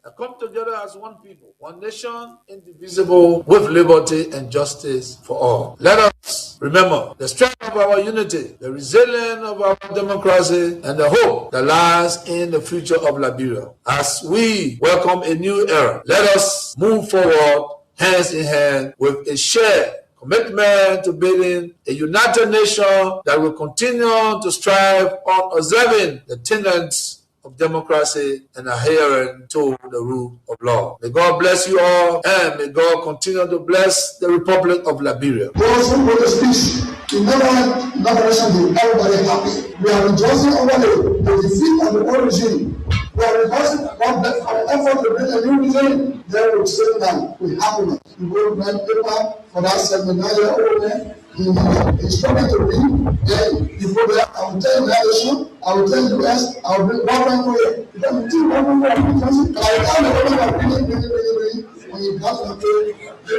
and come together as one people, one nation, indivisible, with liberty and justice for all. Let us remember the strength of our unity, the resilience of our democracy, and the hope that lies in the future of Liberia. As we welcome a new era, let us move forward hands in hand with a shared commitment to building a united nation that will continue to strive on observing the tenets of democracy and adhering to the rule of law. May God bless you all, and may God continue to bless the Republic of Liberia. Those who go to speech, we never had liberation, everybody happy. We are rejoicing over the defeat of the old regime. We are rejoicing about our effort to bring a new regime. Then we sit down with happiness. We go to write paper for that 79-year-old man. He's struggling to read. Then you go there, I will tell you nation, I will tell you US, I will bring one for you. Because you think one for you, I will tell you when you come to the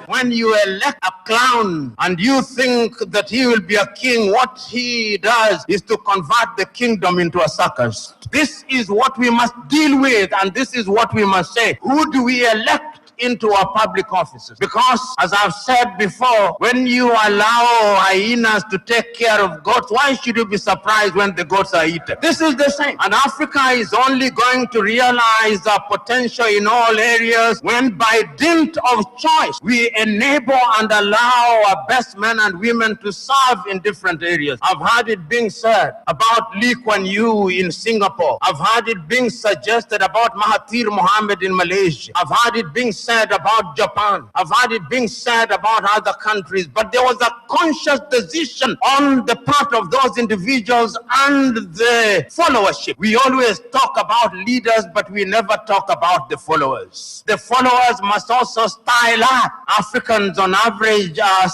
When you elect a clown and you think that he will be a king, what he does is to convert the kingdom into a circus. This is what we must deal with, and this is what we must say. Who do we elect into our public offices? Because, as I've said before, when you allow hyenas to take care of goats, why should you be surprised when the goats are eaten? This is the same. And Africa is only going to realize our potential in all areas when, by dint of choice, we enable and allow our best men and women to serve in different areas. I've heard it being said about Lee Kuan Yew in Singapore. I've heard it being suggested about Mahathir Mohamad in Malaysia. I've heard it being said about Japan. I've heard it being said about other countries, but there was a conscious decision on the part of those individuals and the followership. We always talk about leaders, but we never talk about the followers. The followers must also style up. Africans on average are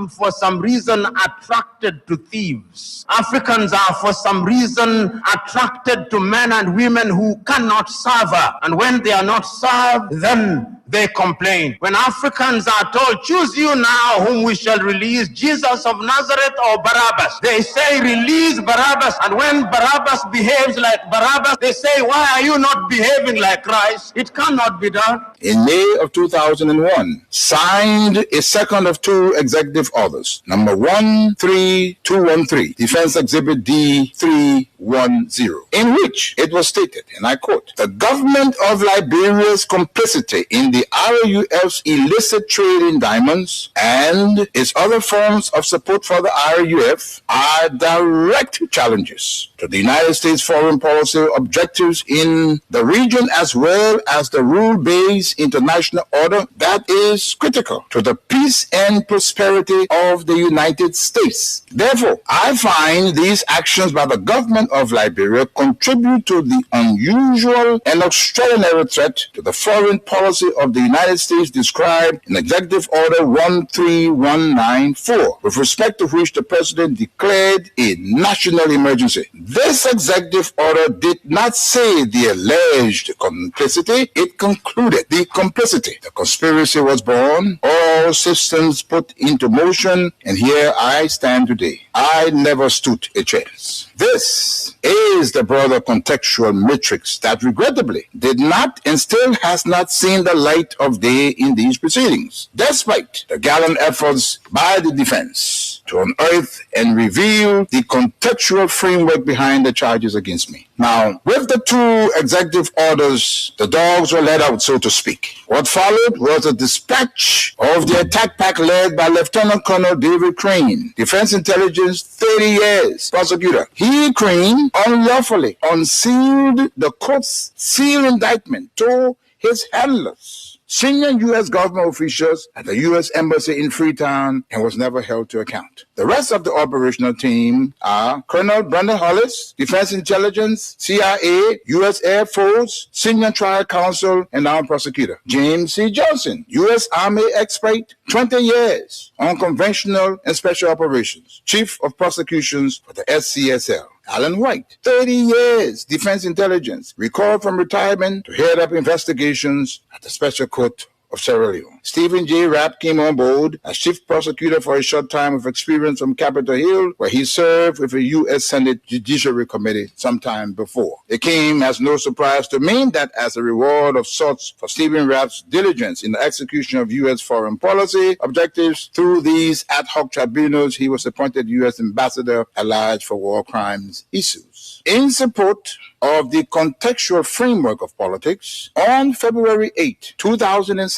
for some reason attracted to thieves. Africans are for some reason attracted to men and women who cannot serve her. And when they are not served, then they complain. When Africans are told, choose you now whom we shall release, Jesus of Nazareth or Barabbas, they say release Barabbas. And when Barabbas behaves like Barabbas, they say, why are you not behaving like Christ? It cannot be done. In May of 2001, signed a second of two executive orders, number 13213, Defense Exhibit D310, in which it was stated, and I quote, the government of Liberia's complicity in the RUF's illicit trade in diamonds and its other forms of support for the RUF are direct challenges to the United States foreign policy objectives in the region, as well as the rule-based international order that is critical to the peace and prosperity of the United States. Therefore, I find these actions by the government of Liberia contribute to the unusual and extraordinary threat to the foreign policy of the United States described in Executive Order 13194, with respect to which the President declared a national emergency. This executive order did not say the alleged complicity, it concluded the complicity. The conspiracy was born, all systems put into motion, and here I stand today. I never stood a chance. This is the broader contextual matrix that regrettably did not and still has not seen the light of day in these proceedings, despite the gallant efforts by the defense to unearth and reveal the contextual framework behind the charges against me. Now, with the two executive orders, the dogs were let out, so to speak. What followed was a dispatch of the attack pack led by Lieutenant Colonel David Crane, Defense Intelligence 30 years prosecutor. He, Crane, unlawfully unsealed the court's sealed indictment to his handlers, senior U.S. government officials at the U.S. Embassy in Freetown, and was never held to account. The rest of the operational team are Colonel Brandon Hollis, Defense Intelligence, CIA, U.S. Air Force, Senior Trial Counsel, and Armed Prosecutor. James C. Johnson, U.S. Army expert, 20 years, unconventional and special operations, Chief of Prosecutions for the SCSL. Alan White, 30 years, Defense Intelligence, recalled from retirement to head up investigations at the Special Court of Sierra Leone. Stephen J. Rapp came on board as chief prosecutor for a short time with experience from Capitol Hill, where he served with a U.S. Senate Judiciary Committee sometime before. It came as no surprise to me that as a reward of sorts for Stephen Rapp's diligence in the execution of U.S. foreign policy objectives through these ad hoc tribunals, he was appointed U.S. Ambassador at large for war crimes issues. In support of the contextual framework of politics, on February 8, 2006,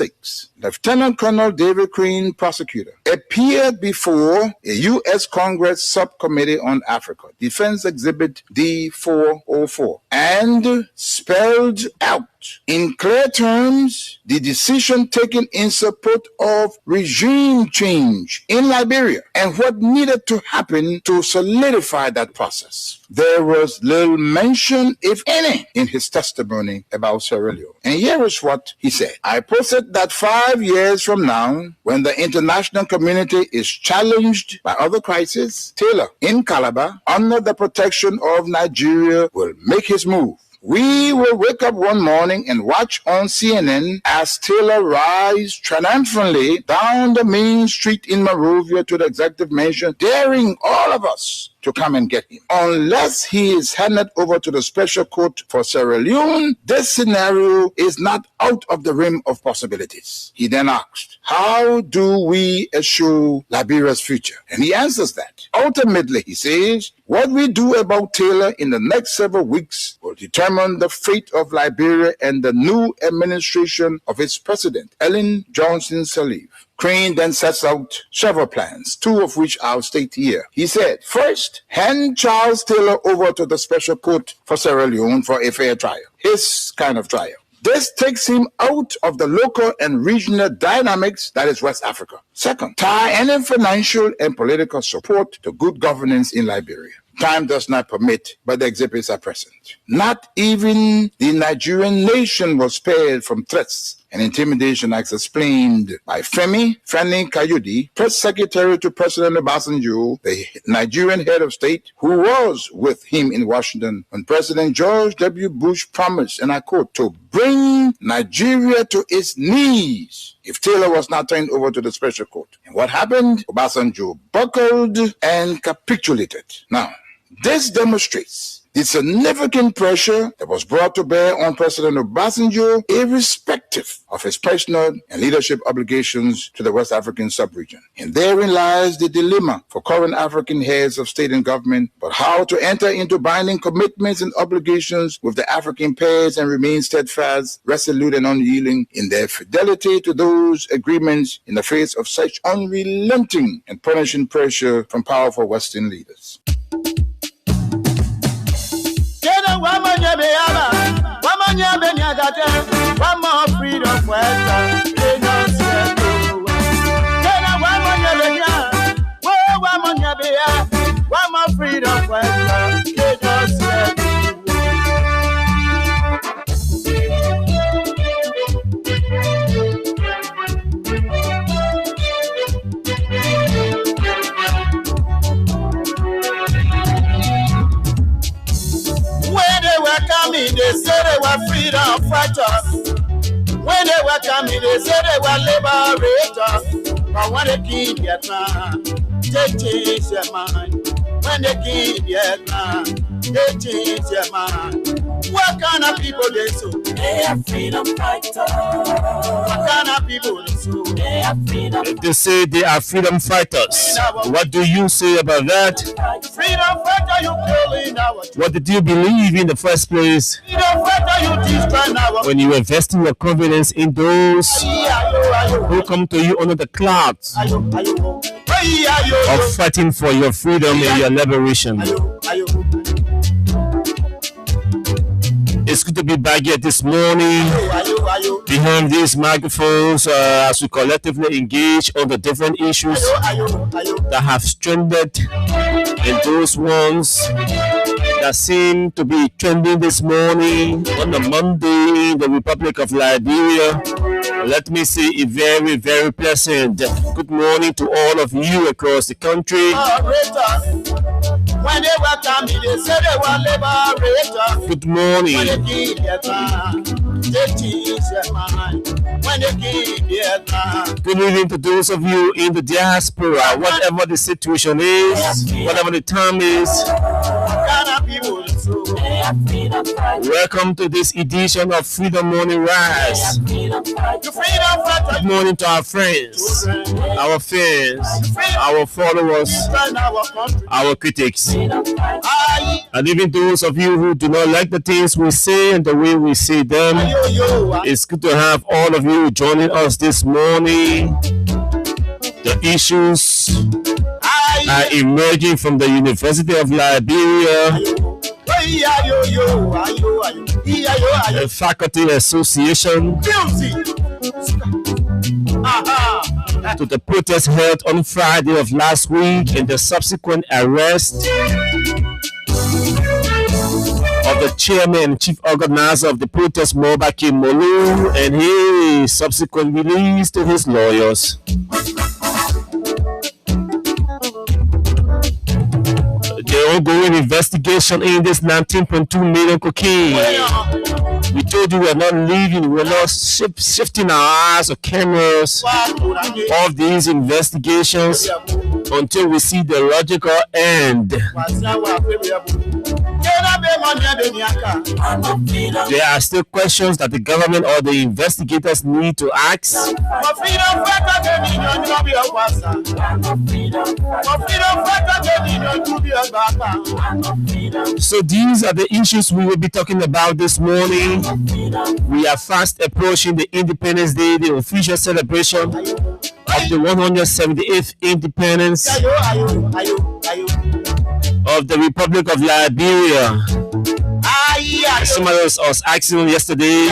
Lieutenant Colonel David Crane, prosecutor, appeared before a U.S. Congress Subcommittee on Africa, Defense Exhibit D-404, and spelled out in clear terms the decision taken in support of regime change in Liberia and what needed to happen to solidify that process. There was little mention, if any, in his testimony about Sierra Leone. And here is what he said. I posit that 5 years from now, when the international community is challenged by other crises, Taylor in Calabar, under the protection of Nigeria, will make his move. We will wake up one morning and watch on CNN as Taylor rides triumphantly down the main street in Monrovia to the executive mansion, daring all of us to come and get him. Unless he is handed over to the Special Court for Sierra Leone, this scenario is not out of the realm of possibilities. He then asked, how do we assure Liberia's future? And he answers that. Ultimately, he says, what we do about Taylor in the next several weeks will determine the fate of Liberia and the new administration of its president, Ellen Johnson Sirleaf. Crane then sets out several plans, two of which I'll state here. He said, first, hand Charles Taylor over to the Special Court for Sierra Leone for a fair trial, his kind of trial. This takes him out of the local and regional dynamics that is West Africa. Second, tie any financial and political support to good governance in Liberia. Time does not permit, but the exhibits are present. Not even the Nigerian nation was spared from threats and intimidation, as explained by Fani Kayode, press secretary to President Obasanjo, the Nigerian head of state, who was with him in Washington when President George W. Bush promised, and I quote, to bring Nigeria to its knees if Taylor was not turned over to the Special Court. And what happened? Obasanjo buckled and capitulated. Now, this demonstrates the significant pressure that was brought to bear on President Obasanjo, irrespective of his personal and leadership obligations to the West African sub-region. And therein lies the dilemma for current African heads of state and government, but how to enter into binding commitments and obligations with the African pairs and remain steadfast, resolute, and unyielding in their fidelity to those agreements in the face of such unrelenting and punishing pressure from powerful Western leaders. One more freedom for they say they were freedom fighters. When they were coming, they say they were liberators. But when they keep Vietnam, they change their mind. When they keep Vietnam, they change their mind. What kind of people they so? They are freedom fighters. What kind of people they so? They are freedom. They say they are freedom fighters. What do you say about that? Freedom fighter, you killing our. What did you believe in the first place? Freedom fighter, you destroy our. When you were investing your confidence in those who come to you under the clouds of fighting for your freedom and your liberation. It's good to be back here this morning behind these microphones as we collectively engage on the different issues that have stranded and those ones that seem to be trending this morning on the Monday in the Republic of Liberia. Let me say a very, very pleasant good morning to all of you across the country. When they welcome me, they say they were liberator. Good morning. When they give their time, they teach their mind. When they give their time. Good evening to those of you in the diaspora, whatever the situation is, whatever the time is. Ghana people, Welcome to this edition of Freedom Morning Rise. Good morning to our friends, our fans, our followers, our critics, and even those of you who do not like the things we say and the way we say them. It's good to have all of you joining us this morning. The issues are emerging from the University of Liberia, the Faculty Association, to the protest held on Friday of last week and the subsequent arrest of the chairman and chief organizer of the protest, Mobaki Molu, and his subsequent release to his lawyers. The ongoing investigation in this 19.2 million cocaine. We told you we're not leaving, we're not shifting our eyes or cameras of these investigations until we see the logical end. There are still questions that the government or the investigators need to ask. So these are the issues we will be talking about this morning. We are fast approaching the Independence Day, the official celebration of the 178th independence of the Republic of Liberia. Somebody was asking yesterday,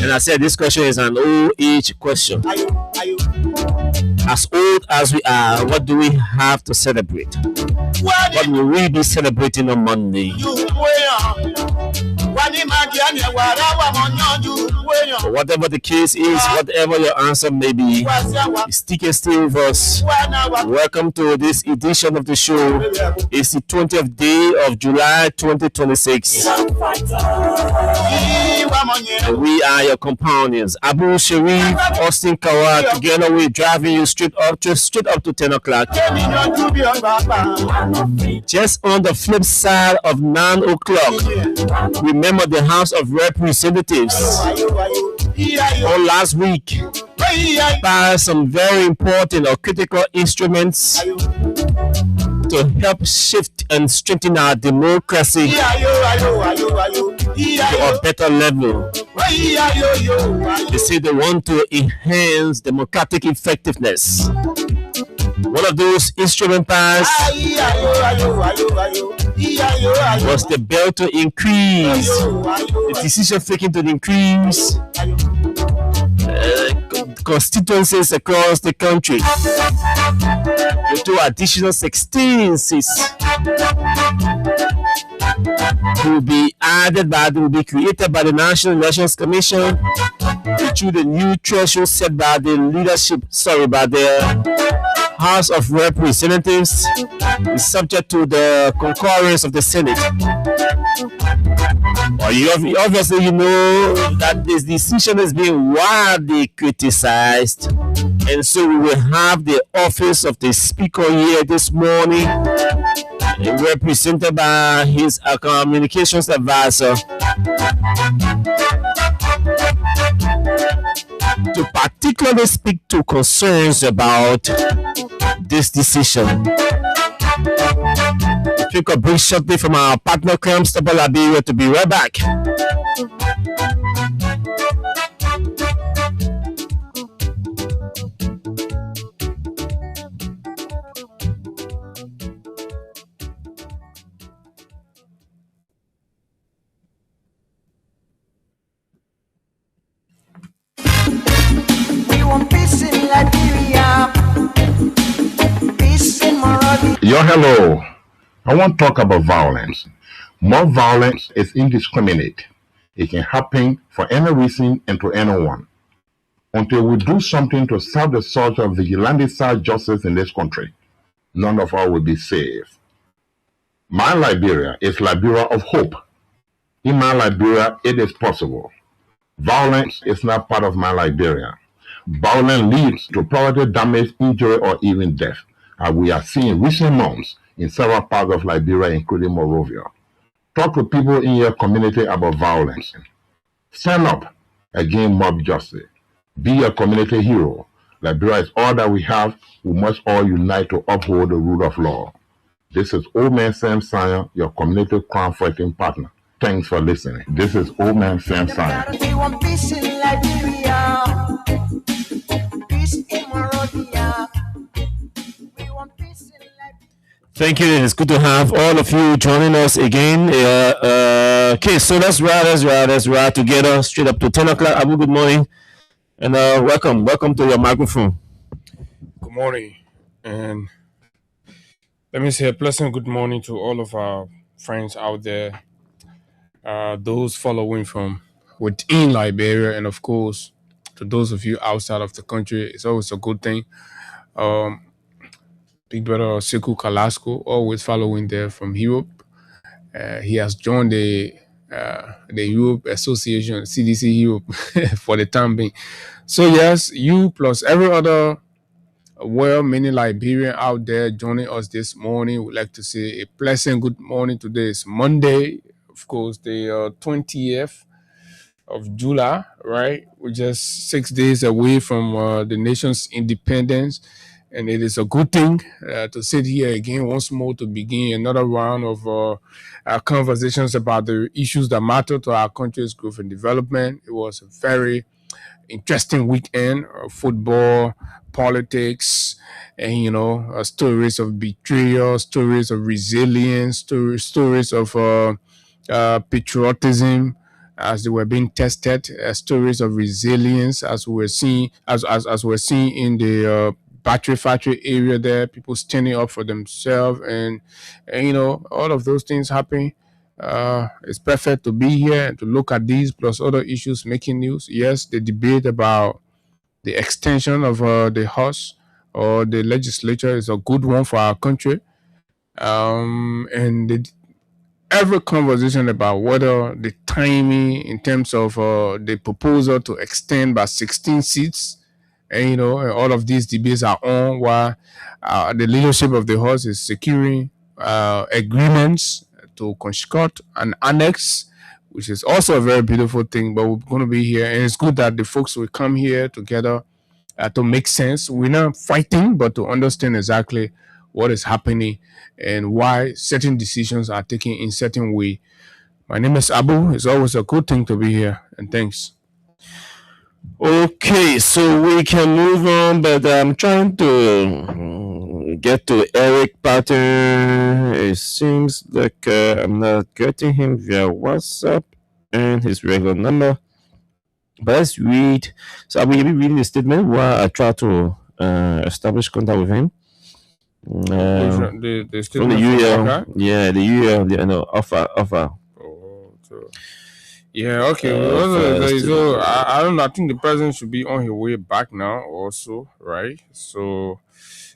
and I said this question is an old age question. As old as we are, what do we have to celebrate? What will we be celebrating on Monday? But whatever the case is, whatever your answer may be, stick and stay with us. Welcome to this edition of the show. It's the 20th day of July 2026. We are your companions. Abu Sharif, Austin Kawat, together we're driving you straight up to 10 o'clock. Just on the flip side of 9 o'clock, remember the House of Representatives on last week passed some very important or critical instruments to help shift and strengthen our democracy to a better level. They say they want to enhance democratic effectiveness. One of those instruments passed was the bill to increase, the decision taken to increase constituencies across the country with 2 additional 16 seats will be created by the National Elections Commission through the new threshold set by the House of Representatives, is subject to the concurrence of the Senate. Well, obviously, you know that this decision is being widely criticized, and so we will have the office of the Speaker here this morning, represented by his communications advisor, to particularly speak to concerns about this decision. Take a break shortly from our partner camp, Stable Liberia, to be right back. We want peace in Liberia, peace in Monrovia. Yo, hello. I want to talk about violence. More violence is indiscriminate. It can happen for any reason and to anyone. Until we do something to stop the surge of vigilante-style justice in this country, none of us will be saved. My Liberia is Liberia of hope. In my Liberia, it is possible. Violence is not part of my Liberia. Violence leads to property damage, injury, or even death, as we have seen in recent months in several parts of Liberia, including Monrovia. Talk to people in your community about violence. Stand up against mob justice. Be a community hero. Liberia is all that we have. We must all unite to uphold the rule of law. This is Old Man Sam Sion, your community crime fighting partner. Thanks for listening. This is Old Man Sam Sion. We want peace in Liberia. Peace in Monrovia. We want peace in Liberia. Thank you. It's good to have all of you joining us again. Okay, so let's ride together straight up to 10 o'clock. Abu, good morning. And welcome to your microphone. Good morning. And let me say a pleasant good morning to all of our friends out there, those following from within Liberia, and of course, to those of you outside of the country. It's always a good thing. Big brother Sekou Kalasco, always following there from Europe. He has joined the Europe Association, CDC Europe, for the time being. So yes, you plus every other many Liberians out there joining us this morning. We'd like to say a pleasant good morning. Today is Monday, of course, the 20th of July, right? We're just 6 days away from the nation's independence. And it is a good thing to sit here again once more to begin another round of our conversations about the issues that matter to our country's growth and development. It was a very interesting weekend of football, politics, and stories of betrayal, stories of resilience, stories of patriotism as they were being tested, stories of resilience as we're seeing in the battery factory area there, people standing up for themselves, and all of those things happen. It's perfect to be here and to look at these plus other issues making news. Yes, the debate about the extension of the House or the legislature is a good one for our country. And every conversation about whether the timing in terms of the proposal to extend by 16 seats, and all of these debates are on while the leadership of the House is securing agreements to construct an annex, which is also a very beautiful thing. But we're going to be here, and it's good that the folks will come here together to make sense. We're not fighting, but to understand exactly what is happening and why certain decisions are taken in certain way. My name is Abu. It's always a good thing to be here, and thanks. Okay, so we can move on, but I'm trying to get to Eric Pattern. It seems like I'm not getting him via WhatsApp and his regular number. But let's read. So I will be reading the statement while I try to establish contact with him. The from the UL, yeah, the UL, offer. Oh, so. Yeah, okay. So I don't know. I think the president should be on his way back now also, right? So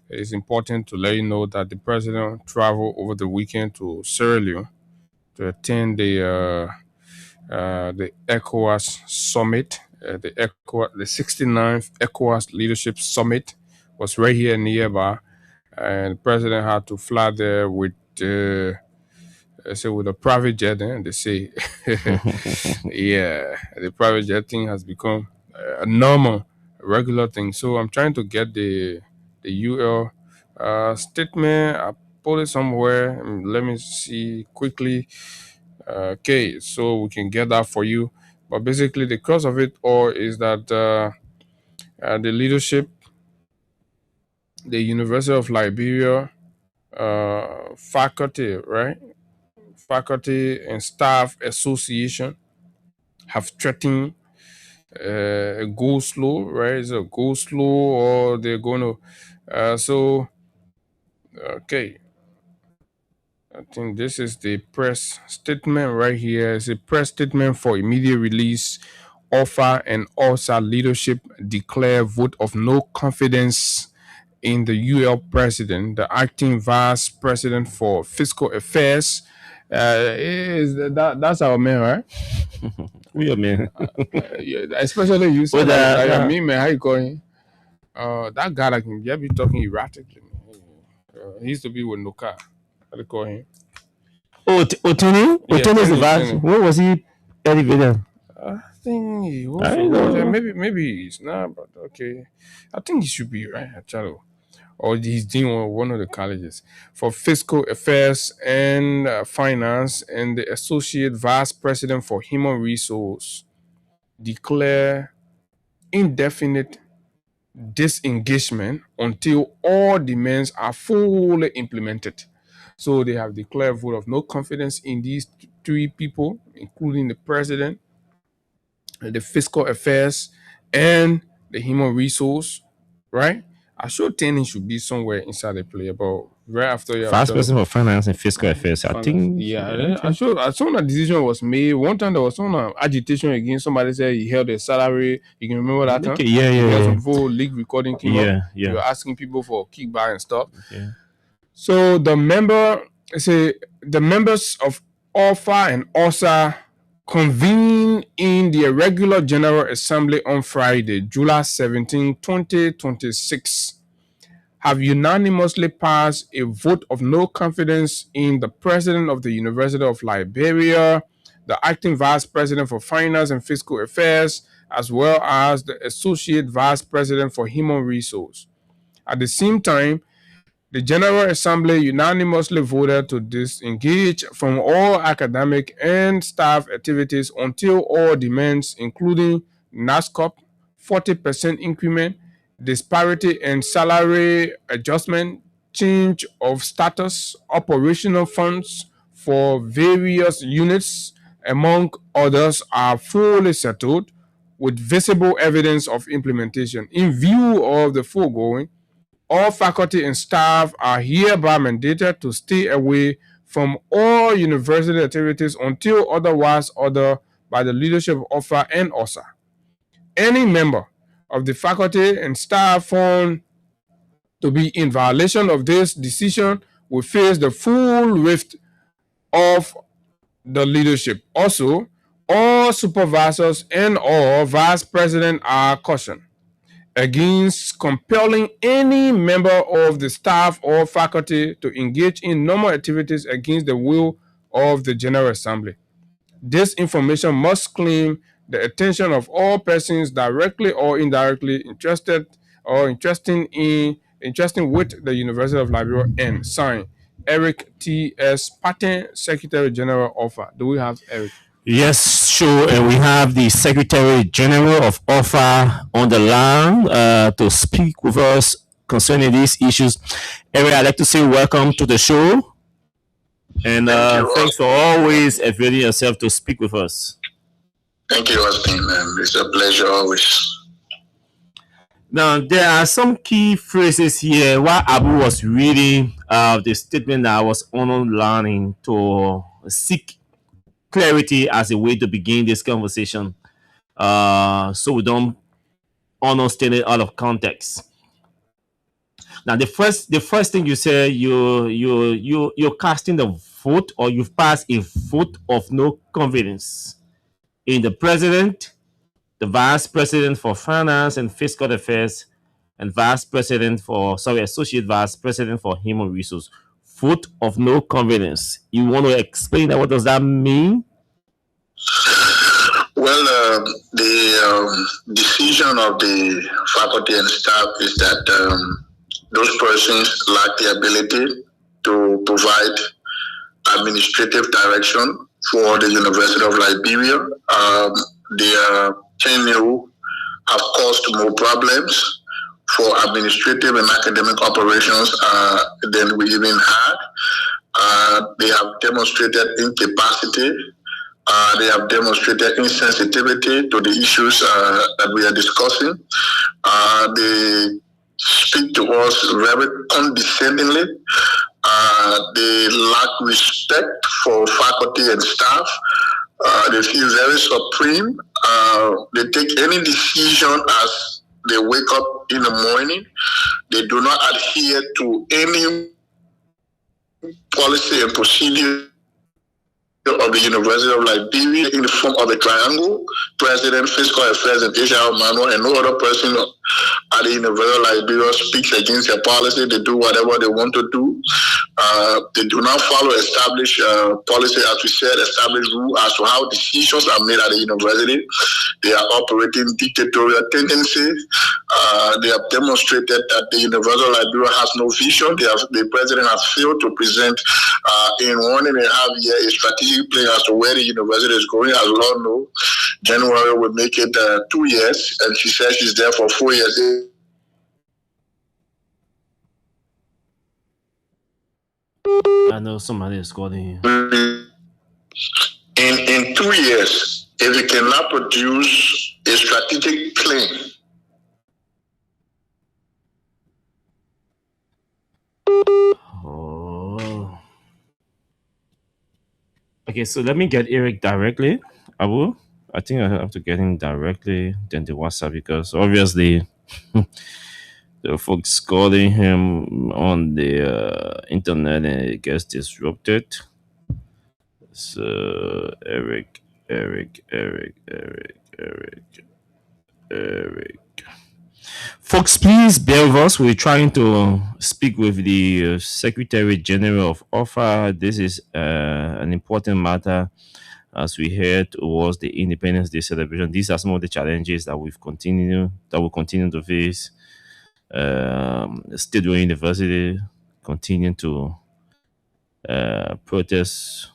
it's important to let you know that the president traveled over the weekend to Sierra Leone to attend the ECOWAS summit. The 69th ECOWAS leadership summit was right here nearby, and the president had to fly there with with a private jet. They say, yeah, the private jet thing has become a normal, regular thing. So I'm trying to get the UL statement. I put it somewhere. Let me see quickly. Okay, so we can get that for you. But basically, the cause of it all is that the leadership, the University of Liberia, faculty, right? Faculty and Staff Association have threatened go slow, right? Is it go slow, or they're going to okay. I think this is the press statement right here. It's a press statement for immediate release. Offer and OSA leadership declare vote of no confidence in the UL president, the acting vice president for fiscal affairs. That's our man, right? We are man. Especially you said like me, man. How you calling? That guy that can be talking erratically. He used to be with Nuka. How they call him? Otoni? Otoni is the vice. Where was he elevated? I think he also maybe he's not, but okay. I think he should be right, Chalo. Or he's doing one of the colleges for fiscal affairs and finance, and the associate vice president for human resource declare indefinite disengagement until all demands are fully implemented. So they have declared vote of no confidence in these three people, including the president, the fiscal affairs, and the human resource, right? I sure Tenny should be somewhere inside the play, but right after you vice president for finance and fiscal affairs. I think I saw that decision was made. One time there was some agitation against somebody said he held a salary. You can remember that time? Yeah. Some full leak recording came up. Yeah. You were asking people for kickback and stuff. Yeah. So the members of OFA and OSA convened in the regular General Assembly on Friday, July 17, 2026, have unanimously passed a vote of no confidence in the President of the University of Liberia, the Acting Vice President for Finance and Fiscal Affairs, as well as the Associate Vice President for Human Resource. At the same time, the General Assembly unanimously voted to disengage from all academic and staff activities until all demands, including NASCOP, 40% increment, disparity and salary adjustment, change of status, operational funds for various units, among others, are fully settled with visible evidence of implementation. In view of the foregoing, all faculty and staff are hereby mandated to stay away from all university activities until otherwise ordered by the leadership of OFA and OSA. Any member of the faculty and staff found to be in violation of this decision will face the full wrath of the leadership. Also, all supervisors and all vice presidents are cautioned against compelling any member of the staff or faculty to engage in normal activities against the will of the General Assembly. This information must claim the attention of all persons directly or indirectly interested or interesting with the University of Liberia, and signed Eric T.S. Patton, Secretary General OFA. Do we have Eric? Yes, sure. And we have the Secretary General of OFA on the line to speak with us concerning these issues. Eric, I'd like to say welcome to the show. And thanks for always availing yourself to speak with us. Thank you, Austin. It's a pleasure always. Now, there are some key phrases here. While Abu was reading the statement that I was online to seek clarity as a way to begin this conversation, so we don't understand it out of context. Now, the first thing you say, you're casting the vote, or you've passed a vote of no confidence in the president, the vice president for finance and fiscal affairs, and associate vice president for human resources. Vote of no confidence. You want to explain that? What does that mean? Well, the decision of the faculty and staff is that those persons lack the ability to provide administrative direction for the University of Liberia. Their tenure have caused more problems for administrative and academic operations than we even had. They have demonstrated incapacity. They have demonstrated insensitivity to the issues that we are discussing. They speak to us very condescendingly. They lack respect for faculty and staff. They feel very supreme. They take any decision as they wake up in the morning. they do not adhere to any policy and procedure of the University of Liberia in the form of a triangle, President, Fiscal Affairs, and HR manual, and no other person at the University of Liberia speaks against their policy. They do whatever they want to do. They do not follow established policy, as we said, established rule as to how decisions are made at the university. They are operating dictatorial tendencies. They have demonstrated that the University of Liberia has no vision. The president has failed to present in 1.5 years a strategic plan as to where the university is going. As we all know, January will make it 2 years, and she says she's there for 4 years. I know somebody is calling. In 2 years, if we cannot produce a strategic plan, Okay, so let me get Eric directly. I think I have to get him directly, then the WhatsApp, because obviously the folks calling him on the internet and it gets disrupted. So Eric. Folks, please bear with us. We're trying to speak with the Secretary General of OFA. This is an important matter as we head towards the Independence Day celebration. These are some of the challenges that will continue to face. State University continue to protest,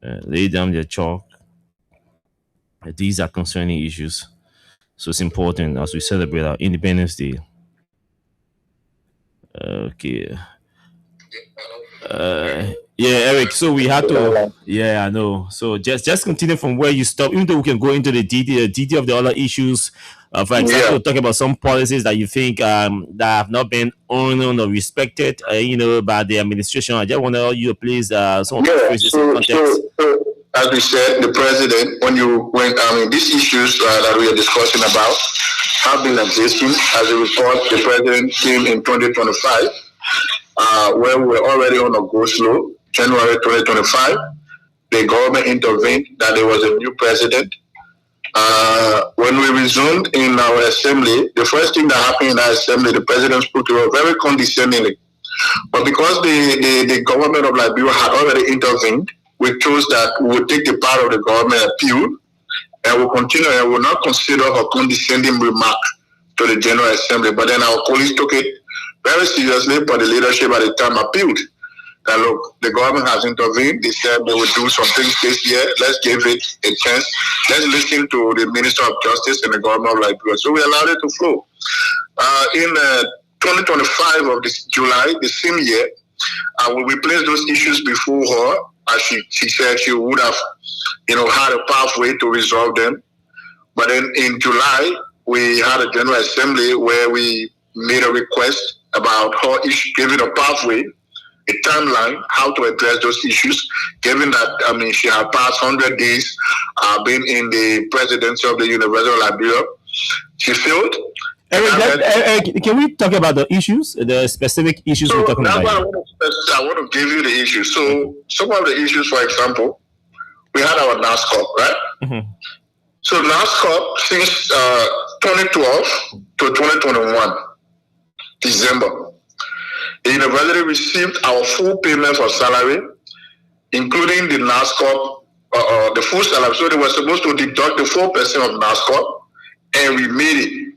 lay down their chalk. These are concerning issues. So it's important as we celebrate our Independence Day. Okay. Yeah, Eric. So we had to. Yeah, I know. So just continue from where you stop. Even though we can go into the detail of the other issues. For example, talk about some policies that you think that have not been honored or respected, by the administration. I just want you to please some of the phrases in context. As we said, the president, these issues that we are discussing about have been existing. As a report, the president came in 2025, where we were already on a go slow. January 2025, the government intervened that there was a new president. When we resumed in our assembly, the first thing that happened in that assembly, the president spoke to us very condescendingly. But because the government of Liberia had already intervened, we chose that we would take the part of the government appeal and we'll continue and will not consider a condescending remark to the General Assembly. But then our colleagues took it very seriously, but the leadership at the time appealed. That look, the government has intervened. They said they would do some things this year. Let's give it a chance. Let's listen to the Minister of Justice and the government of Liberia. So we allowed it to flow. In 2025 of this July, the same year, we placed those issues before her. As she said she would have, had a pathway to resolve them. But then in July, we had a General Assembly where we made a request about her issue, giving a pathway, a timeline, how to address those issues, given that, she had passed 100 days being in the presidency of the University of Liberia. She failed. Eric, can we talk about the issues, the specific issues we're talking about? I want to give you the issues. So some of the issues, for example, we had our NASCOP, right? Mm-hmm. So NASCOP, since 2012 to 2021, December, the university received our full payment for salary, including the NASCOP, the full salary. So they were supposed to deduct the 4% of NASCOP, and we made it.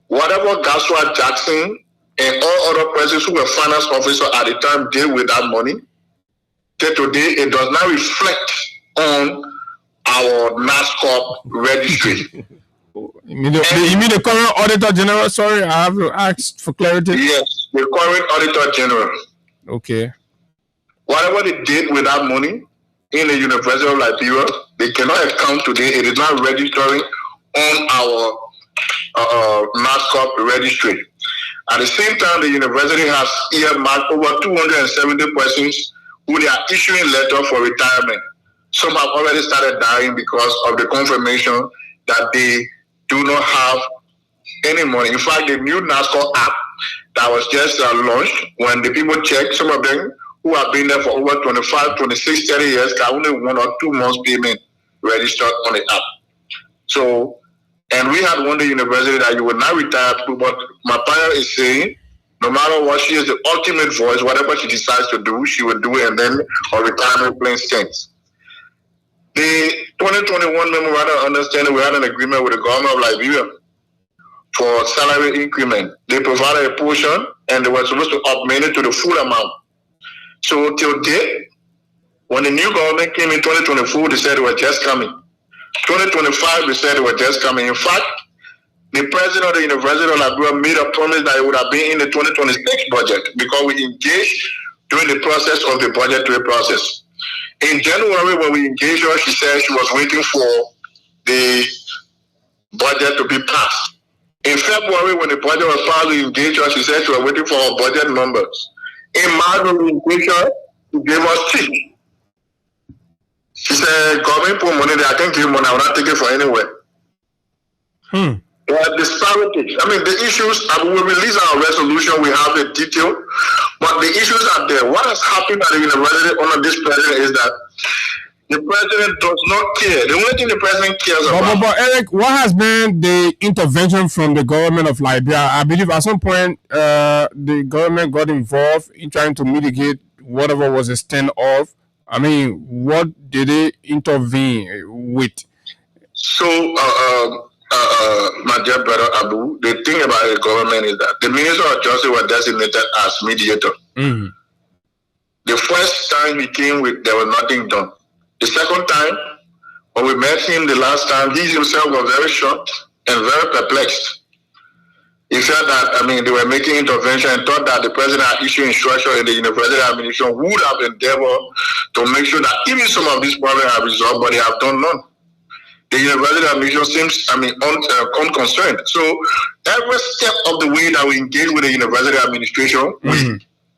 Whatever Gaswa Jackson and all other persons who were finance officers at the time did with that money, till today it does not reflect on our NASCOP registry. You mean the current Auditor General? Sorry, I have to ask for clarity. Yes, the current Auditor General. Okay. Whatever they did with that money in the University of Liberia, they cannot account today. It is not registering on our NASCOP registry. At the same time, the university has earmarked over 270 persons who they are issuing letters for retirement. Some have already started dying because of the confirmation that they do not have any money. In fact, the new NASCOP app that was just launched. When the people checked, some of them who have been there for over 25, 26, 30 years got only 1 or 2 months payment registered on the app. So, and we had warned the university that you will not retire, but my partner is saying, no matter what, she is the ultimate voice. Whatever she decides to do, she will do it, and then her retirement plan stands. The 2021 memorandum of understanding, we had an agreement with the government of Liberia for salary increment. They provided a portion, and they were supposed to augment it to the full amount. So till date, when the new government came in 2024, they said they were just coming. 2025, they said they were just coming. In fact, the president of the University of Liberia made a promise that it would have been in the 2026 budget because we engaged during the process of the budgetary process. In January, when we engaged her, she said she was waiting for the budget to be passed. In February, when the budget was passed, we engaged her, she said she was waiting for her budget numbers. In March, when we engaged her, she gave us check. She said, government put money there, I can't give money, I will not take it for anywhere. There are disparities. I mean, the issues, I will release our resolution, we have the detail, but the issues are there. What has happened at the university under this president is that the president does not care. The only thing the president cares about. But Eric, what has been the intervention from the government of Liberia? I believe at some point the government got involved in trying to mitigate whatever was a standoff. I mean, what did they intervene with? So, my dear brother Abu, the thing about the government is that the Minister of Justice was designated as mediator. The first time he came with, there was nothing done. The second time, when we met him the last time, he himself was very shocked and very perplexed. He felt that, I mean, they were making intervention and thought that the president had issued instruction in the university administration would have endeavored to make sure that even some of these problems are resolved, but they have done none. The university administration seems, I mean, unconcerned. So every step of the way that we engage with the university administration,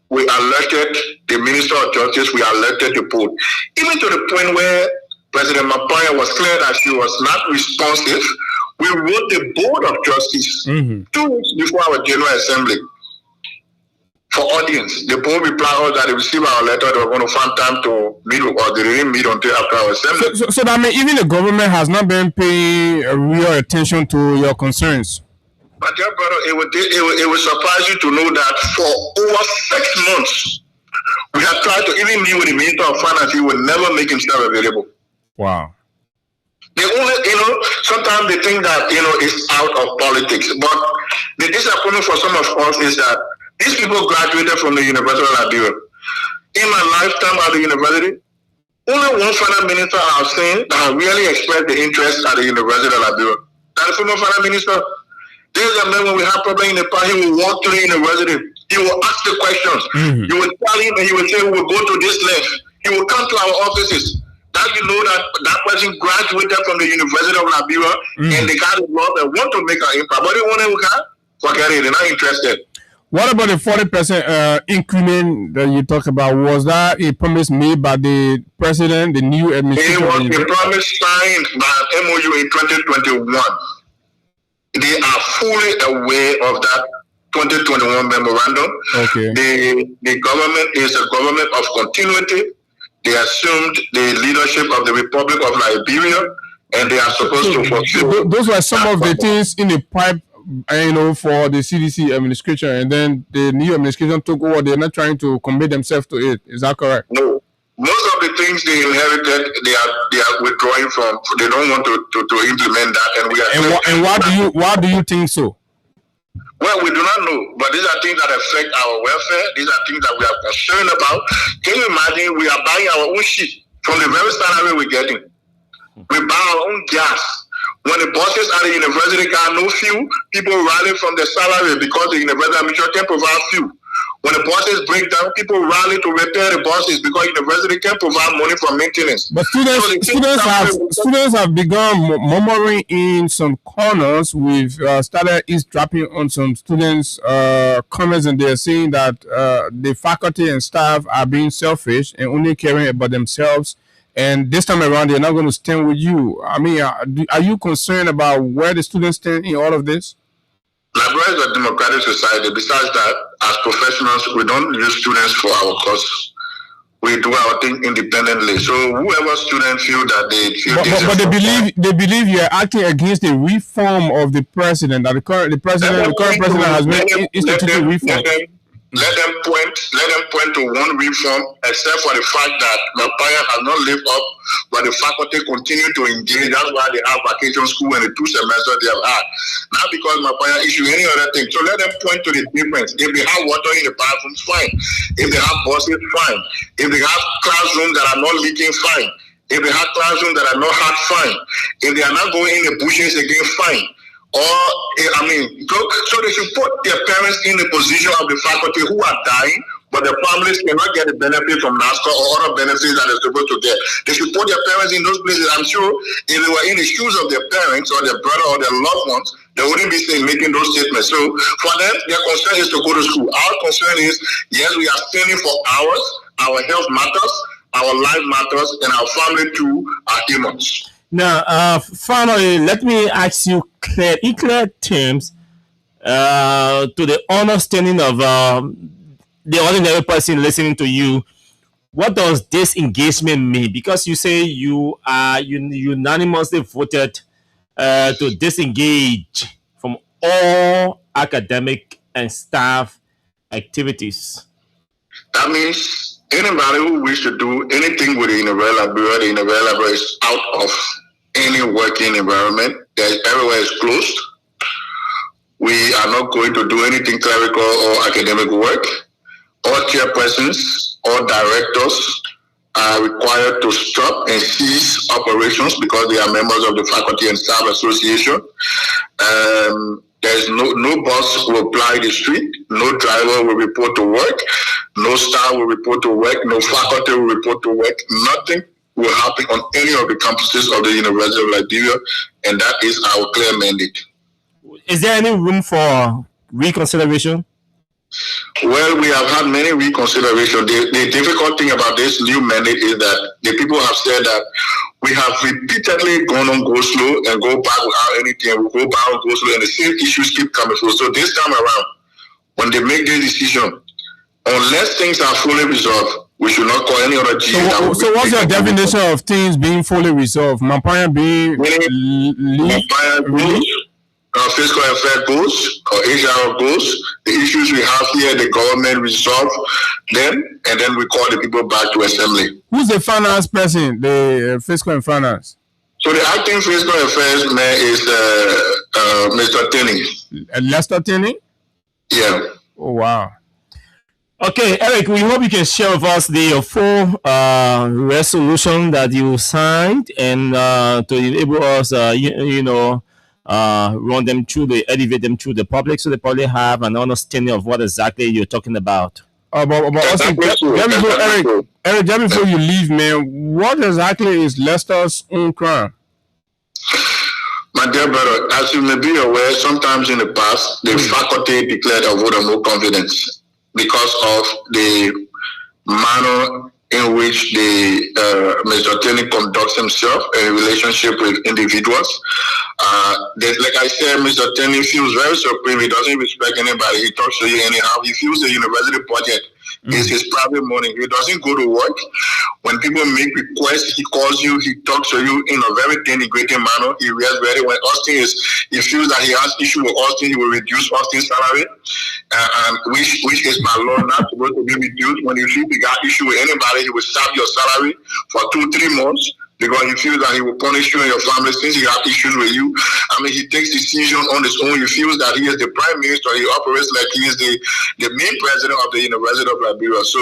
we alerted the Minister of Justice, we alerted the board. Even to the point where President Mapaya was clear that she was not responsive, we wrote the Board of Justice 2 weeks before our General Assembly for audience. The board replied that they received our letter, they were going to find time to meet, or they didn't meet until after our assembly. So that means even the government has not been paying real attention to your concerns. But dear brother, it would surprise you to know that for over 6 months, we have tried to even meet with the Minister of Finance. He would never make himself available. Wow. They only, sometimes they think that, it's out of politics. But the disappointment for some of us is that these people graduated from the University of Liberia. In my lifetime at the university, only one finance minister I have seen that really expressed the interest at the University of Liberia. That is former finance minister. There's a man when we have problems in the party, he will walk to the university. He will ask the questions. You will tell him and he will say, we will go to this left. He will come to our offices. That you know that person graduated from the University of Liberia and they got involved and want to make an impact. But they want to forget it, they're not interested. What about the 40% increment that you talk about? Was that a promise made by the president, the new administration? It was a promise signed by MOU in 2021. They are fully aware of that 2021 memorandum. Okay. The government is a government of continuity. They assumed the leadership of the Republic of Liberia, and they are supposed to fulfill. Those were some of the things in the pipe, for the CDC administration, and then the new administration took over. They're not trying to commit themselves to it. Is that correct? No. Most of the things they inherited, they are withdrawing from. They don't want to implement that, and we are. And why do you think so? Well, we do not know, but these are things that affect our welfare. These are things that we are concerned about. Can you imagine we are buying our own shit from the very salary we're getting? We buy our own gas. When the bosses at the university got no fuel, people rally from the salary because the university administration can provide fuel. When the buses break down, people rally to repair the buses because the university can provide money for maintenance. But students have begun murmuring in some corners. We've started eavesdropping on some students' comments, and they're saying that the faculty and staff are being selfish and only caring about themselves. And this time around, they're not going to stand with you. I mean, are you concerned about where the students stand in all of this? Liberia is a democratic society. Besides that, as professionals, we don't use students for our cause. We do our thing independently. So whoever student feel that they feel but they believe you are acting against the reform of the president. That the current president has been instituted reform. Let them point to one reform, except for the fact that Mapaya has not lived up, but the faculty continue to engage. That's why they have vacation school and the 2 semesters they have had. Not because Mapaya issue any other thing. So let them point to the difference. If they have water in the bathrooms, fine. If they have buses, fine. If they have classrooms that are not leaking, fine. If they have classrooms that are not hot, fine. If they are not going in the bushes again, fine. So they should put their parents in the position of the faculty who are dying, but the families cannot get the benefit from NASCA or other benefits that they're supposed to get. They should put their parents in those places. I'm sure if they were in the shoes of their parents or their brother or their loved ones, they wouldn't be making those statements. So for them, their concern is to go to school. Our concern is, yes, we are standing for ours. Our health matters, our life matters, and our family too are humans. Now, finally, let me ask you in clear terms to the understanding of the ordinary person listening to you. What does disengagement mean? Because you say you are unanimously voted to disengage from all academic and staff activities. That means anybody who wishes to do anything with the University of Liberia is out of any working environment. Everywhere is closed. We are not going to do anything clerical or academic work. All chairpersons, all directors are required to stop and cease operations because they are members of the Faculty and Staff Association. There's no bus will ply the street, no driver will report to work, no staff will report to work, no faculty will report to work. Nothing will happen on any of the campuses of the University of Liberia, and that is our clear mandate. Is there any room for reconsideration? Well, we have had many reconsideration. The difficult thing about this new mandate is that the people have said that we have repeatedly gone on go slow and go back without anything. We go back and go slow, and the same issues keep coming through. So this time around, when they make this decision, unless things are fully resolved, we should not call any other G. So what's your definition of things being fully resolved? Mapaya being fiscal affair goes, or HR goes, the issues we have here, the government resolve them, and then we call the people back to assembly. Who's the finance person, the fiscal and finance? So the acting fiscal affairs man is Mr. Tenney. Lester Tenney? Yeah. Oh, wow. Okay, Eric, we hope you can share with us the full resolution that you signed and to enable us, run them through, elevate them through the public so the public have an understanding of what exactly you're talking about. But also, Eric, just before you leave, man, what exactly is Lester's own crime? My dear brother, as you may be aware, sometimes in the past, the faculty declared a vote of no confidence because of the manner in which Mr. Tenney conducts himself in relationship with individuals. Like I said, Mr. Tenney feels very supreme. He doesn't respect anybody. He talks to you anyhow. He feels the university budget is his private money. He doesn't go to work. When people make requests, he calls you, he talks to you in a very denigrating manner. He reacts very when Austin he feels that he has issue with Austin, he will reduce Austin's salary, which is by law not supposed to be reduced. When you feel he got issue with anybody, he will stop your salary for 2-3 months. Because he feels that he will punish you and your family since he has issues with you. I mean, he takes decisions on his own. He feels that he is the prime minister. He operates like he is the main president of the University of Liberia. So,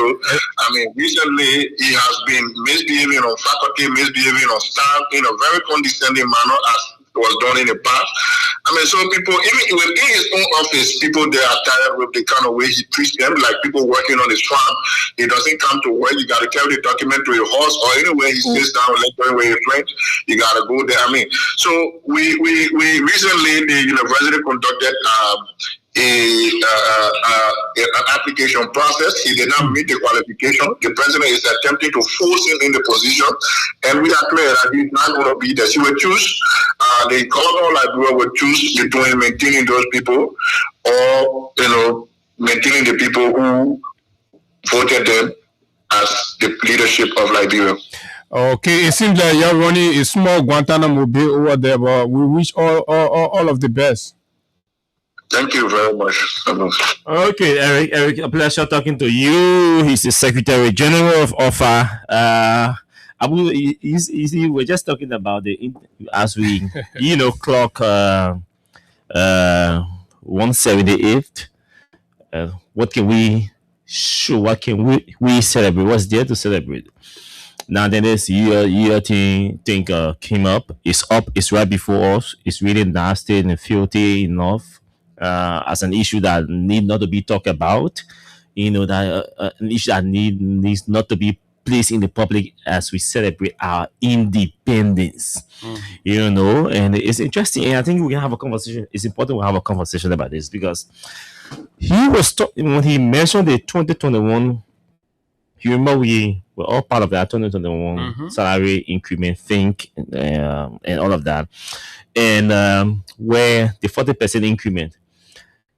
I mean, recently he has been misbehaving on faculty, misbehaving on staff in a very condescending manner as was done in the past. I mean, so people, even within his own office, people they are tired with the kind of way he treats them, like people working on his farm. He doesn't come to work. You got to carry the document to your horse or anywhere he sits down, lecturing with his friends. You got to go there. I mean, so we recently the university conducted a an application process. He did not meet the qualification. The president is attempting to force him in the position, and we are clear that he's not going to be there. He will choose, the governor of Liberia will choose between maintaining those people or, maintaining the people who voted them as the leadership of Liberia. Okay, it seems like you're running a small Guantanamo Bay over there, but we wish all of the best. Thank you very much. Okay, Eric, a pleasure talking to you. He's the Secretary General of OFA. We're just talking about as we, clock 178th. What can we show? What can we celebrate? What's there to celebrate? Now then, this year thing came up. It's up. It's right before us. It's really nasty and filthy enough. As an issue that need not to be talked about, that an issue that needs not to be placed in the public as we celebrate our independence. And it's interesting. And I think we can have a conversation. It's important we have a conversation about this because he was when he mentioned the 2021. You remember we were all part of that 2021 salary increment thing and all of that, and where the 40% increment.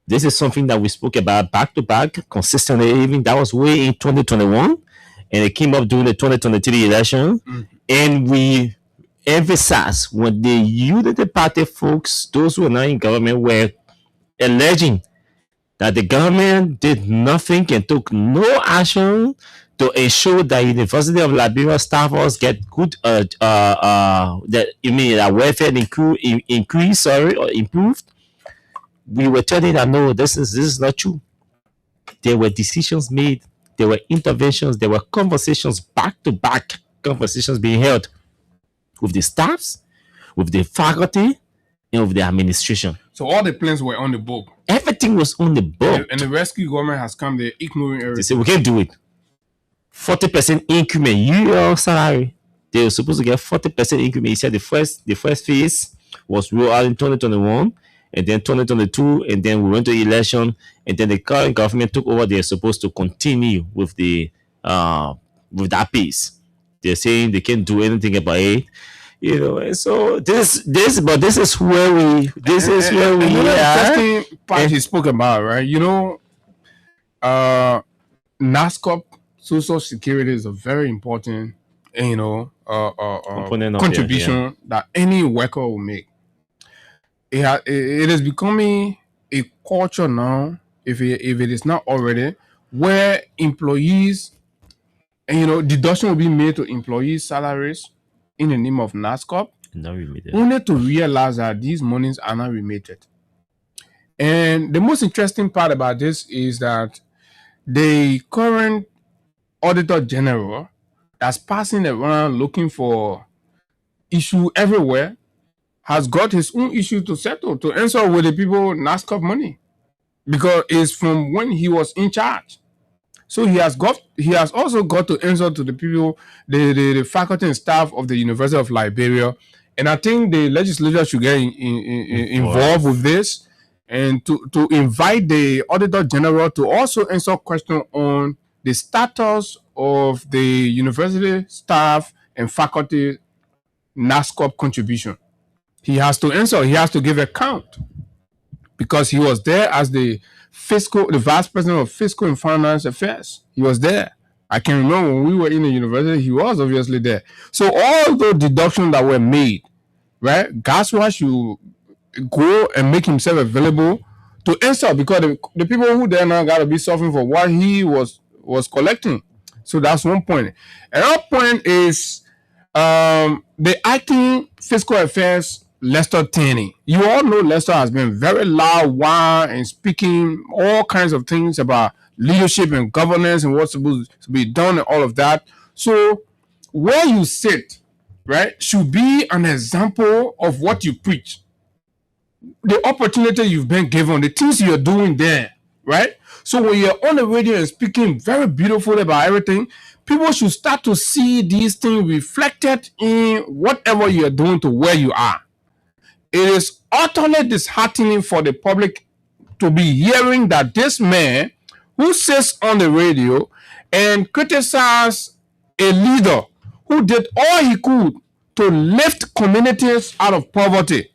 This is something that we spoke about back to back consistently. Even that was way in 2021, and it came up during the 2023 election. And we emphasized when the Unity Party folks, those who are not in government, were alleging that the government did nothing and took no action to ensure that University of Liberia staffers get good that welfare increase or improved. We were telling that no, this is not true. There were decisions made, there were interventions, there were conversations, back to back conversations being held with the staffs, with the faculty, and with the administration. So all the plans were on the book. Everything was on the book. And the rescue government has come there ignoring everything. They say we can't do it. 40% increment, your salary. They were supposed to get 40% increment. He said the first phase was rolled out in 2021. And then 2022, and then we went to election, and then the current government took over. They're supposed to continue with with that pace. They're saying they can't do anything about it, And so this is where we are. Interesting part he spoke about, right? NASCOP Social Security is a very important, contribution that any worker will make. It is becoming a culture now, if it is not already, where employees, deduction will be made to employees' salaries in the name of NASCOP, only to realize that these monies are not remitted. And the most interesting part about this is that the current Auditor General that's passing around looking for issue everywhere has got his own issue to settle, to answer with the people NASCOP money, because it's from when he was in charge. So he has also got to answer to the people, the faculty and staff of the University of Liberia. And I think the legislature should get involved with this, and to invite the Auditor General to also answer questions on the status of the university staff and faculty NASCOP contribution. He has to answer. He has to give account, because he was there as the vice president of fiscal and finance affairs. He was there. I can remember when we were in the university, he was obviously there. So all the deductions that were made, right? Gaswa should go and make himself available to answer, because the people who there now got to be suffering for what he was collecting. So that's one point. Another point is the acting fiscal affairs, Lester Tenney. You all know Lester has been very loud, wild, and speaking all kinds of things about leadership and governance and what's supposed to be done and all of that. So where you sit, right, should be an example of what you preach. The opportunity you've been given, the things you're doing there, right? So when you're on the radio and speaking very beautifully about everything, people should start to see these things reflected in whatever you're doing to where you are. It is utterly disheartening for the public to be hearing that this man who sits on the radio and criticizes a leader who did all he could to lift communities out of poverty,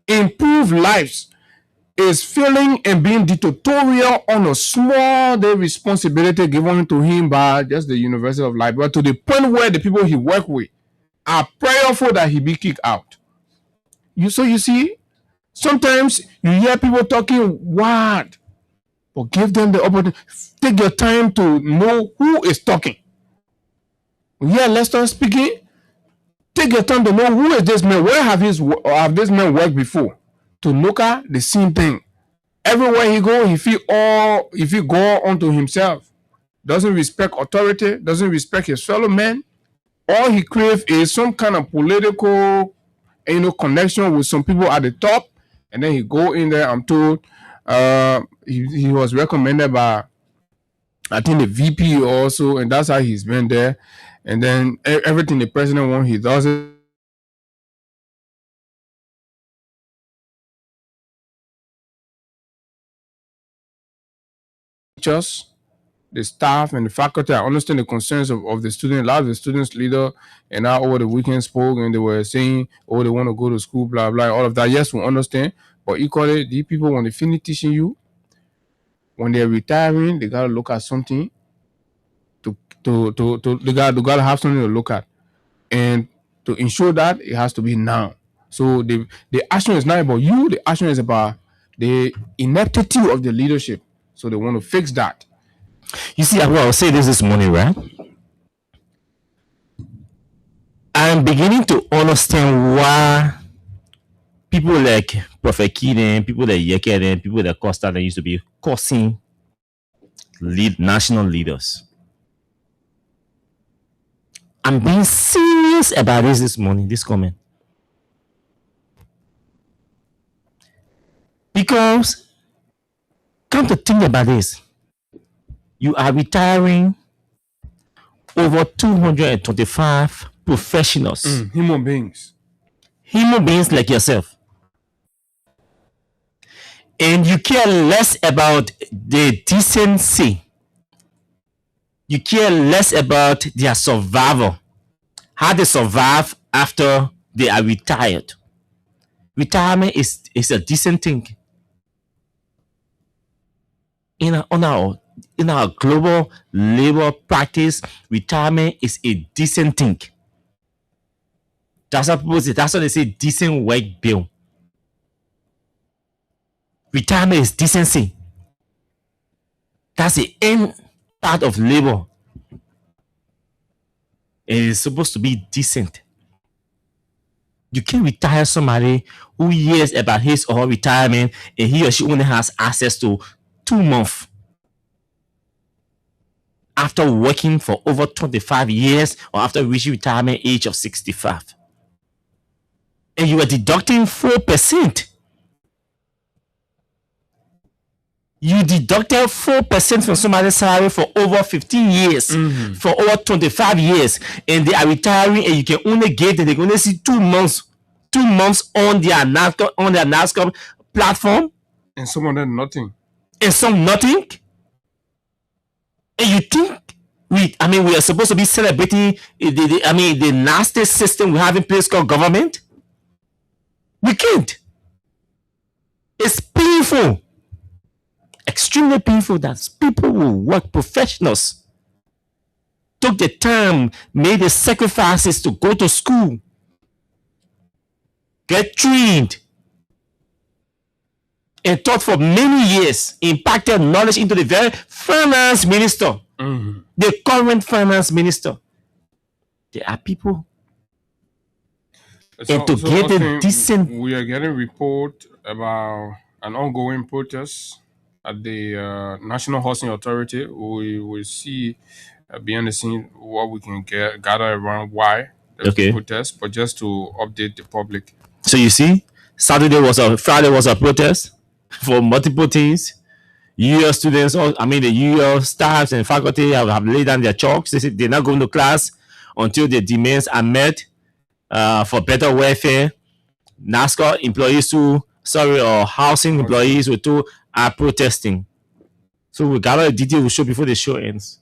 improve lives, is feeling and being dictatorial on a small day responsibility given to him by just the University of Liberia, to the point where the people he work with are prayerful that he be kicked out. You see, sometimes you hear people talking what, but give them the opportunity. Take your time to know who is talking. You hear Lester speaking, take your time to know who is this man. Where have this man worked before? To look at the same thing. Everywhere he go, he feel go onto himself. Doesn't respect authority, doesn't respect his fellow men. All he crave is some kind of political, connection with some people at the top, and then he go in there. I'm told he was recommended by, I think, the VP also, and that's how he's been there. And then everything the president wants, he does it. Just the staff and the faculty, I understand the concerns of the student. A lot of the students leader and now over the weekend spoke and they were saying, oh, they want to go to school, blah, blah, all of that. Yes, we understand. But equally, these people, when they finish teaching you, when they're retiring, they got to look at something they got to have something to look at. And to ensure that, it has to be now. So the action is not about you. The action is about the ineptitude of the leadership. So they want to fix that. You see, I will say this morning, right? I'm beginning to understand why people like Prophet Keaton, people like Yekeden, people like Costa, that used to be cursing national leaders. I'm being serious about this morning, this comment. Because, come to think about this, you are retiring over 225 professionals. Human beings like yourself. And you care less about the decency. You care less about their survival. How they survive after they are retired. Retirement is a decent thing. In our global labor practice, retirement is a decent thing. That's what people say. That's what they say, decent work bill. Retirement is decency. That's the end part of labor. It is supposed to be decent. You can't retire somebody who hears about his or her retirement and he or she only has access to 2 months after working for over 25 years or after reaching retirement age of 65. And you are deducting 4%. You deducted 4% from somebody's salary for over 15 years, for over 25 years, and they are retiring, and you can only get them. They can only see 2 months on their NASCAR platform, and some of them nothing, and some nothing. And you think we are supposed to be celebrating the nasty system we have in place called government? We can't. It's painful. Extremely painful that people will work, professionals took the time, made the sacrifices to go to school, get trained, and taught for many years, impacted knowledge into the very finance minister, the current finance minister. There are people. And to get a decent... We are getting report about an ongoing protest at the National Housing Authority. We will see behind the scene what we can gather around why there's a protest, but just to update the public. So you see, Friday was a protest for multiple things. UL students, the UL staffs and faculty have laid down their chalks. They said they're not going to class until their demands are met for better welfare. NASCAR employees or housing employees were told, are protesting. So we gather the detail will show before the show ends.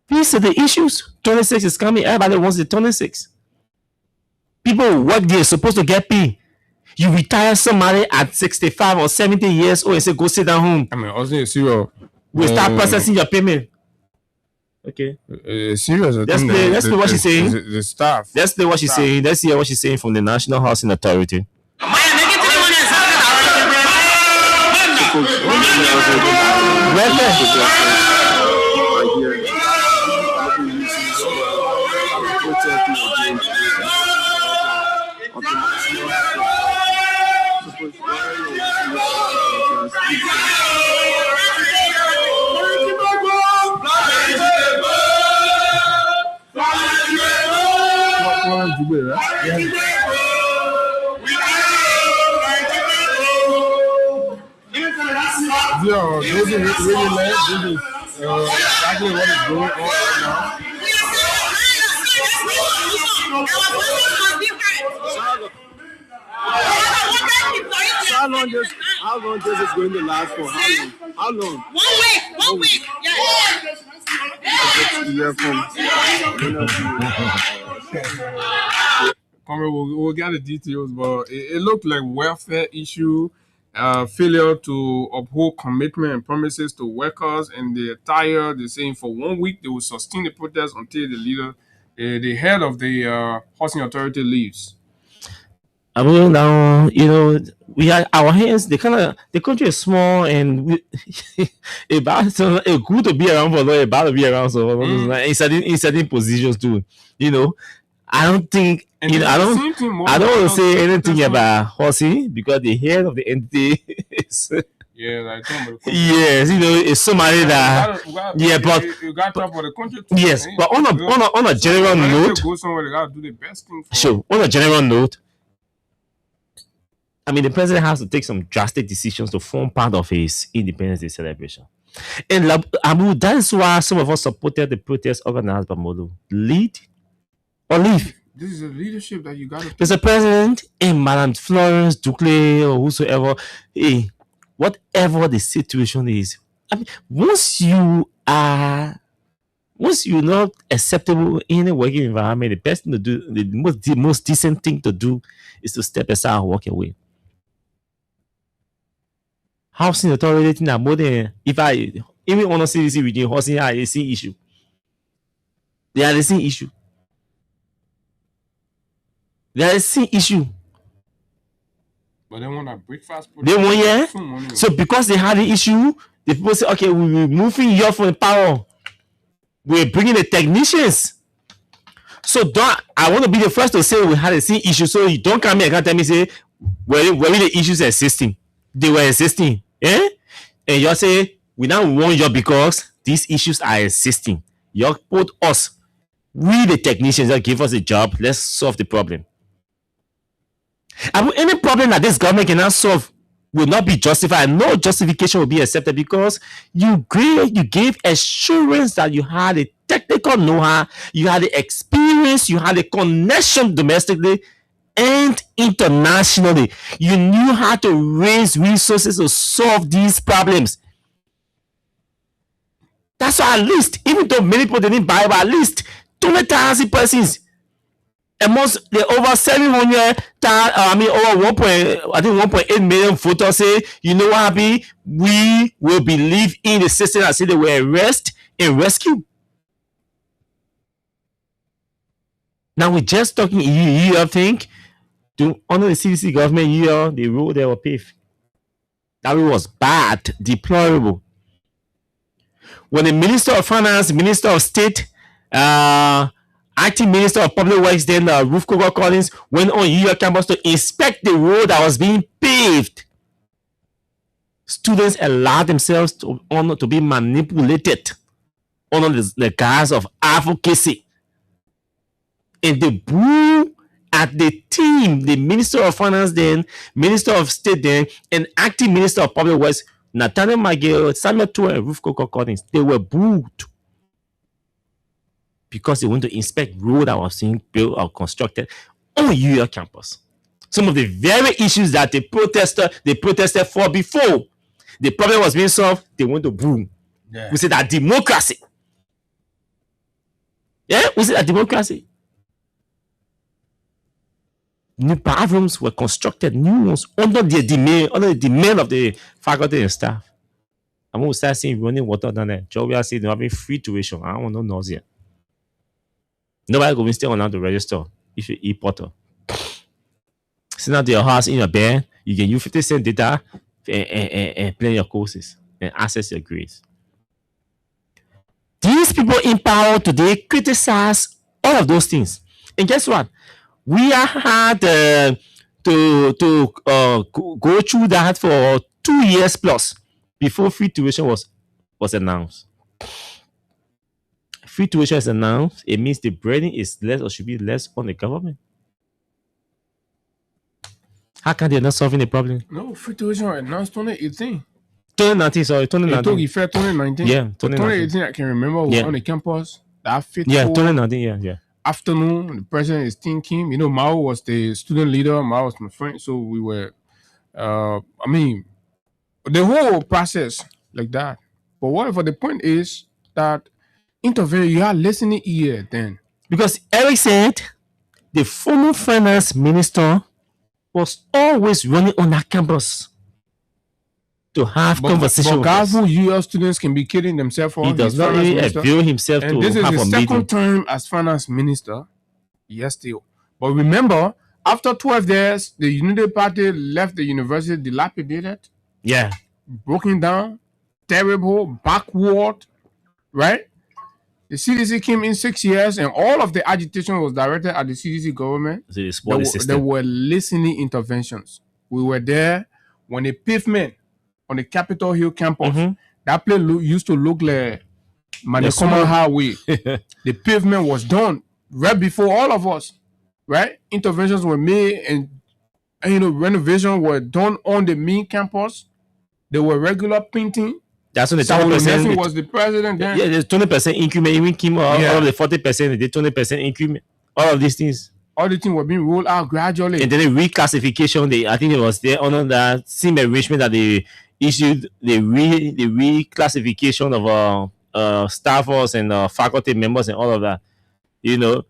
These are the issues. 26 is coming. Everybody wants the 26. People who work there are supposed to get paid. You retire somebody at 65 or 70 years old and say, go sit down home. I mean, also serious. We start processing your payment. Okay. Serious. Let's play what she's saying. The staff. Let's play what she's saying. Let's hear what she's saying from the National Housing Authority. Yo, this is really late. This is exactly what is going on right now. How long this is going to last for? How long? 1 week. We'll get the details, but it looked like welfare issue, failure to uphold commitment and promises to workers, and they're tired. They're saying for 1 week they will sustain the protest until the head of the housing authority leaves. I mean, now, we have our hands. The country is small, and it's good to be around, but not bad to be around. So in certain positions too, I don't think I don't want to say anything about Horsey because the head of the entity is yes, it's somebody that but you got to talk for the country too, yes, but on a general note, go somewhere, they got to do the best thing for sure. On a general note, I mean, the president has to take some drastic decisions to form part of his Independence Day celebration. And Abu, that is why some of us supported the protest organized by Molo. Lead or leave. This is a leadership that you got to... There's a president and Madam Florence Duclé or whosoever. Hey, whatever the situation is, I mean, once you're not acceptable in a working environment, the best thing to do, the most decent thing to do is to step aside and walk away. Housing authority think that more than if I even want to see this within housing, I see issue. They are the same issue. They are the same issue. But they want a breakfast. They want, yeah. So because they had the issue, the people say, okay, we're moving you from the power. We're bringing the technicians. So I want to be the first to say we had the same issue. So you don't come here and can't tell me say where the issues are existing. They were existing. Eh? And you say, we now want you because these issues are existing. You put us, we the technicians that give us a job, let's solve the problem. And any problem that this government cannot solve will not be justified. No justification will be accepted because you gave assurance that you had a technical know-how, you had the experience, you had a connection domestically and internationally. You knew how to raise resources to solve these problems. That's why at least, even though many people didn't buy, but at least 20,000 persons amongst the over 700,000, over 1.8 million voters say, you know what, Happy? We will believe in the system and say they will arrest and rescue. Now we're just talking you think to honor the CDC government the road they were paved. That was bad, deplorable. When the Minister of Finance, Minister of State, Acting Minister of Public Works, then Ruth Coker Collins went on UR campus to inspect the road that was being paved. Students allowed themselves to be manipulated under the guise of advocacy. And they boo at the team, the Minister of Finance then, Minister of State then, and Acting Minister of Public Works, Nathaniel McGill, Samuel Tour, and Ruth Coker Collins. They were booed because they went to inspect road that was being built or constructed on UR campus. Some of the very issues that they protested for before. The problem was being solved. They went to boom. Yeah. We say that democracy. Yeah, we say that democracy. New bathrooms were constructed, new ones under the demand of the faculty and staff. And when we start seeing running water down there, Joe, we are saying they're having free tuition. I don't want no nausea. Nobody going to stay on to register if you eat butter. Send out to your house in your bed, you can use 50-cent data and plan your courses and access your grades. These people in power today criticize all of those things. And guess what? We had to go through that for 2 years plus before free tuition was announced. Free tuition is announced, it means the burden is less or should be less on the government. How can they not solving the problem? No, free tuition was announced 2018. 2019, sorry, 2019. It took effect 2019. Yeah, 2018, I can remember we were on the campus. That fateful 2019, yeah. afternoon, the president is thinking, you know, Mao was the student leader, Mao was my friend, so we were, the whole process like that. But whatever, the point is that intervene, you are listening here then. Because Eric said the former finance minister was always running on that campus to have conversations. But guys who US students can be kidding themselves for. He does not really avail himself and to this is have the a second meeting. term as finance minister. Yes, still. But remember, after 12 years, the Unity Party left the university dilapidated. Yeah. Broken down, terrible, backward, right? The CDC came in 6 years and all of the agitation was directed at the CDC government. So there were listening interventions. We were there when the pavement on the Capitol Hill campus, that place used to look like Manekoma Highway. The pavement was done right before all of us, right? Interventions were made and you know, renovations were done on the main campus. There were regular painting. That's when the 20% was the president then. Yeah, there's 20% increment. Even came out of the 40%, they did 20% increment. All of these things. All the things were being rolled out gradually. And then the reclassification, I think it was there under that same arrangement that they issued the reclassification of staffers and faculty members and all of that. You know.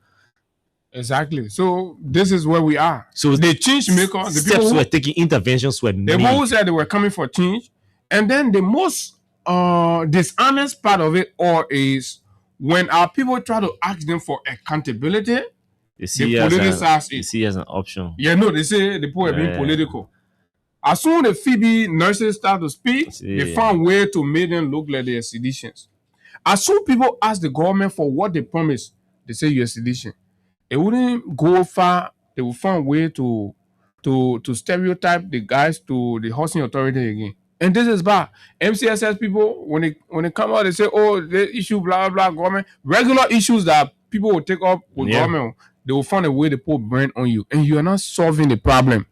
Exactly. So this is where we are. So the change makers, the steps were taking, interventions were made. The people who said they were coming for change, and then the most dishonest part of it all is when our people try to ask them for accountability. They see as an option. Yeah, no, they say the people are being political. As soon as the Phoebe nurses start to speak, they found way to make them look like they are seditions. As soon as people ask the government for what they promised, they say you're sedition. It wouldn't go far. They will find way to stereotype the guys to the housing authority again. And this is bad. MCSS people, when they come out, they say, oh, the issue, blah, blah, blah, government. Regular issues that people will take up with government, they will find a way to put brand on you. And you are not solving the problem.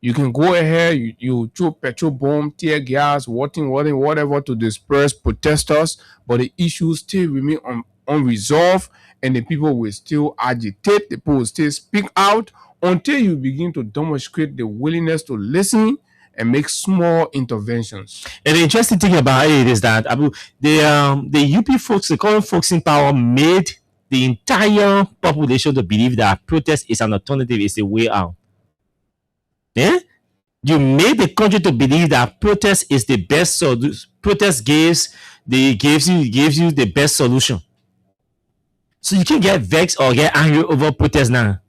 You can go ahead, you throw petrol bomb, tear gas, whatever to disperse protesters, but the issues still remain unresolved, and the people will still agitate, the people will still speak out until you begin to demonstrate the willingness to listen and make small interventions. And the interesting thing about it is that the UP folks, the current folks in power, made the entire population to believe that protest is an alternative, is a way out. Yeah? You made the country to believe that protest is the best solution. Protest gives you the best solution. So you can't get vexed or get angry over protest now.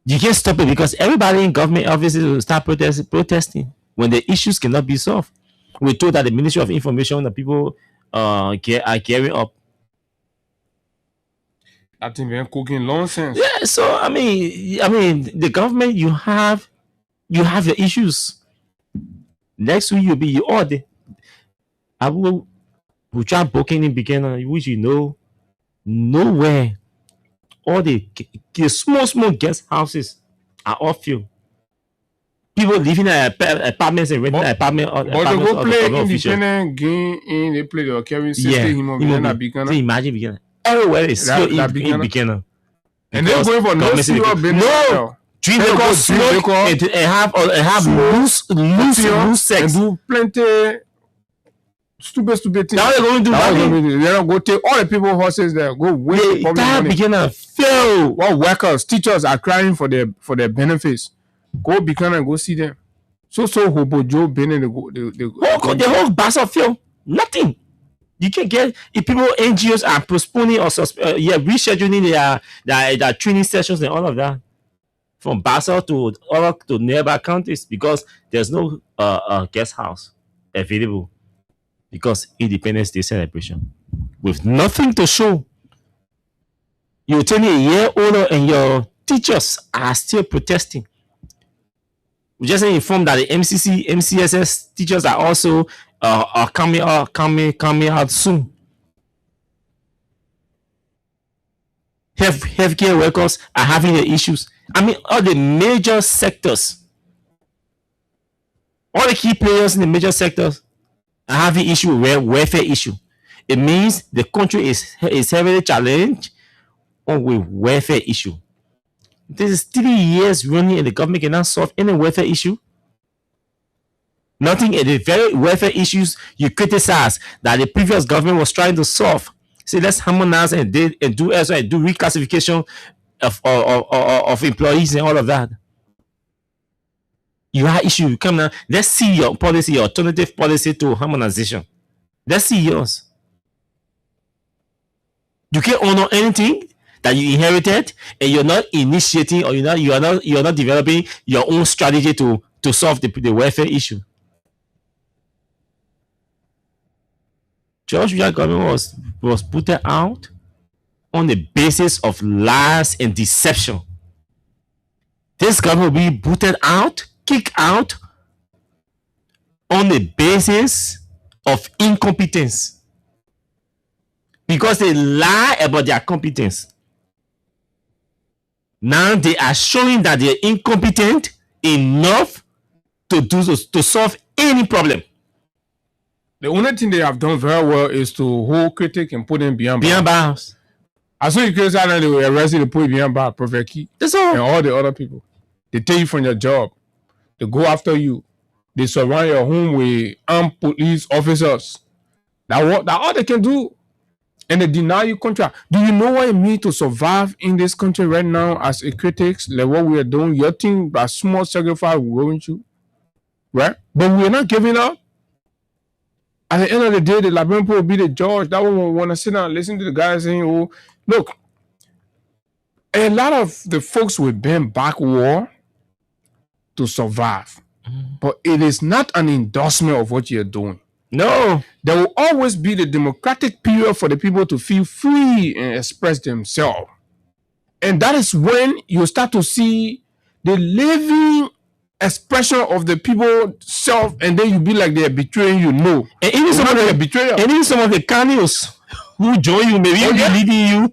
You can't stop it because everybody in government offices will start protesting when the issues cannot be solved. We're told that the Ministry of Information, the people are gearing up. I think they're cooking nonsense. Yeah, so I mean, the government, you have your issues. Next week you'll be all day. I will try booking in beginner, which you know, nowhere. All the small guest houses are all filled. People living in apartments and renting apartments. But they go play independent game in they play the Kevin 60 beginner. Imagine beginner. Everywhere is still in beginner. And they're going for no serious business. No. Drink alcohol, smoke, and have loose sex. And do plenty stupid thing. That's what they're going to do. They don't go take all the people horses there. Go waste the public That money. begin to fail. What workers, teachers are crying for their benefits. Go Buchanan and go see them. So Hobo Joe Bennett, The whole Bassa fail. Nothing. You can get if people NGOs are postponing or rescheduling their training sessions and all of that from Basel to nearby counties because there's no guest house available because Independence Day celebration with nothing to show. You tell me a year older and your teachers are still protesting. We just informed that the MCSS teachers are also are coming out soon. Healthcare workers are having the issues. I mean, all the major sectors, all the key players in the major sectors are having issue with welfare issue. It means the country is heavily challenged with welfare issue. This is 3 years running and the government cannot solve any welfare issue. Nothing in the very welfare issues you criticize that the previous government was trying to solve. See, let's harmonize and do reclassification of employees and all of that. You have issue. Come now, let's see your policy, your alternative policy to harmonization. Let's see yours. You can't honor anything that you inherited, and you're not initiating or you're not developing your own strategy to solve the welfare issue. Georgia government was put out on the basis of lies and deception. This government will be booted out, kicked out on the basis of incompetence because they lie about their competence. Now they are showing that they're incompetent enough to solve any problem. The only thing they have done very well is to hold critics and put them behind bars. As soon as you criticize them, they will arrest you to put you behind bars. Prophet Key. That's all. And all the other people. They take you from your job. They go after you. They surround your home with armed police officers. That's all they can do. And they deny you contract. Do you know what it means to survive in this country right now as a critics? Like what we are doing, you think that small sacrifice we're going to, right? But we're not giving up. At the end of the day, the Liberian people will be the judge. That one will want to sit down and listen to the guys saying, "Oh, look, a lot of the folks will bend back war to survive, but it is not an endorsement of what you're doing." No, there will always be the democratic period for the people to feel free and express themselves. And that is when you start to see the living expression of the people self, and then you be like they're betraying you. No. And even some of the Kanios who join you, maybe leading you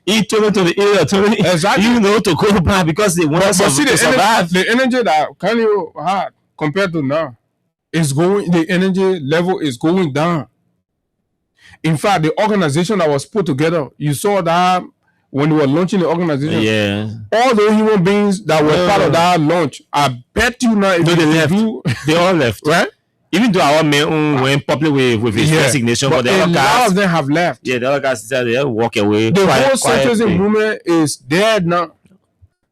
into the area, exactly. You know, to go back because they want to survive. The energy that Kanio had compared to now. The energy level is going down. In fact, the organization that was put together, you saw that when they were launching the organization. Yeah. All the human beings that were part of that launch, I bet you now, they all left. Right? Even though our man went public with his resignation, but the other guys, a lot of them have left. Yeah, the other guys said they walk away. The whole socialism movement is dead now.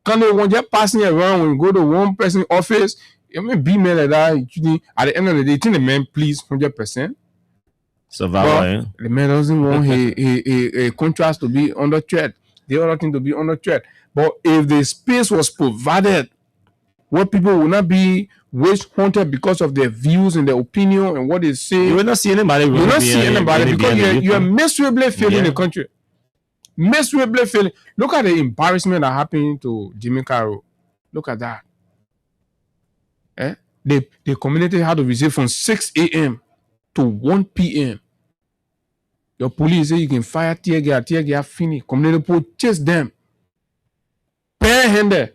When you're passing around, when you go to one person office, it may be men like that. At the end of the day, you think the man please 100%. Survival. The man doesn't want a contrast to be under threat. The other thing to be under threat. But if the space was provided where people will not be witch hunted because of their views and their opinion and what they say, you will not see anybody. You will not see anybody because you are miserably failing the country. Miserably failing. Look at the embarrassment that happened to Jimmy Carroll. Look at that. The community had to visit from 6 a.m. to 1 p.m. Your police say you can fire tear gas finish. Community people chase them. Barehanded.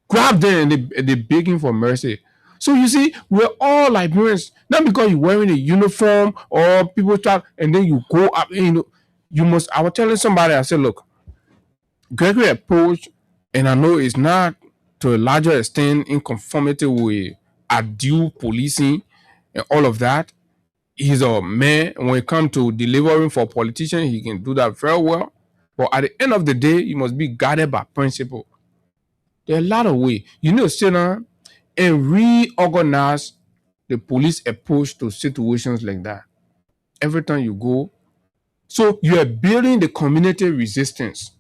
Grab them and they begging for mercy. So you see, we're all Liberians. Not because you're wearing a uniform or people try and then you go up. You must. I was telling somebody, I said, look, Gregory approach, and I know it's not to a larger extent in conformity with undue policing and all of that. He's a man. When it comes to delivering for politicians, he can do that very well. But at the end of the day, you must be guided by principle. There are a lot of ways. You need to sit down and reorganize the police approach to situations like that. Every time you go. So you are building the community resistance.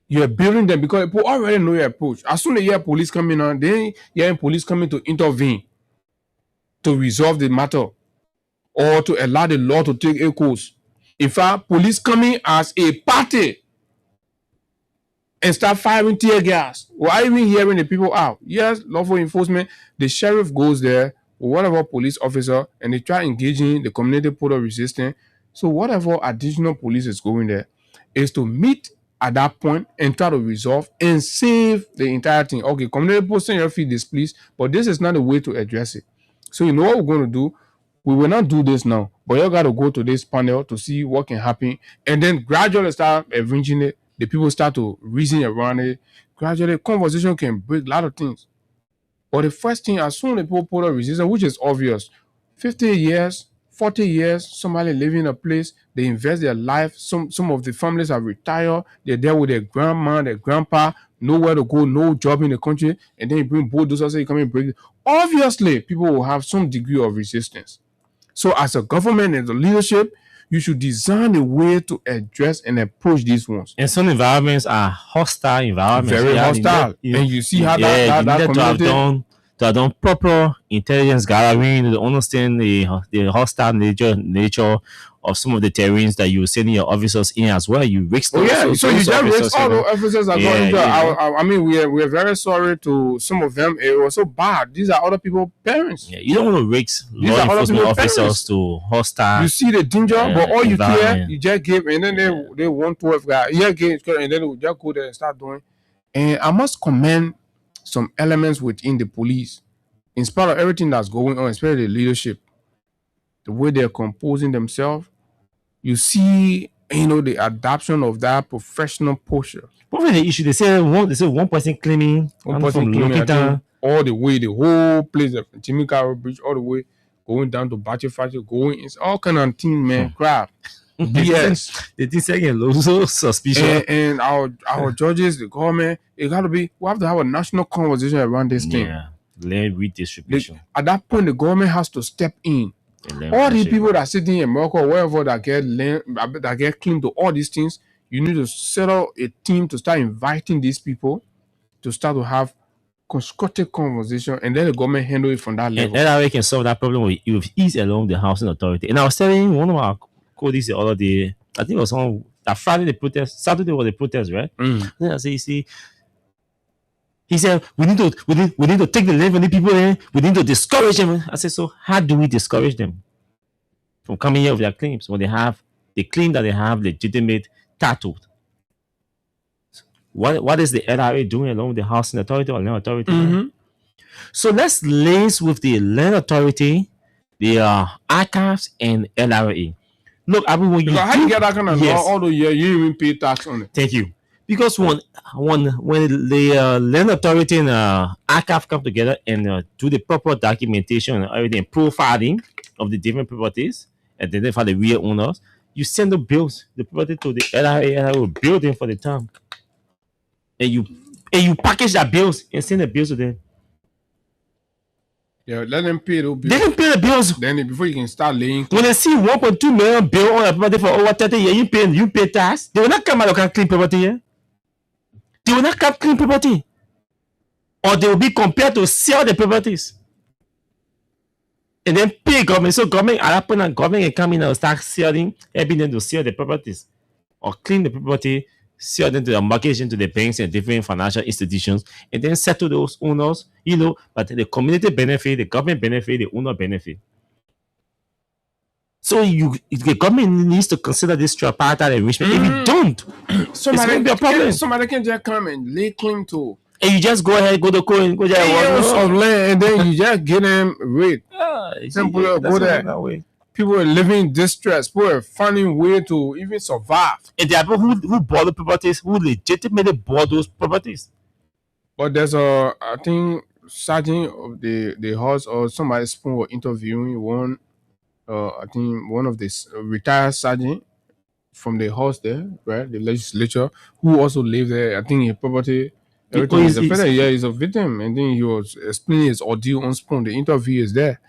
You are building them because people already know your approach. As soon as you hear police coming on, then you hear police coming to intervene to resolve the matter or to allow the law to take a course. In fact, police coming as a party and start firing tear gas. Why even hearing the people out? Yes, lawful enforcement. The sheriff goes there with whatever police officer and they try engaging the community put resistance. So whatever additional police is going there is to meet at that point and try to resolve and save the entire thing. Okay, community post your feet displeased, but this is not the way to address it. So you know what we're going to do? We will not do this now, but you got to go to this panel to see what can happen and then gradually start arranging it. The people start to reason around it. Gradually, conversation can break a lot of things. But the first thing, as soon as people put a resistance, which is obvious, 50 years, 40 years, somebody living in a place, they invest their life. Some of the families are retired. They're there with their grandma, their grandpa, nowhere to go, no job in the country. And then you bring bulldozers, so you come and break it. Obviously, people will have some degree of resistance. So as a government and the leadership, you should design a way to address and approach these ones. And some environments are hostile environments. Very hostile. And you see how that community to have done proper intelligence gathering to understand the hostile nature of some of the terrains that you send your officers in as well. You risk those. So you just risk all the officers are going into. I mean, we're very sorry to some of them. It was so bad. These are other people's parents. Yeah, you don't want to risk law enforcement officers to hostile. You see the danger, but all you care, you just give, and then they want 12 guys. Yeah, and then they will just go there and start doing. And I must commend some elements within the police, in spite of everything that's going on, especially the leadership, the way they're composing themselves. You see, the adoption of that professional posture. What was the issue? They say one person claiming, all the way, the whole place of Jimmy Carroll Bridge, all the way going down to Bachi Fachi, going, it's all kind of thing, man, crap. Yes, they did say so suspicious. And our judges, the government, we have to have a national conversation around this thing. Yeah, land redistribution. At that point, the government has to step in. All these people that are sitting in Morocco or wherever that get claim to all these things, you need to set up a team to start inviting these people to start to have constructive conversation, and then the government handle it from that level. And that way can solve that problem with ease along the housing authority. And I was telling one of our colleagues the other day, I think it was on that Friday the protest, Saturday was the protest, right? Then I say, you see, he said, we need to take the land from the people in. We need to discourage them. I said, so how do we discourage them from coming here with their claims when they claim that they have legitimate title? What is the LRA doing along with the housing authority or land authority? Mm-hmm. So let's liaise with the land authority, the archives, and LRA. Look, everyone, how you get that kind of law all the year? You even pay tax on it. Thank you. Because when the land authority and archive come together and do the proper documentation and everything, profiling of the different properties, and then for the real owners, you send the bills, the property to the LRA will build them for the town, and you package that bills and send the bills to them. Yeah, let them pay those bills. They can pay the bills. Then before you can start laying. When they see 1.2 million bill on a property for over 30 years, you pay tax. They will not come out and clean property here. They will not have clean property. Or they will be compared to sell the properties. And then pay government. So government at that point, government can come in and start selling, helping them to sell the properties. Or clean the property, sell them to the mortgage into the banks and different financial institutions, and then settle those owners, but the community benefit, the government benefit, the owner benefit. So the government needs to consider this tripartite enrichment. If you don't, it's going to be a problem. Somebody can just come and lay claim to. And you just go ahead, go to court and go there. Of land, and then you just get them rate. Simple, go there. That way. People are living in distress. People are finding way to even survive. And there are people who bought the properties, who legitimately bought those properties. But there's I think, sergeant of the horse or somebody spoon were interviewing one I think one of the retired sergeant from the house there, right? The legislature, who also lived there. I think his property, everything is affected. Yeah, he's a victim. And then he was explaining his ordeal on Spoon. The interview is there.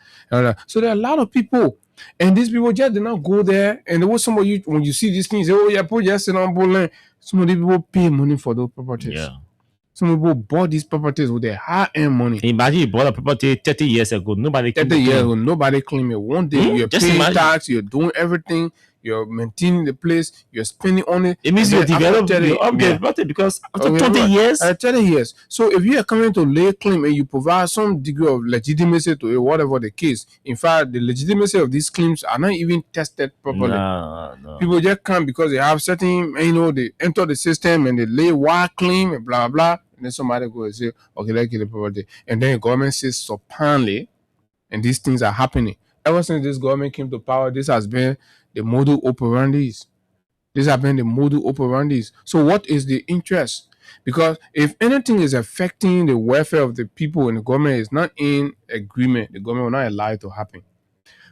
So there are a lot of people. And these people just did not go there. And there was some of you, when you see these things, oh, yeah, put just sit on board. Some of the people pay money for those properties. Yeah. Some people bought these properties with their high-end money. Imagine you bought a property 30 years ago. Nobody 30 years ago, nobody claim it. One day you're paying tax, you're doing everything, you're maintaining the place, you're spending on it. It means you develop, you upgrade property because after 20 years. 30 years. So if you are coming to lay claim and you provide some degree of legitimacy to it, whatever the case, in fact, the legitimacy of these claims are not even tested properly. No. People just come because they have certain, they enter the system and they lay wild claim and blah, blah. And then somebody go and say, okay, let's get the property. And then the government says supinely, and these things are happening. Ever since this government came to power, this has been the modus operandis. These have been the modus operandis. So what is the interest? Because if anything is affecting the welfare of the people and the government is not in agreement, the government will not allow it to happen.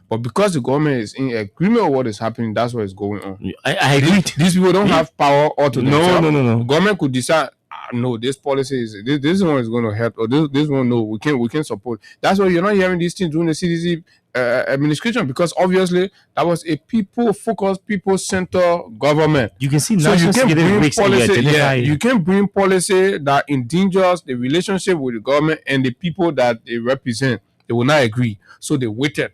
But because the government is in agreement with what is happening, that's what is going on. I agree. These people don't have power or to themselves. No. The government could decide, no, this policy is this one is going to help, or this one, no, we can support. That's why you're not hearing these things during the CDC administration, because obviously that was a people-focused, people-centered government. You can see so you can bring policy. You can bring policy that endangers the relationship with the government and the people that they represent. They will not agree, so they waited.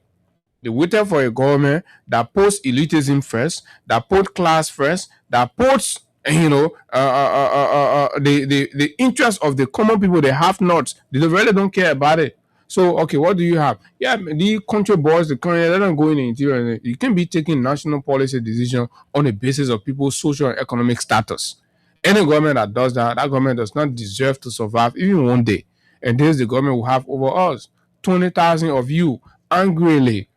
They waited for a government that puts elitism first, that puts class first, that puts the interest of the common people, the have-nots. They really don't care about it. So, okay, what do you have? Yeah, the country boys, the country, they don't go in the interior. You can be taking national policy decision on the basis of people's social and economic status. Any government that does that, that government does not deserve to survive even one day. And this the government will have over us. 20,000 of you angrily,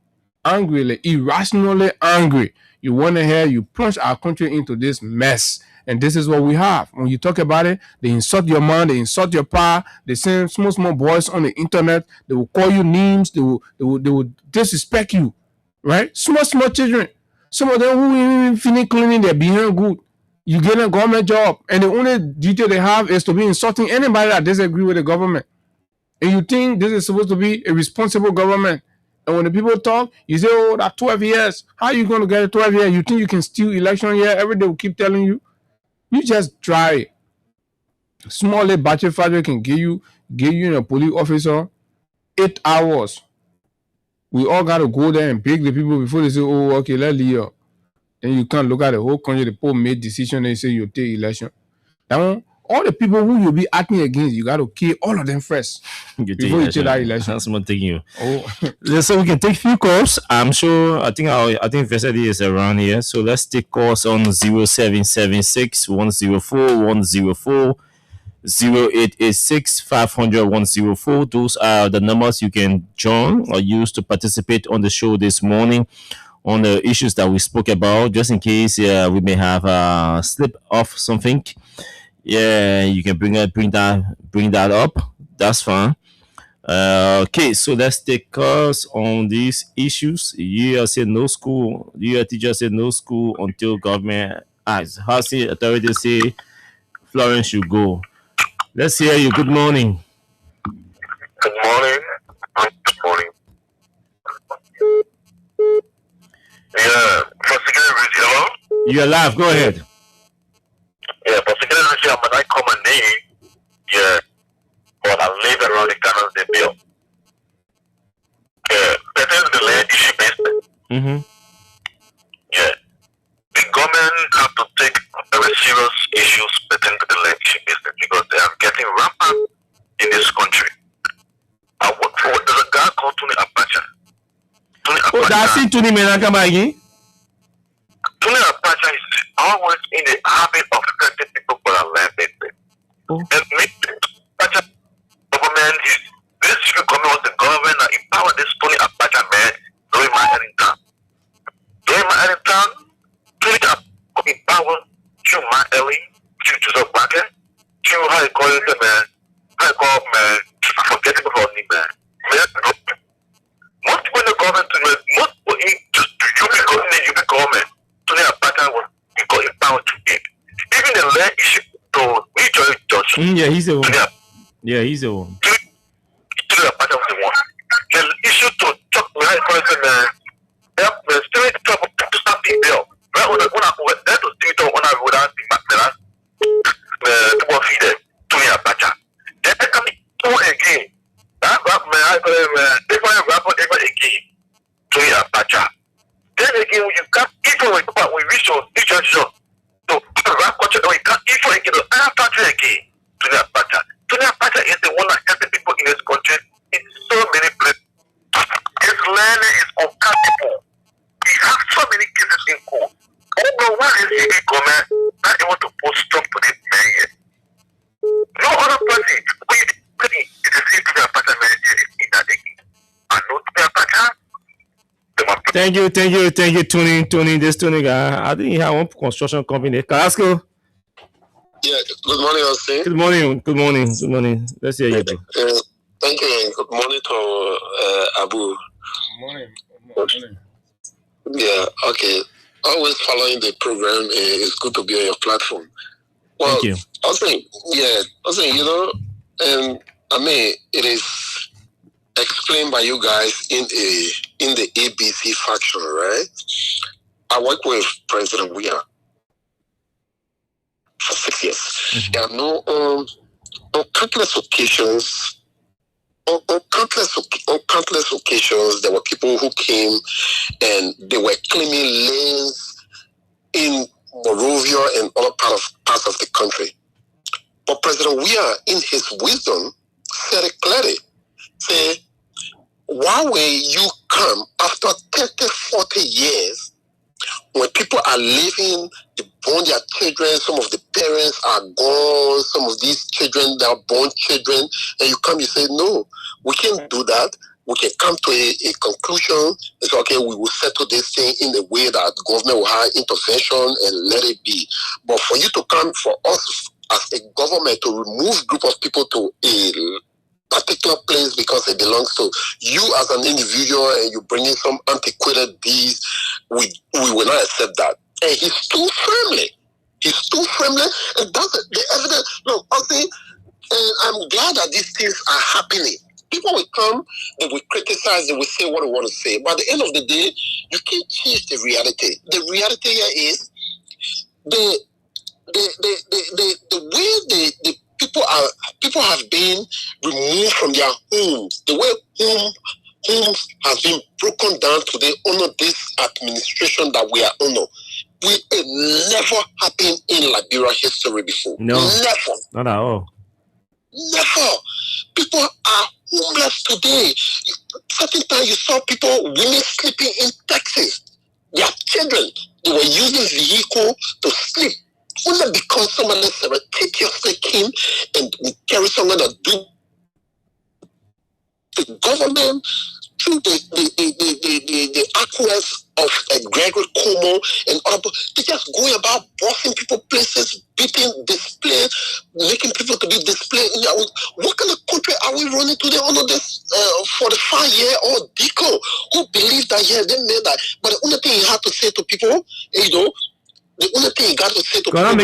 irrationally angry. You went ahead, you plunged our country into this mess. And this is what we have. When you talk about it, they insult your mind, they insult your power. They send small boys on the internet. They will call you names. They will disrespect you, right? Small children. Some of them who even finish cleaning their behind good. You get a government job, and the only duty they have is to be insulting anybody that disagree with the government. And you think this is supposed to be a responsible government. And when the people talk, you say, oh, that 12 years. How are you going to get 12 years? You think you can steal election year? Every day will keep telling you. You just try it. Small little battery factory can give you in a police officer 8 hours. We all got to go there and beg the people before they say, oh, okay, let's leave. Then you can't look at the whole country. The people made decision and say you take election. That one, all the people who you'll be acting against, you got to kill all of them first before you take that election. That's not taking you. Oh, so we can take few calls. I'm sure. I think Vesedy is around here. So let's take calls on 0776 104 104 0886 500 104. Those are the numbers you can join or use to participate on the show this morning on the issues that we spoke about. Just in case we may have slip off something. Yeah, you can bring that up. That's fine. Okay, so let's take calls on these issues. You said no school. Your teacher said no school until government acts. Housing authority say Florence should go. Let's hear you. Good morning. Good morning. Good morning. Yeah, Prosecutor Richie, hello? You're live. Go ahead. Yeah, Prosecutor Richie, I'm not common name. Yeah, but I live around the canals they built. Yeah, that is the land issue business. Mm-hmm. Yeah, the government have to take very serious issues pertaining to the land issue business because they are getting rampant in this country. There's a guy called Tony Abacha. Oh, that's it, Tony Menakabagi. Tony Abacha is always in the habit of threatening people for a land business. Oh. And Abacha government is this government was the government that empowered this Tony Abacha man during my Ellington. During my Ellington, Tony Abacha empowered through my Ellie, through the bracket, through how you call it, man. How you call man, I forget it before me, man. Most people in the government, most people government, Tony Abacha was bound to it. Even the land issue to mutual judge. Yeah, he's the one. Yeah, he's the one. Tony Abacha was the one. The issue to talk behind person, the spirit trouble to start the bill. Right when I went there to see it on I would ask the one feeder, Tony Abacha. Then I come again. That different rapport ever again. Tony Abacha. Then again, you can't even when we reach your teacher to rap culture, we can't even get the other country again. Tony Abacha. Tony Abacha is the one that helping people in this country in so many places. His learning is uncountable. We have so many cases in court. But why is he government not able to put stop to this man yet? No other person. It is seen to be a pattern in that again. And no to be a pattern. Thank you, Tony. This Tony guy, I think he had one construction company. Carrasco. Yeah. Good morning, Austin. Good morning. Let's hear you, bro. Thank you. Good morning to Abu. Good morning. Yeah. Okay. Always following the program. It's good to be on your platform. Well, thank you. Austin, you know, I mean, it is explained by you guys in the ABC faction, right? I worked with President Weah for 6 years. Mm-hmm. And on countless occasions, there were people who came and they were claiming lands in Morovia and other parts of the country. But President Weah, in his wisdom, said it clearly. Say, why will you come after 30, 40 years when people are living, they born their children, some of the parents are gone, some of these children, they are born children, and you come, you say, no, we can't do that. We can come to a conclusion. It's okay, we will settle this thing in a way that government will have intervention and let it be. But for you to come, for us as a government to remove group of people to a particular place because it belongs to you as an individual and you bring in some antiquated deeds, we will not accept that. And he's too firmly, and that's the evidence. Look, and I'm glad that these things are happening. People will come, they will criticize, they will say what they want to say. But at the end of the day, you can't change the reality. The reality here is the way the people have been removed from their homes, the way homes have been broken down today under this administration that we are under. It never happened in Liberia history before. No, never. Not at all. Never. People are homeless today. Certain time you saw women sleeping in taxis. Their children, they were using vehicle to sleep. Only because someone surreptitiously came and carry someone that do the government through the acquiescence of Gregory Como and other, they just going about bossing people places, beating, display, making people to be displayed. What kind of country are we running today under this 45-year-old Deco who believed that they made that? But the only thing he had to say to people, the only thing he got to say to people, what kind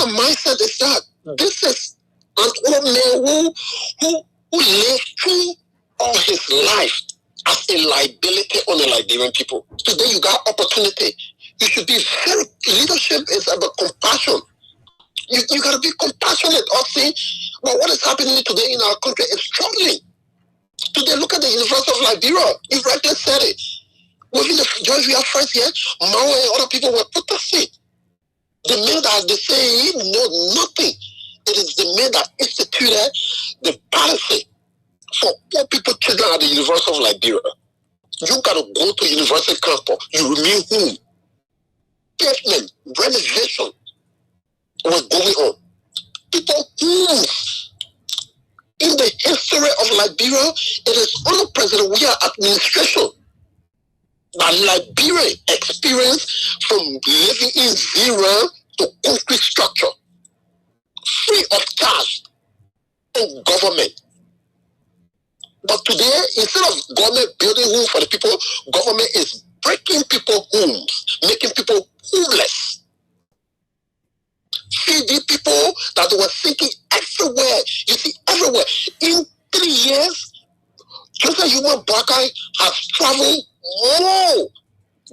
of mindset is that? This is an old man who lived through all his life as a liability on the Liberian people. Today you got opportunity. You should be very, leadership is about compassion. You got to be compassionate or say, well, what is happening today in our country is troubling. Today, look at the University of Liberia. You right there said it. Within the Georgia first year, Mao and other people were protesting. The men that they say he know nothing. It is the men that instituted the policy for poor people, children at the University of Liberia. You got to go to university campus. You remain home. Pavement, renovation was going on. People move. In the history of Liberia, it is under President Weah administration that Liberia experienced from living in zero to concrete structure, free of charge in government. But today, instead of government building homes for the people, government is breaking people homes, making people homeless. See the people that were thinking everywhere. You see, everywhere. In 3 years, Joseph Human Bakai has traveled more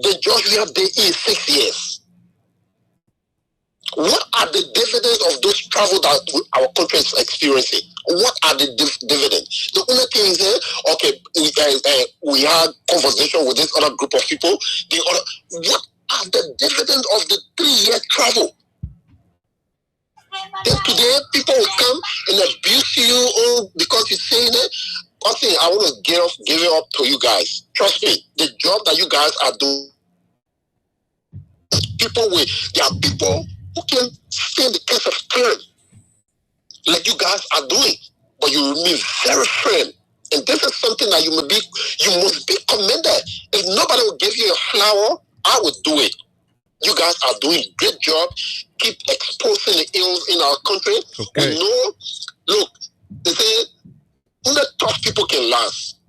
than George Weah did in 6 years. What are the dividends of those travel that our country is experiencing? What are the dividends? The only thing is, okay, we had conversation with this other group of people. What are the dividends of the 3-year travel? Then today, people will come and abuse you because you're saying it. One thing I want to give it up to you guys. Trust me, the job that you guys are doing, there are people who can stand the test of time like you guys are doing, but you remain very firm. And this is something that you must be commended. If nobody will give you a flower, I would do it. You guys are doing a great job. Keep exposing the ills in our country. Okay. We know, look, they say only tough people can last.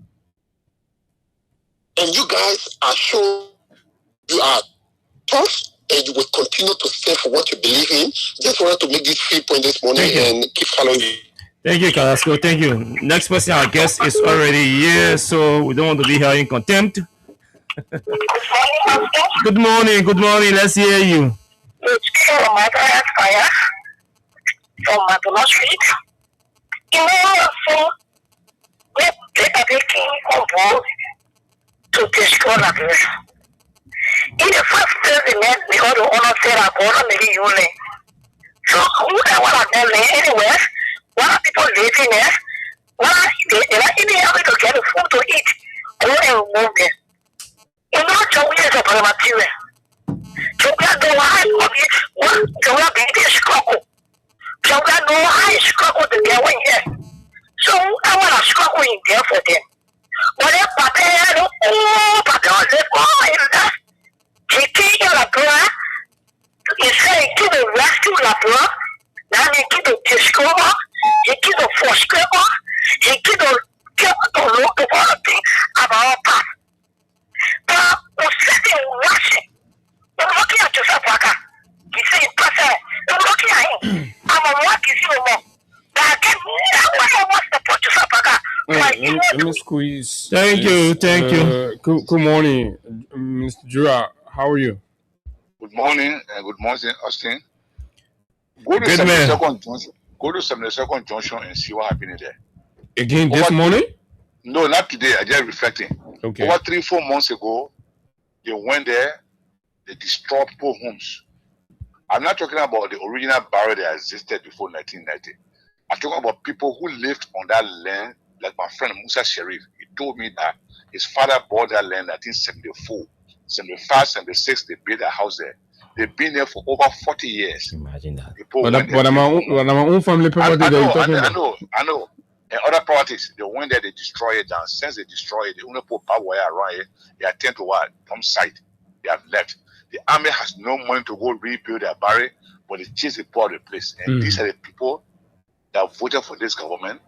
And you guys are sure you are tough and you will continue to stand for what you believe in. Just wanted to make this 3 point this morning and keep following you. Thank you, Carrasco. Thank you. Next person, our guest is already here, so we don't want to be here in contempt. Good morning. Good morning. Let's hear you. It's from my fire from Madonna Street. You know, so they are taking on board to destroy Liberia. In the first president, we ought to honor Sarah Gordon, maybe you know. So, who I want to tell me anywhere, what are people living there? What are they not even able to get food to eat? Go and move there. You know, so we are the material. So, we are the high of it. What? So, we are being struggle. So, we are no high struggle to get one here. So, I want to struggle in there for them. But if Papa, Papa, he came in Liberia. He said he could rescue Liberia. Now he could discover. He could forscover. He could get to look at all the things about our past. But we're sitting watching. We're looking at Joseph Bakai. He said, Pastor, we're looking at him. I'm a what is you more. But I can never want to put Joseph Bakai. Let me squeeze. Thank you. Thank you. Good morning, Mr. Jura. How are you? Good morning and good morning, Austin. Go to Good 72nd Junction. Go to 72nd Junction and see what happened there. Again this morning? No, not today. I just reflecting. Okay. Over 3-4 months ago, they went there. They destroyed poor homes. I'm not talking about the original barrier that existed before 1990. I'm talking about people who lived on that land, like my friend Musa Sharif. He told me that his father bought that land in 1974. 75, 76, they built a house there. They've been there for over 40 years. Imagine that. But my own family property. I know. And other properties, they went there, they destroy it. And since they destroy it, they only put power wire around it. They attend to what? Dump site. They have left. The army has no money to go rebuild their barrier, but they chase the poor the place. And these are the people that voted for this government.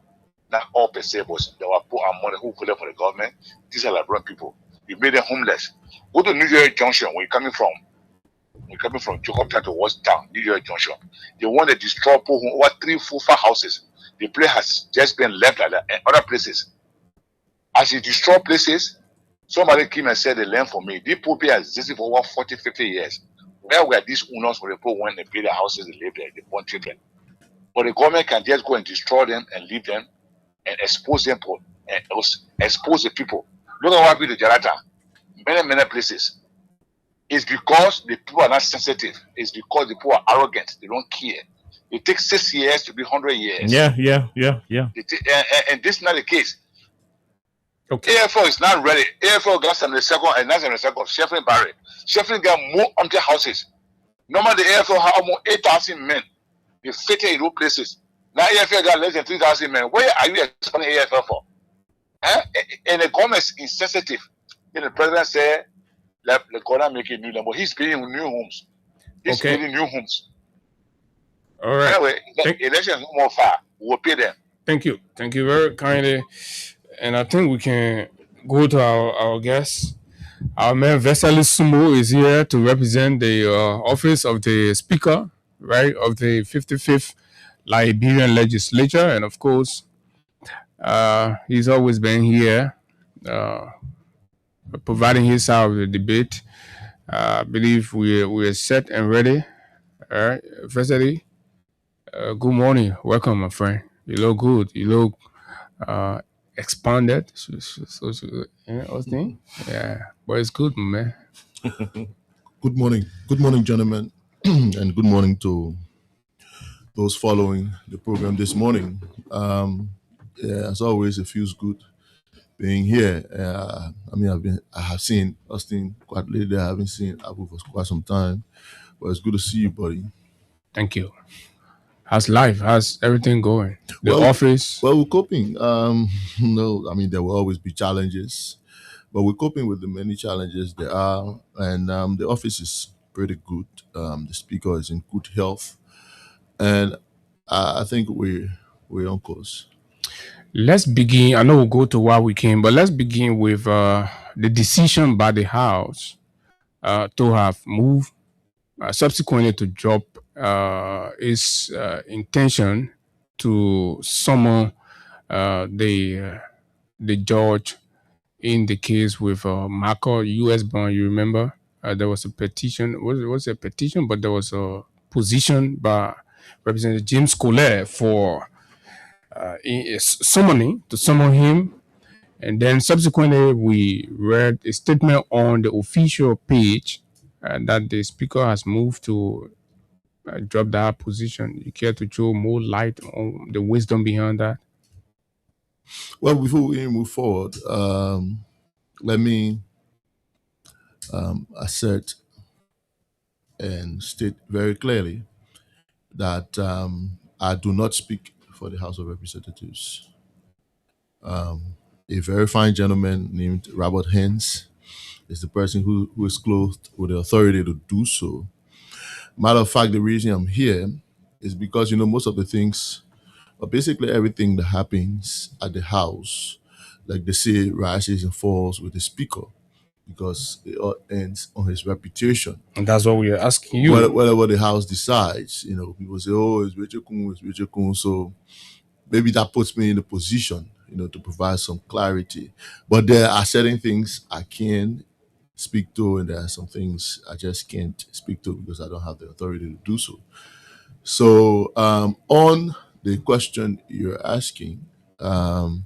Not all per se, but they were poor and money who voted for the government. These are Liberian people. You made them homeless. Go to New York Junction where you're coming from. You're coming from Jacob towards town, New York Junction. They want to destroy over 3, 4, 5 houses. The place has just been left like that and other places. As you destroy places, somebody came and said the land for me. These people has existed for over 40, 50 years. Where were these owners for the people when they build their houses, they live there, they born children? But the government can just go and destroy them and leave them and expose them and expose the people. Look at what happened to Jarata. Many places. It's because the people are not sensitive. It's because the people are arrogant. They don't care. It takes 6 years to be 100 years. Yeah. And this is not the case. Okay. AFL is not ready. AFL got 72nd and 72nd of Shefflin Barry. Shefflin got more empty houses. Normally the AFL have almost 8,000 men. They fit in those places. Now AFL got less than 3,000 men. Where are you expanding AFL for? And the government is insensitive. Then the president said, let the government make a new land, but he's building new homes. He's building new homes. All right. Anyway, election is no more far. We'll pay them. Thank you very kindly. And I think we can go to our guests. Our man Vesali Sumo is here to represent the office of the Speaker, right, of the 55th Liberian Legislature. And of course, he's always been here uh, providing his side of the debate. I believe we're set and ready. All right, Vesali, good morning. Welcome, my friend. You look good. You look expanded. Yeah, but it's good, man. Good morning. Good morning, gentlemen, and good morning to those following the program this morning. Yeah, as always, it feels good being here. I have seen Austin quite lately. I haven't seen Abu for quite some time, but it's good to see you, buddy. Thank you. How's life? How's everything going? The office? Well, we're coping. No, I mean, there will always be challenges, but we're coping with the many challenges there are. And the office is pretty good. The speaker is in good health. And I think we're on course. Let's begin. I know we'll go to why we came, but let's begin with the decision by the House to have moved subsequently to drop its intention to summon the judge in the case with Marco U.S. bond. You remember there was a petition. Was a petition, but there was a position by Representative James Collier for summoning to summon him. And then subsequently, we read a statement on the official page that the speaker has moved to drop that position. You care to throw more light on the wisdom behind that? Well, before we move forward, let me assert and state very clearly that I do not speak for the House of Representatives. A very fine gentleman named Robert Hens is the person who is clothed with the authority to do so. Matter of fact, the reason I'm here is because, most of the things, or basically everything that happens at the House, like they say, rises and falls with the Speaker, because it all ends on his reputation. And that's what we are asking you. Whatever the House decides, people say, oh, it's Richard Kun. So maybe that puts me in a position, to provide some clarity. But there are certain things I can speak to, and there are some things I just can't speak to because I don't have the authority to do so. So on the question you're asking, I'll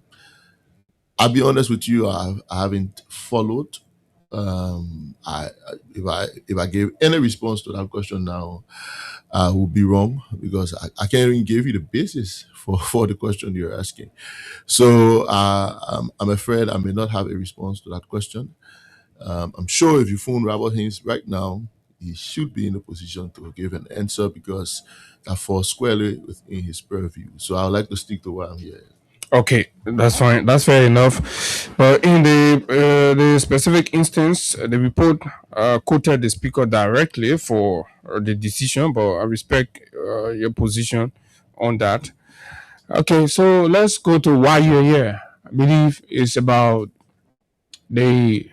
be honest with you, I haven't followed. If I gave any response to that question now, I would be wrong because I can't even give you the basis for the question you're asking. So I'm afraid I may not have a response to that question. I'm sure if you phone Robert Haynes right now, he should be in a position to give an answer because that falls squarely within his purview. So I would like to stick to what I'm here. Okay, that's fine. That's fair enough. But in the specific instance, the report quoted the speaker directly for the decision, but I respect your position on that. Okay, so let's go to why you're here. I believe it's about the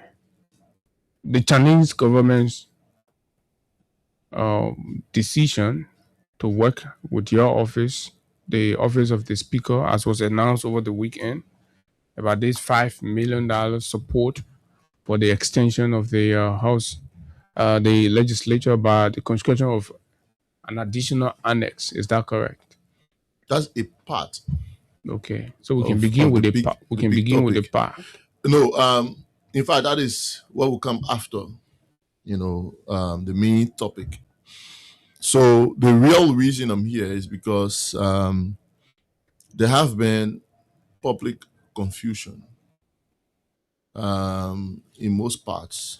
Chinese government's decision to work with your office, the office of the speaker, as was announced over the weekend, about this $5 million support for the extension of the House, the legislature, by the construction of an additional annex. Is that correct? That's a part. Okay, so we can begin with the part. We can begin with the part. No, in fact, that is what will come after. The main topic. So the real reason I'm here is because there have been public confusion in most parts.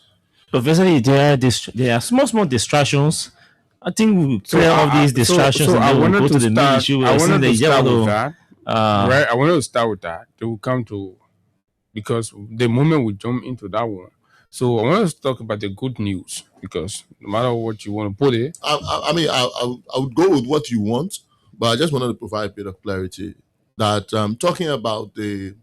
Professor, there are small distractions. I think we will clear all these distractions and then we'll go to the main issue. I wanted to start with that. Right, I wanted to start with that. They will come to, because the moment we jump into that one. So I want to talk about the good news, because no matter what you want to put it. I would go with what you want, but I just wanted to provide a bit of clarity that talking about the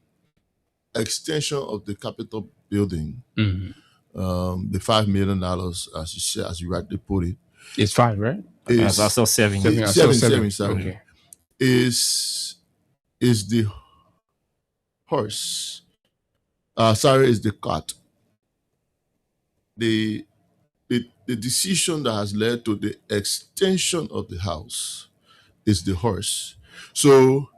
extension of the Capitol building, Mm-hmm. the $5 million, as you said, as you rightly put it, It's 5, right? That's also 7. Seven. I saw seven. Sorry, Okay. is the horse. Sorry, is the cart. The decision that has led to the extension of the house is the horse. So,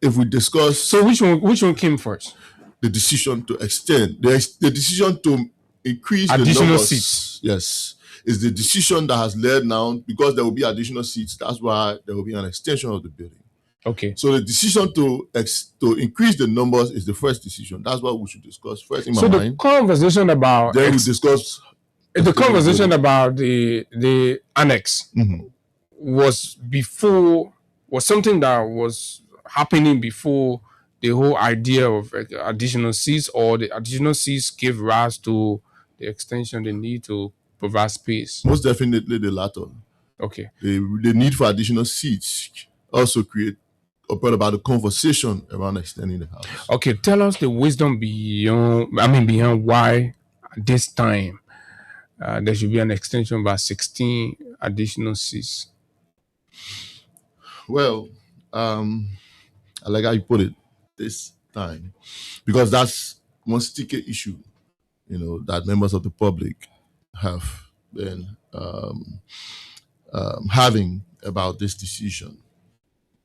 if we discuss, So which one came first? the decision to extend, the decision to increase the Additional numbers, seats. yes, is the decision that has led now, because there will be additional seats. That's why there will be an extension of the building. Okay. So the decision to increase the numbers is the first decision. That's what we should discuss first in my So the mind. conversation about Then we discuss the conversation about the annex was something that was happening before the whole idea of additional seats, or the additional seats gave rise to the extension, the need to provide space. Most definitely the latter. Okay. The need for additional seats also brought about the conversation around extending the house. Okay, tell us the wisdom behind why at this time there should be an extension by 16 additional seats. Well, I like how you put it, this time, because that's one sticky issue, that members of the public have been having about this decision.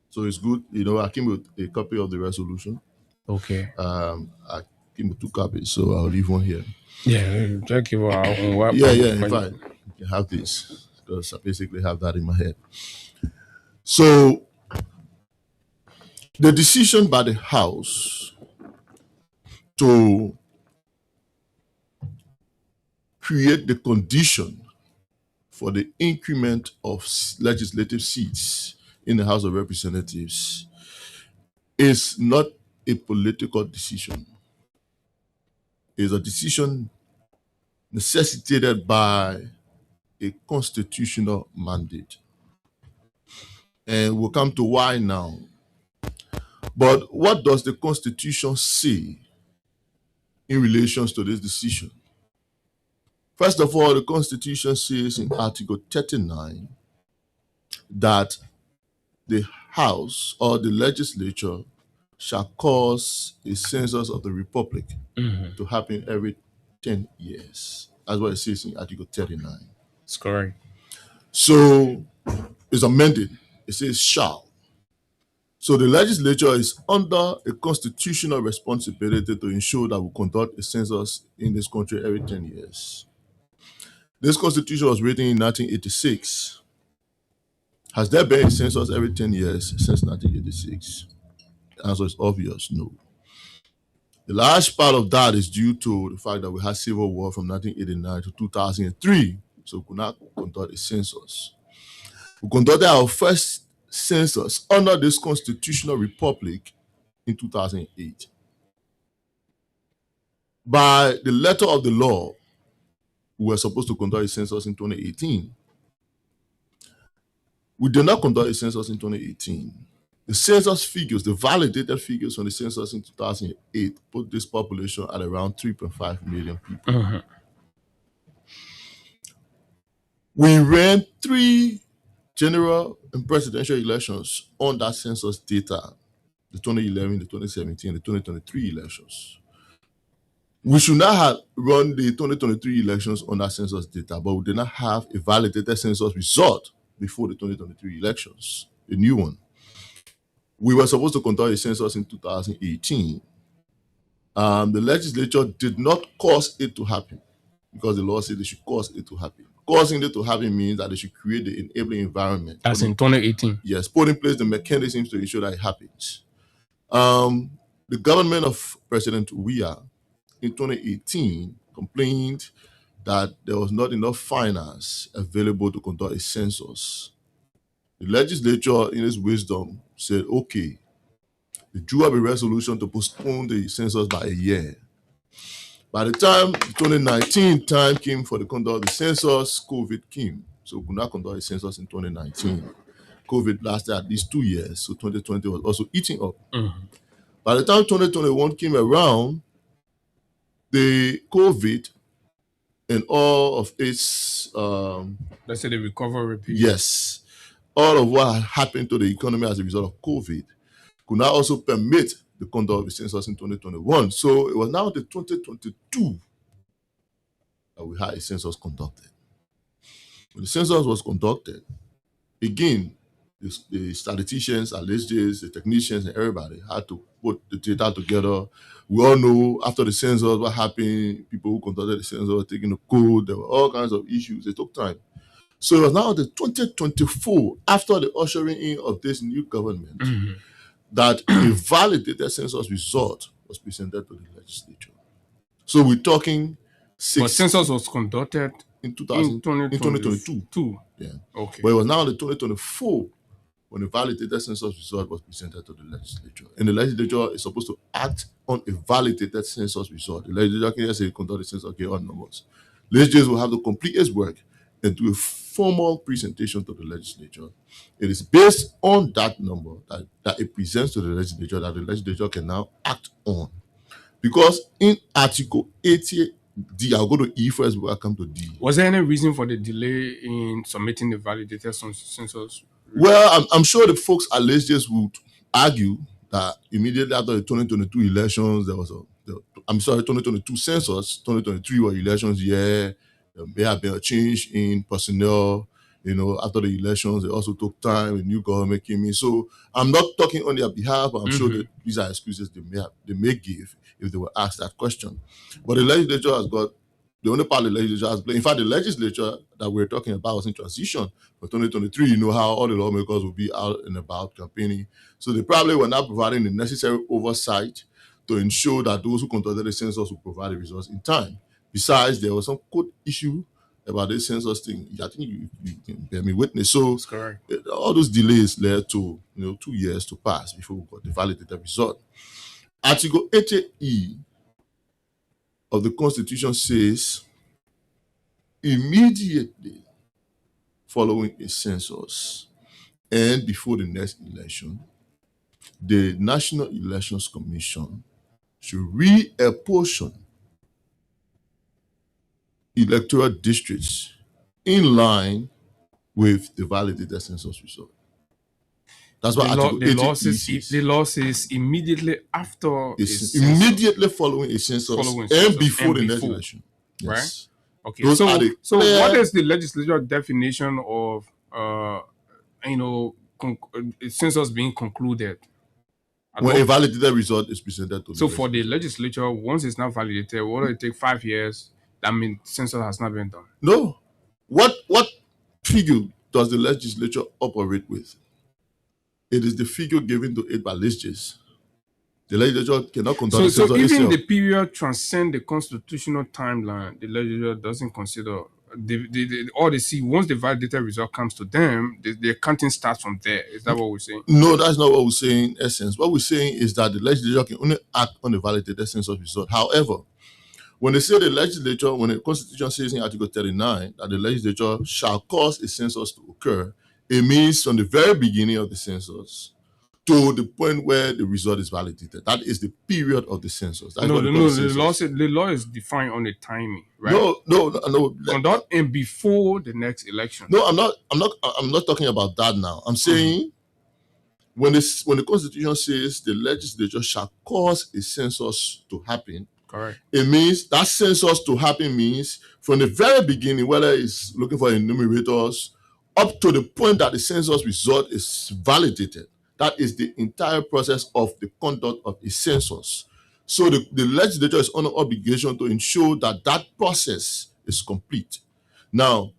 So it's good, I came with a copy of the resolution. Okay. I came with 2 copies, so I'll leave one here. Yeah, thank you. In fact, you can have this, because I basically have that in my head. So the decision by the House to create the condition for the increment of legislative seats in the House of Representatives is not a political decision. It's a decision necessitated by a constitutional mandate. And we'll come to why now. But what does the Constitution say in relation to this decision? First of all, the Constitution says in Article 39 that the House or the legislature shall cause a census of the Republic to happen every 10 years. That's what it says in Article 39. That's correct. So it's amended. It says shall. So the legislature is under a constitutional responsibility to ensure that we conduct a census in this country every 10 years. This constitution was written in 1986. Has there been a census every 10 years since 1986? The answer is obvious, no. The large part of that is due to the fact that we had civil war from 1989 to 2003, so we could not conduct a census. We conducted our first census under this constitutional republic in 2008. By the letter of the law, we were supposed to conduct a census in 2018. We did not conduct a census in 2018. The census figures, the validated figures from the census in 2008, put this population at around 3.5 million people. We ran 3 general and presidential elections on that census data, the 2011, the 2017, the 2023 elections. We should not have run the 2023 elections on that census data, but we did not have a validated census result before the 2023 elections, a new one. We were supposed to conduct a census in 2018. The legislature did not cause it to happen because the law said they should cause it to happen. Causing it to happen means that they should create the enabling environment. As in 2018? Yes, put in place the mechanisms to ensure that it happens. The government of President Weah in 2018 complained that there was not enough finance available to conduct a census. The legislature, in its wisdom, said, okay, they drew up a resolution to postpone the census by a year. By the time the 2019 time came for the conduct of the census, COVID came. So we could not conduct a census in 2019. COVID lasted at least 2 years, so 2020 was also eating up. By the time 2021 came around, the COVID and all of its let's say the recovery period. Yes, all of what happened to the economy as a result of COVID could now also permit the conduct of the census in 2021. So it was now the 2022 that we had a census conducted. When the census was conducted, again, the statisticians, allegeds, the technicians, and everybody had to put the data together. We all know after the census what happened. People who conducted the census were taking the code. There were all kinds of issues. It took time. So it was now the 2024, after the ushering in of this new government, that a validated census result was presented to the legislature. So we're talking But census was conducted in 2022. Yeah. Okay. But it was now the 2024 when the validated census result was presented to the legislature. And the legislature is supposed to act on a validated census result. The legislature can just say conduct the census, okay, on numbers. Legislators will have to complete its work and do a formal presentation to the legislature. It is based on that number that it presents to the legislature that the legislature can now act on. Because in Article 80D, I'll go to E first before I come to D. Was there any reason for the delay in submitting the validated census? Well, I'm sure the folks at legislators would argue that immediately after the 2022 elections, there was 2022 census, 2023 were elections year. There may have been a change in personnel. After the elections, it also took time. A new government came in. So I'm not talking on their behalf, but I'm sure that these are excuses they may give if they were asked that question. But the legislature has got, the only part the legislature has played. In fact, the legislature that we're talking about was in transition for 2023. You know how all the lawmakers will be out and about campaigning. So they probably were not providing the necessary oversight to ensure that those who conducted the census will provide the results in time. Besides, there was some code issue about this census thing. I think you can bear me witness. So that's correct. All those delays led to 2 years to pass before we got the validated result. Article 80E of the Constitution says immediately following a census and before the next election, the National Elections Commission should reapportion electoral districts in line with the validated census result. That's what the law says immediately after immediately following a census and before the next election. Yes. Right? Okay. So what is the legislature definition of census being concluded? When a validated result is presented to the So for the legislature, once it's not validated, what will it take 5 years? That means census has not been done. No. What figure does the legislature operate with? It is the figure given to it by legislators. The legislature cannot conduct the census. So even itself. the period transcends the constitutional timeline. The legislature doesn't consider all they see. Once the validated result comes to them, the accounting starts from there. Is that what we're saying? No, that's not what we're saying. In essence, what we're saying is that the legislature can only act on the validated census result. However, when they say the legislature, when the Constitution says in Article 39 that the legislature shall cause a census to occur, it means from the very beginning of the census to the point where the result is validated. That is the period of the census. The law is defined on the timing, right? No. Conduct and before the next election. No, I'm not talking about that now. I'm saying when the Constitution says the legislature shall cause a census to happen, correct. It means that census to happen means from the very beginning, whether it's looking for enumerators, up to the point that the census result is validated. That is the entire process of the conduct of a census. So the legislature is under obligation to ensure that that process is complete. Now,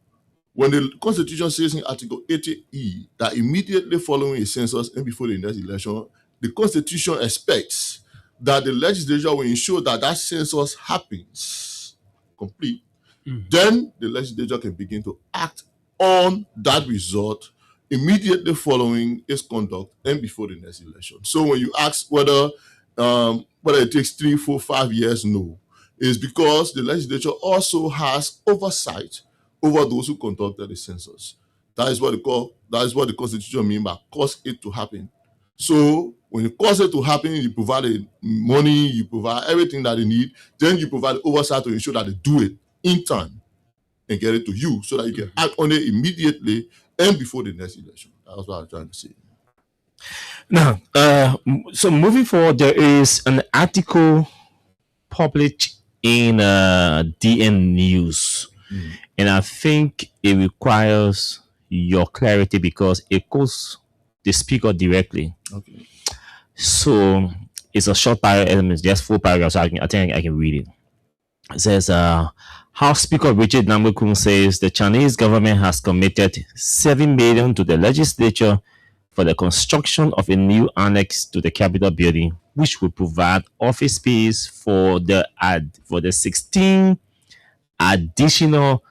when the Constitution says in Article 80E that immediately following a census and before the next election, the Constitution expects that the legislature will ensure that that census happens complete. Then the legislature can begin to act on that result immediately following its conduct and before the next election. So when you ask whether it takes 3, 4, 5 years, no, it's because the legislature also has oversight over those who conducted the census. That is what the Constitution means by cause it to happen. So When you cause it to happen, you provide the money, you provide everything that they need, then you provide oversight to ensure that they do it in time and get it to you so that you can act on it immediately and before the next election. That's what I'm trying to say. Now, so moving forward, there is an article published in DN News, and I think it requires your clarity because it quotes the speaker directly. Okay. So it's a short paragraph, just 4 paragraphs. So I think I can read it. It says, House Speaker Richard Namukun says the Chinese government has committed $7 million to the legislature for the construction of a new annex to the Capitol building, which will provide office space for the 16 additional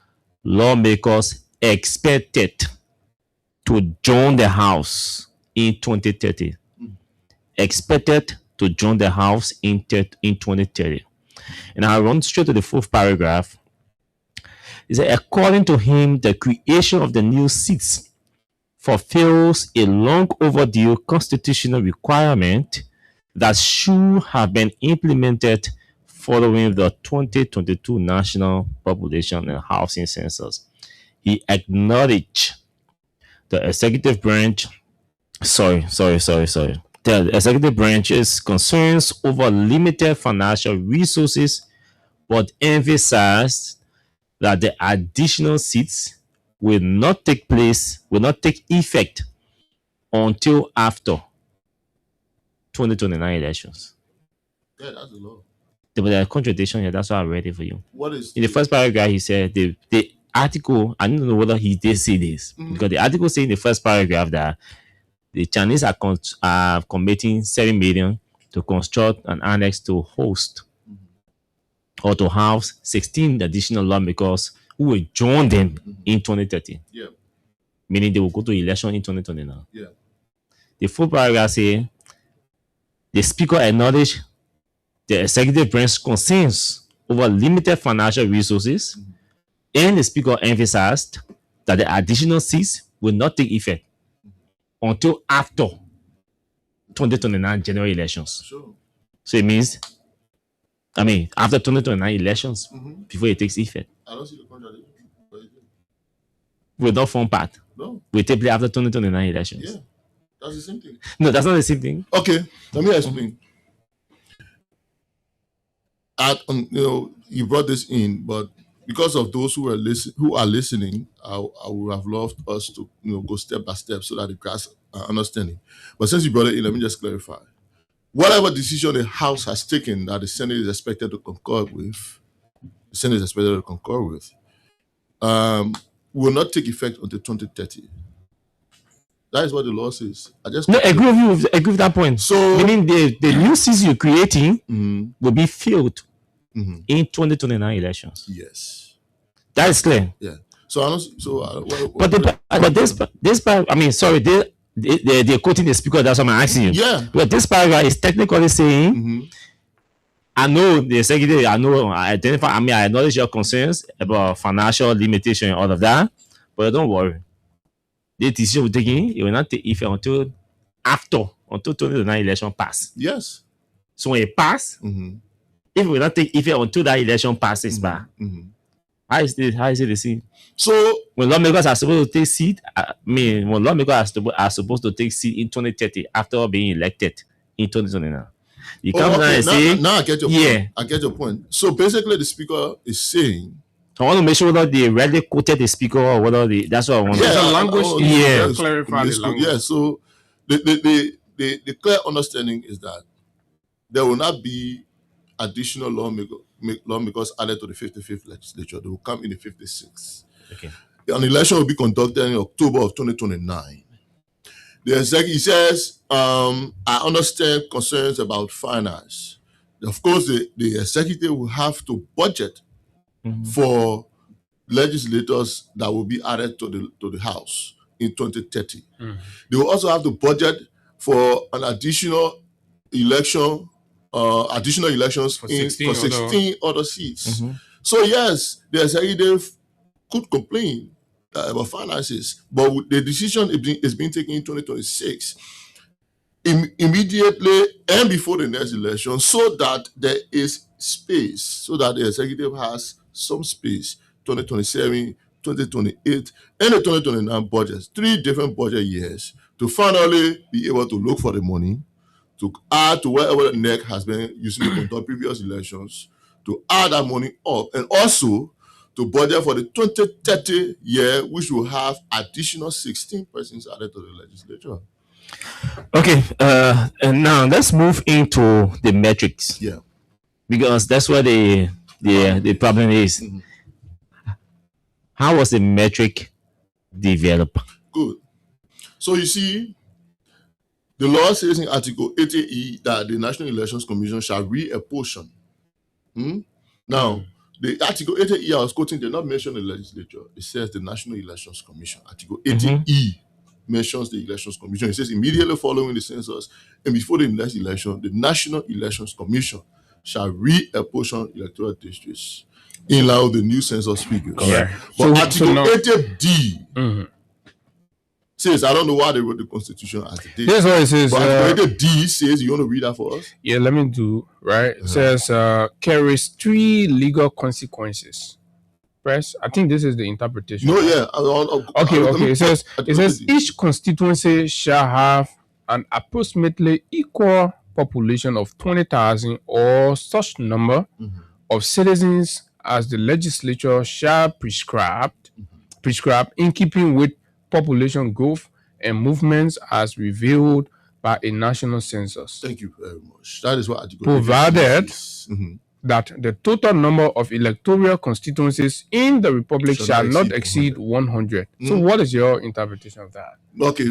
lawmakers expected to join the House in 2030. Expected to join the House in 2030. And I'll run straight to the 4th paragraph. It says, according to him, the creation of the new seats fulfills a long overdue constitutional requirement that should have been implemented following the 2022 National Population and Housing Census. He acknowledged the executive branch. The executive branch's concerns over limited financial resources, but emphasized that the additional seats will not take effect until after 2029 elections. Yeah, that's a lot. There was a contradiction here. That's why I read it for you. What is in the first paragraph? He said the article. I don't know whether he did say this because the article says in the first paragraph that the Chinese are committing $7 million to construct an annex to host or to house 16 additional lawmakers who will join them in 2030. Yeah. Meaning they will go to election in 2029. Yeah. The 4th paragraph says the speaker acknowledged the executive branch concerns over limited financial resources, and the speaker emphasized that the additional seats will not take effect until after 2029 general elections. Sure. So it means, after 2029 elections, before it takes effect. I don't see the contradiction. Will not form part. No. Will take place after 2029 elections. Yeah. That's the same thing. No, that's not the same thing. Okay, let me explain. You brought this in, but because of those who are listening, I would have loved us to go step by step so that the grasp understanding. But since you brought it in, let me just clarify. Whatever decision the House has taken that the Senate is expected to concur with, will not take effect until 2030. That is what the law says. I agree with that point. So meaning the new seats you're creating will be filled in 2029 elections. Yes, that is clear. Yeah. So this part. They're quoting the speaker. That's what I'm asking you. Yeah. But this paragraph is technically saying, I know the executive. I acknowledge your concerns about financial limitation and all of that, but don't worry. The decision we're taking, it will not take effect until 2029 election pass. Yes. So when it pass, if we not take effect until that election passes by, how is it the same? So when lawmakers are supposed to take seat, when lawmakers are supposed to take seat in 2030 after being elected in 2029. You come down and say, now I get your point. I get your point. So basically the speaker is saying, I want to make sure that they really quoted the speaker or whether that's what I want. Yeah, the language. Clarify the language. Yeah, so the clear understanding is that there will not be additional lawmakers added to the 55th legislature. They will come in the 56th. Okay. An election will be conducted in October of 2029. The executive says, I understand concerns about finance. Of course, the executive will have to budget for legislators that will be added to the House in 2030. They will also have to budget for an additional elections for 16 other seats. So yes, the executive could complain about finances, but the decision is being taken in 2026. immediately and before the next election, so that there is space, so that the executive has some space, 2027, 2028, and the 2029 budgets, 3 different budget years, to finally be able to look for the money, to add to whatever the NEC has been using to conduct previous elections, to add that money up, and also to budget for the 2030 year, which will have additional 16 persons added to the legislature. Okay, and now let's move into the metrics. Yeah. Because that's where the problem is. Mhm. How was the metric developed? Good. So you see, the law says in Article 80E that the National Elections Commission shall reapportion. Now, the Article 80E I was quoting did not mention the legislature. It says the National Elections Commission. Article 80E mentions the Elections Commission. It says immediately following the census and before the next election, the National Elections Commission shall reapportion electoral districts in line with the new census figures. Correct. But So Article now- 80D says, I don't know why they wrote the Constitution as they did. Here's what it says. But Article 80D says, you want to read that for us? Yeah, let me do, right? It says, carries 3 legal consequences. Press. I think this is the interpretation. No, yeah. Okay. It says each constituency shall have an approximately equal population of 20,000 or such number of citizens as the legislature shall prescribe in keeping with population growth and movements as revealed by a national census. Thank you very much. That is what Article Provided 80 says. that the total number of electoral constituencies in the republic shall not exceed 100. So what is your interpretation of that? Okay.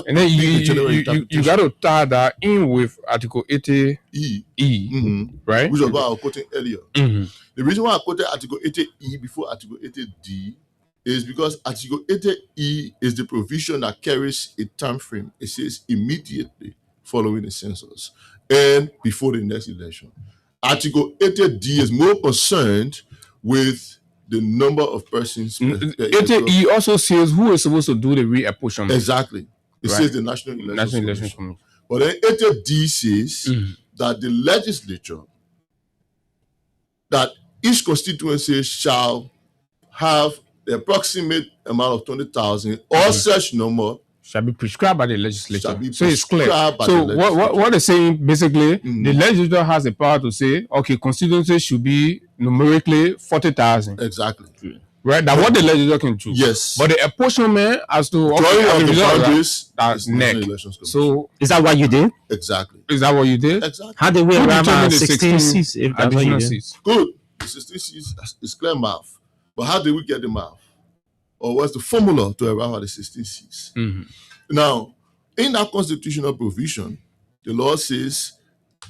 And then you got to tie that in with Article 80E, right? Which was what I was quoting earlier. The reason why I quoted Article 80E before Article 80D is because Article 80E is the provision that carries a time frame. It says immediately following the census and before the next election. Article 80D is more concerned with the number of persons. 80E also says who is supposed to do the reapportionment. Exactly. It says the National Elections Commission. But then 80D says that the legislature, that each constituency shall have the approximate amount of 20,000 or such number shall be prescribed by the legislature. Shall be So it's clear. prescribed by So the what they're saying basically, the legislature has the power to say, okay, constituencies should be numerically 40,000. Exactly. Right? That's what the legislature can do. Yes. But the apportionment as to Drawing of the boundaries, that's is neck. National Elections Commission. So Is that what you did? Exactly. is that what you did? Exactly. How did we Who arrive determined at the 16 seats? If that's what you additional did? seats? Good. The 16 seats is clear math. But how did we get the math? Or what's the formula to arrive at the 16 seats? Now, in that constitutional provision, the law says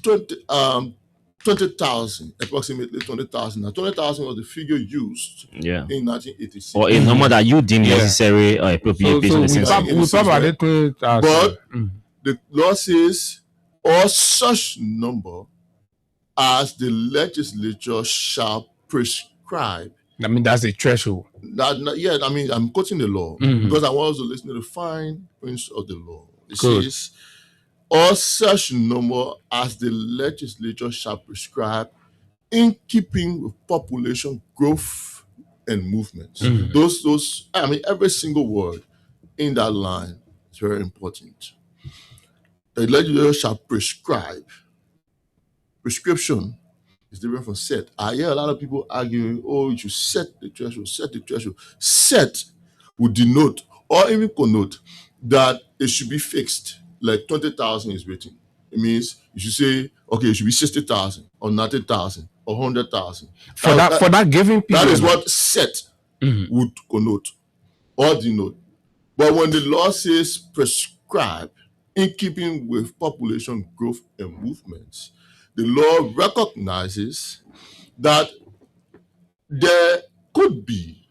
20,000, approximately 20,000. Now, 20,000 was the figure used in 1986. Or a number that you deem necessary or appropriate based on the census. we probably 20,000. But the law says, or such number as the legislature shall prescribe. I mean, that's a threshold. I'm quoting the law because I want us to listen to the fine print of the law. It says, or such number as the legislature shall prescribe in keeping with population growth and movements. Every single word in that line is very important. The legislature shall prescribe. Prescription is different from set. I hear a lot of people arguing, you should set the threshold. Set would denote or even connote that it should be fixed, like 20,000 is written. It means you should say, okay, it should be 60,000 or 90,000 or 100,000. For that given period. That is what set would connote or denote. But when the law says prescribe in keeping with population growth and movements, the law recognizes that there could be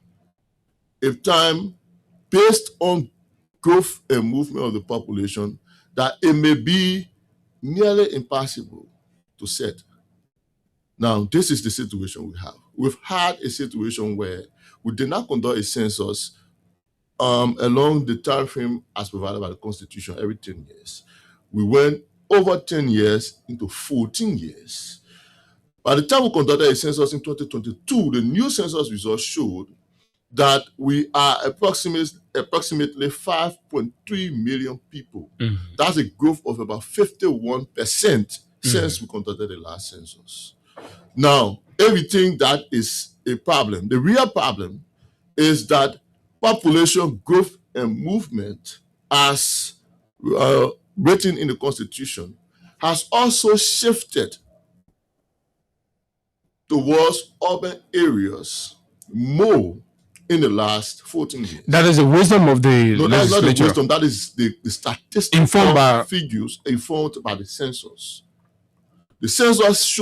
a time based on growth and movement of the population that it may be nearly impossible to set. Now, this is the situation we have. We've had a situation where we did not conduct a census along the time frame as provided by the Constitution every 10 years. we went over 10 years into 14 years. By the time we conducted a census in 2022, the new census results showed that we are approximately 5.3 million people. That's a growth of about 51% since we conducted the last census. Now, everything that is a problem. The real problem is that population growth and movement, as written in the Constitution, has also shifted towards urban areas more in the last 14 years. That is the wisdom of the No, that's not the legislature. wisdom. That is the statistical figures informed by the census. The census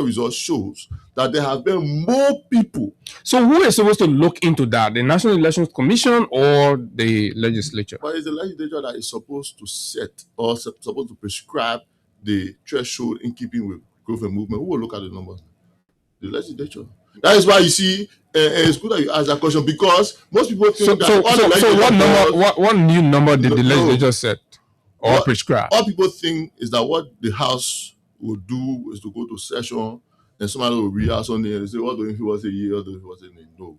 results shows that there have been more people. So who is supposed to look into that? The National Elections Commission or the legislature? But it's the legislature that is supposed to set or supposed to prescribe the threshold in keeping with growth and movement. Who will look at the numbers? The legislature. That is why you see, it's good that you ask that question, because most people think what new number did the legislature set or prescribe? All people think is that what the House will do is to go to session and somebody will react on there and say, what do you was a year, what do you was a year? No.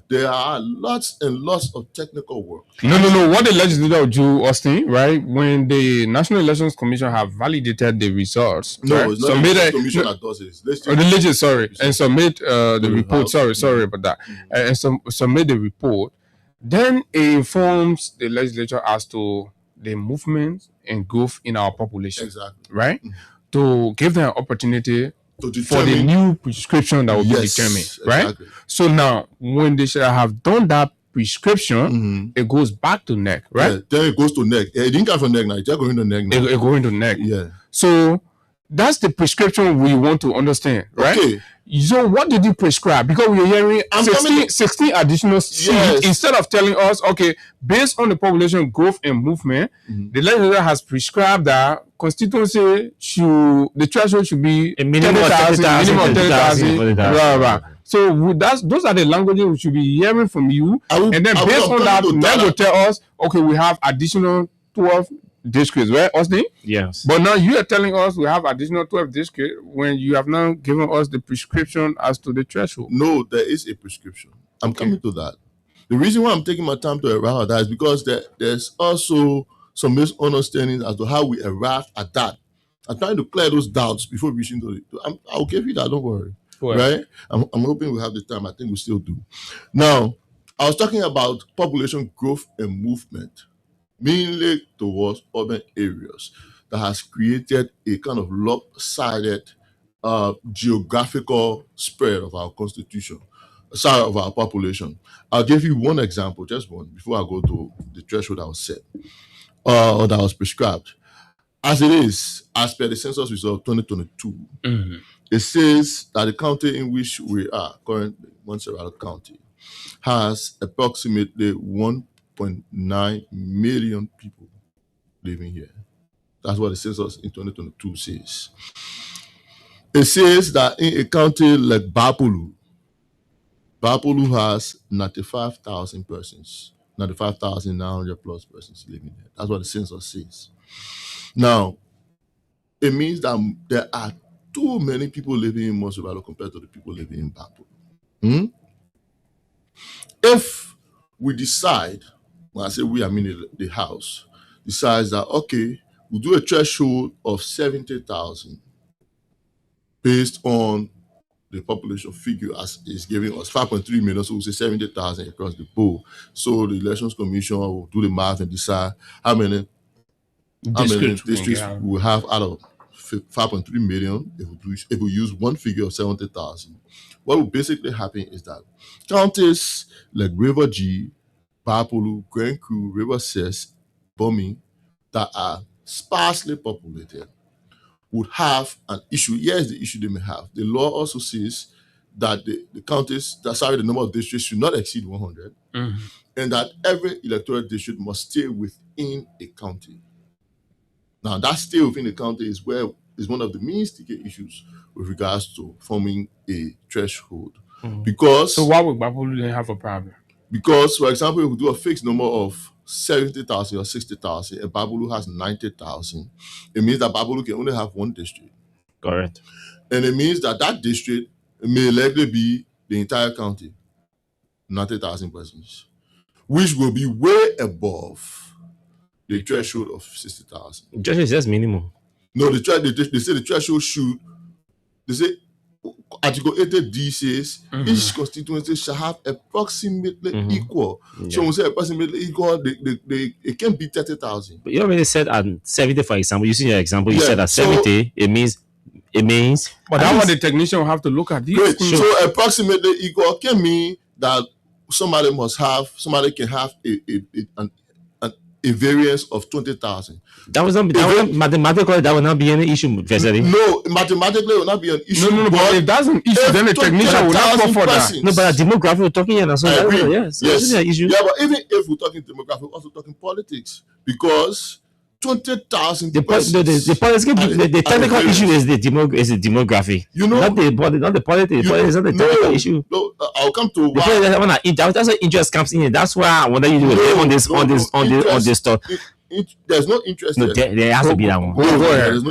There are lots and lots of technical work. No. What the legislature will do, Austin, right? When the National Elections Commission have validated the results, no, right? it's not the commission that does it. The legislature, sorry, and submit the report. Sorry about that. And submit the report. Then it informs the legislature as to the movement and growth in our population. Exactly. Right? To give them an opportunity for the new prescription that will be determined, right? Exactly. So now, when they should have done that prescription, it goes back to NEC, right? Yeah, then it goes to NEC. It didn't come from NEC now. It's going to NEC now. It going to NEC. Yeah. So that's the prescription we want to understand, right? Okay. So what did you prescribe? Because we are hearing 16 additional seats instead of telling us, okay, based on the population growth and movement, the legislature has prescribed that constituency the threshold should be a minimum of 10,000. So those are the languages we should be hearing from you. And then based on that, NEC will tell us, okay, we have additional 12 districts, right, Austin? Yes. But now you are telling us we have additional 12 districts when you have now given us the prescription as to the threshold. No, there is a prescription. I'm coming to that. The reason why I'm taking my time to arrive at that is because there's also some misunderstanding as to how we arrive at that. I'm trying to clear those doubts before reaching to it. I'll give you that, don't worry. Right? I'm hoping we have the time. I think we still do. Now, I was talking about population growth and movement, mainly towards urban areas, that has created a kind of lopsided geographical spread of our constitution, of our population. I'll give you one example, just one, before I go to the threshold that was set or that was prescribed. As it is, as per the census result 2022, it says that the county in which we are currently, Montserrat County, has approximately 1.9 million people living here. That's what the census in 2022 says. It says that in a county like Bapulu has 95,000 persons, 95,900 plus persons living there. That's what the census says. Now, it means that there are too many people living in Montserrat compared to the people living in Bapulu. If we decide, when I say we, I mean the House, decides that, okay, we'll do a threshold of 70,000 based on the population figure as is giving us 5.3 million, so we'll say 70,000 across the board. So the Elections Commission will do the math and decide how many districts we have out of 5.3 million if we use one figure of 70,000. What will basically happen is that counties like River G, Bapulu, Grand Crew, River Cess, Bomi, that are sparsely populated would have an issue. Here's the issue they may have. The law also says that the number of districts should not exceed 100, and that every electoral district must stay within a county. Now, that stay within the county is one of the main sticky issues with regards to forming a threshold. So why would Bapulu have a problem? Because, for example, if we do a fixed number of 70,000 or 60,000, and Babulu has 90,000, it means that Babulu can only have one district. Correct. And it means that that district may likely be the entire county, 90,000 persons, which will be way above the threshold of 60,000. Just is just minimum. No, they say the threshold should, they say, Article 80D says each constituency shall have approximately equal. Yeah. So when we say approximately equal, it can be 30,000. But you already said at 70, for example. You see your example. You said at so, 70, it means. But that's what the technician will have to look at. Great. So approximately equal can mean that somebody can have a variance of 20,000. That was not mathematically. That would not be any issue, Vesely. No, mathematically it will not be an issue. No, but if that's an issue, then the technician will not go for that. No, but demography we're talking here. So yes. Issue. Yeah, but even if we're talking demography, we're also talking politics, because 20,000. The technical issue is the demography. You know, not the politics. The politics is not the technical issue. No, I'll come to why. That's where interest comes in. That's why I wonder you do on this stuff. There's no interest. No, there has to be that one. Go ahead.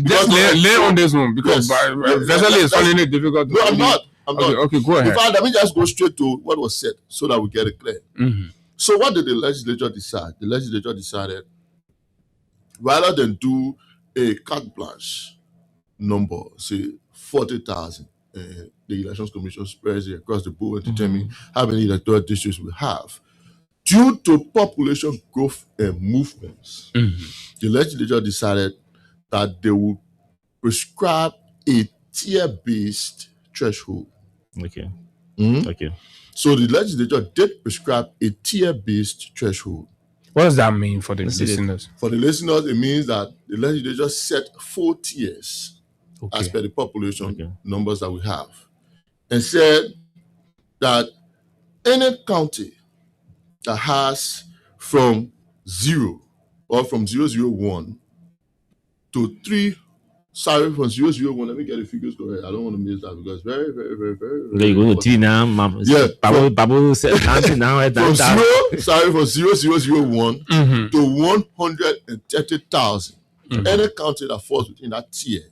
Just lay on this one, because Vesely is finding it difficult. No, I'm not. Okay, go ahead. In fact, let me just go straight to what was said so that we get it clear. So what did the legislature decide? The legislature decided, rather than do a carte blanche number, say 40,000, the Elections Commission spreads it across the board and determine how many electoral districts we have. Due to population growth and movements, the legislature decided that they would prescribe a tier-based threshold. Okay. Okay. So the legislature did prescribe a tier-based threshold. What does that mean for the listeners? For the listeners, it means that the legislature set 4 tiers as per the population numbers that we have, and said that any county that has from 0 or from 001 to 3, from 001, let me get the figures correct. I don't want to miss that, because very, very, very, very, very. You go to 3 now, Babu said now. From 0001 to 130,000. Any county that falls within that tier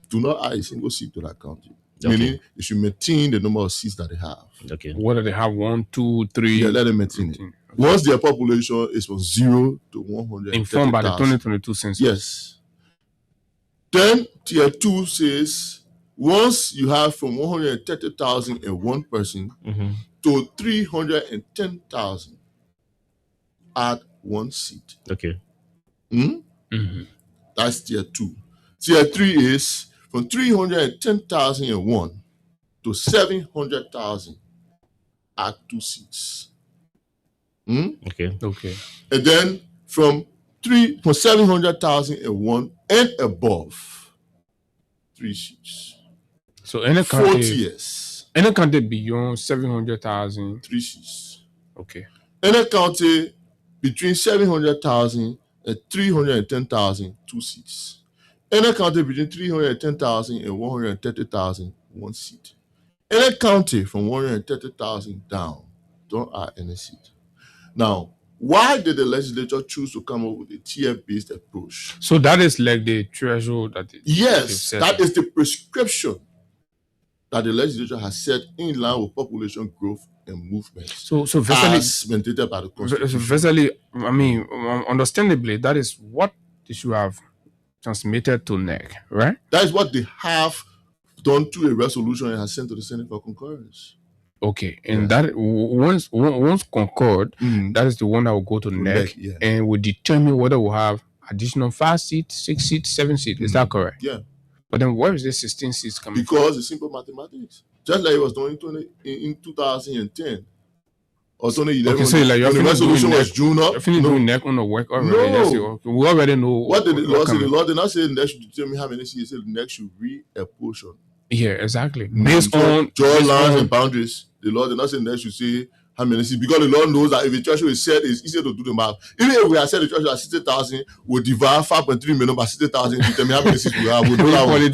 do not add a single seat to that county. Meaning they should maintain the number of seats that they have. Okay. Whether they have 1, 2, 3. Yeah, let them maintain it. Once their population is from 0 to 130,000. Informed by the 2022 census. Yes. Then tier 2 says, once you have from 130,000 and one person to 310,000, add 1 seat. Okay. That's tier 2. Tier 3 is from 310,001 to 700,000, add 2 seats. Okay. And then from 700,001 and above, 3 seats. So any 4 county, tiers. Any county beyond 700,000, 3 seats. Okay. Any county between 700,000 and 310,000, 2 seats. Any county between 310,000 and 130,000, 1 seat. Any county from 130,000 down, don't add any seat. Now, why did the legislature choose to come up with a tier-based approach? So that is like the threshold that. Yes, that is the prescription that the legislature has set in line with population growth and movement. So Vesely, as mandated by the Constitution. Vesely, I mean, understandably, that is what they should have transmitted to NEC, right? That is what they have done to a resolution and has sent to the Senate for concurrence. Okay, and that once concurred, that is the one that will go to NEC and will determine whether we'll have additional 5 seats, 6 seats, 7 seats. Is that correct? Yeah. But then where is the 16 seats coming from? Because it's simple mathematics. Just like it was done in 2010. Or 2011. Okay, so like the resolution was June up. You're finished doing NEC on the work already. No. We already know. What did the law say? The law did not say the NEC should determine how many seats. It said the NEC should reapportion. Yeah, exactly. Based on lines and boundaries. The law did not say the NEC should say how many seats, because the law knows that if a threshold is set, it's easier to do the math. Even if we had set the threshold at 60,000, we'll divide 5.3 million by 60,000 to tell me how many seats we have. We'll do that one.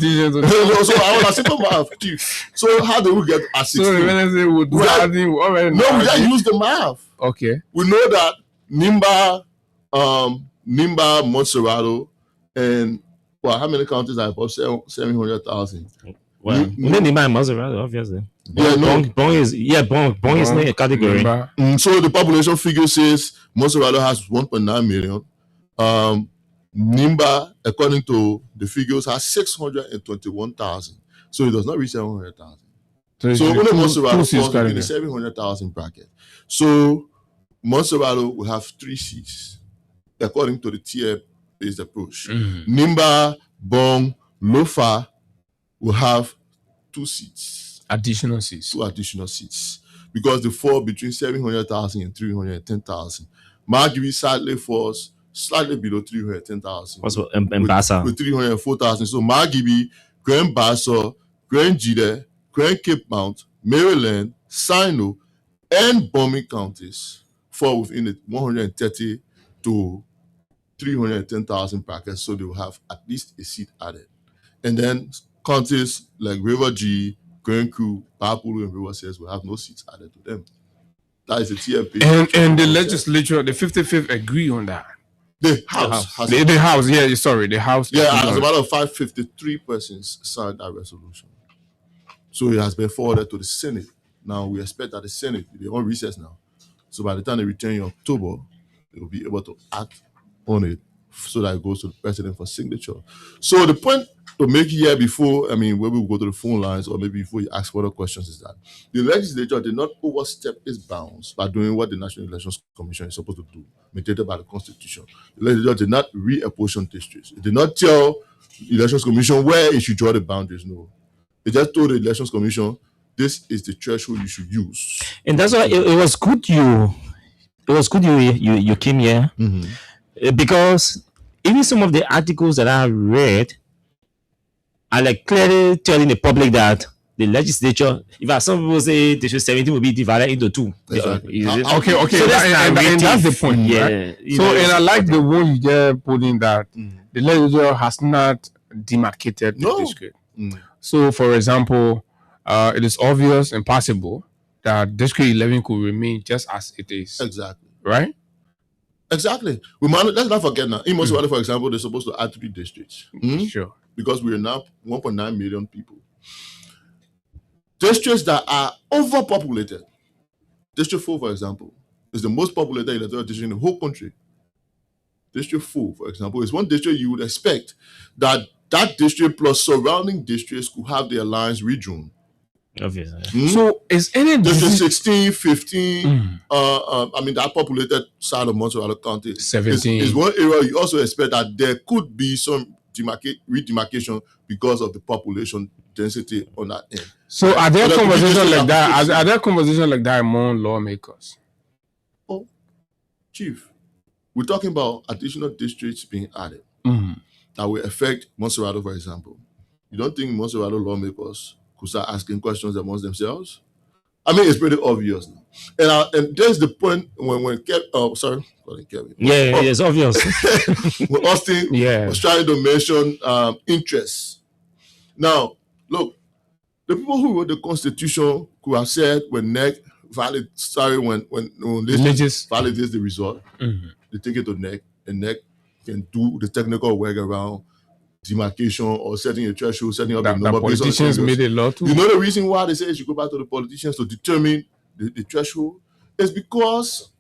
So I want a simple math, Chief. So how do we get at 16? So we'll do we just use the math. Okay. We know that Nimba, Montserrado, and how many counties are above 700,000? Well, Nimba and Montserrado, obviously. Bong is in a category. So the population figure says Montserrado has 1.9 million. Nimba, according to the figures, has 621,000. So it does not reach 700,000. So only Montserrado falls in the 700,000 bracket. So Montserrado will have 3 seats, according to the tier-based approach. Nimba, Bong, Lofa will have 2 seats. Additional seats. 2 additional seats. Because they fall between 700,000 and 310,000. Margibi sadly falls slightly below 310,000. Also, Mbasa. With 304,000. So Margibi, Grand Bassa, Grand Jide, Grand Cape Mount, Maryland, Sino, and Bombing counties fall within the 130 to 310,000 brackets. So they will have at least a seat added. And then counties like River G, Grand Crew, Papulu, and River Says will have no seats added to them. That is a tier-based. And the legislature, the 55th, agree on that. The House. The House, yeah, sorry, the House. Yeah, as a matter of fact, 53 persons signed that resolution. So it has been forwarded to the Senate. Now we expect that the Senate, they're on recess now. So by the time they return in October, they will be able to act on it so that it goes to the president for signature. So the point to make here before, maybe we'll go to the phone lines or maybe before you ask further questions is that the legislature did not overstep its bounds by doing what the National Elections Commission is supposed to do, mandated by the Constitution. The legislature did not reapportion districts. It did not tell the Elections Commission where it should draw the boundaries. No. It just told the Elections Commission, this is the threshold you should use. And that's why it was good you came here, because even some of the articles that I read are like clearly telling the public that the legislature, if some people say District 17 will be divided into 2. Exactly. Okay. So and that's the point. Yeah. Right? So, and I like the one you just put in that the legislature has not demarcated the district. So, for example, it is obvious and possible that District 11 could remain just as it is. Exactly. Right? Exactly. Let's not forget now. In Montserrado, for example, they're supposed to add 3 districts. Sure. Because we are now 1.9 million people. Districts that are overpopulated. District 4, for example, is the most populated electoral district in the whole country. District 4, for example, is one district you would expect that district plus surrounding districts could have their lines redrawn. Obviously. So is any district 16, 15, that populated side of Montserrado County 17 is one area you also expect that there could be some redemarcation because of the population density on that end. So are there conversations like that? Are there conversations like that among lawmakers? Oh, Chief, we're talking about additional districts being added that will affect Montserrado, for example. You don't think Montserrado lawmakers could start asking questions amongst themselves? It's pretty obvious now. And there's the point when Kevin. Yeah, it's obvious. When Austin was trying to mention interests. Now, look, the people who wrote the Constitution could have said when NEC validates the result, they take it to NEC, and NEC can do the technical work around demarcation or setting a threshold, setting up a number. Politicians made a law too. You know the reason why they say you should go back to the politicians to determine the threshold is because,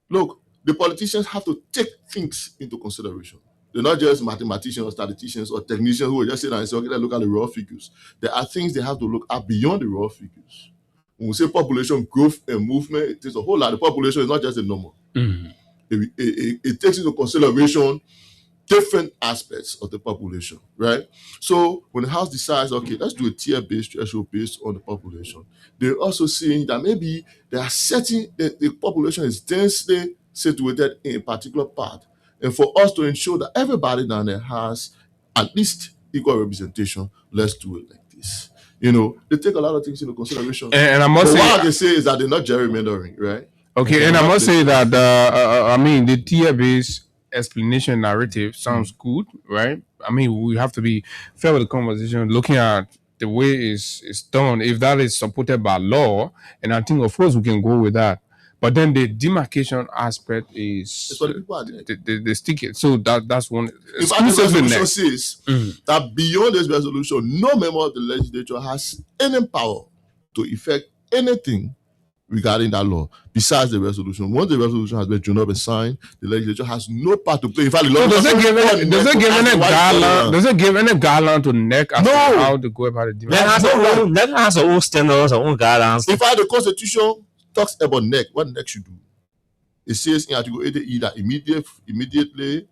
look, the politicians have to take things into consideration. They're not just mathematicians or statisticians or technicians who will just sit down and say, okay, let's look at the raw figures. There are things they have to look at beyond the raw figures. When we say population growth and movement, it takes a whole lot. The population is not just a number. It takes into consideration different aspects of the population, right? So when the House decides, okay, let's do a tier-based threshold based on the population, they're also seeing that maybe there are the population is densely situated in a particular part. And for us to ensure that everybody down there has at least equal representation, let's do it like this. they take a lot of things into consideration. And I must say, what I can say is that they're not gerrymandering, right? Okay, and I must say that the tier-based explanation narrative sounds good, right? I mean, we have to be fair with the conversation, looking at the way it's done. If that is supported by law, and I think of course we can go with that. But then the demarcation aspect is the stick. So that's one. In fact, the resolution says that beyond this resolution, no member of the legislature has any power to effect anything regarding that law besides the resolution. Once the resolution has been drawn up and signed, the legislature has no part to play. In fact, the law does it give any guideline to NEC as to how to go about it? NEC has their own standards, their own guidelines. In fact, the Constitution talks about NEC, what NEC should do. It says in Article 80E that immediately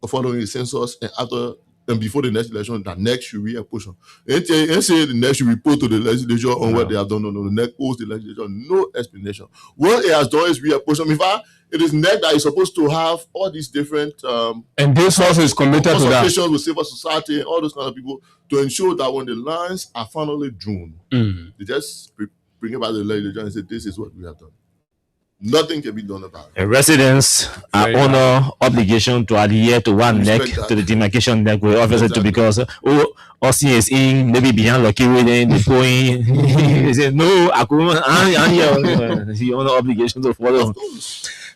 following the census and after and before the next election, that NEC should reapportion. And say the NEC should report to the legislature on what they have done. No, the NEC owes the legislature no explanation. What it has done is reapportion. In fact, it is NEC that is supposed to have all these different and this also is committed to that with civil society and all those kind of people to ensure that when the lines are finally drawn, they just bring it back to the legislature and say, this is what we have done. Nothing can be done about it. Residents are under obligation to adhere to one NEC, to the demarcation NEC, obviously, because Austin is in, maybe beyond lucky within the point. He said, no, I couldn't. He under obligation to follow.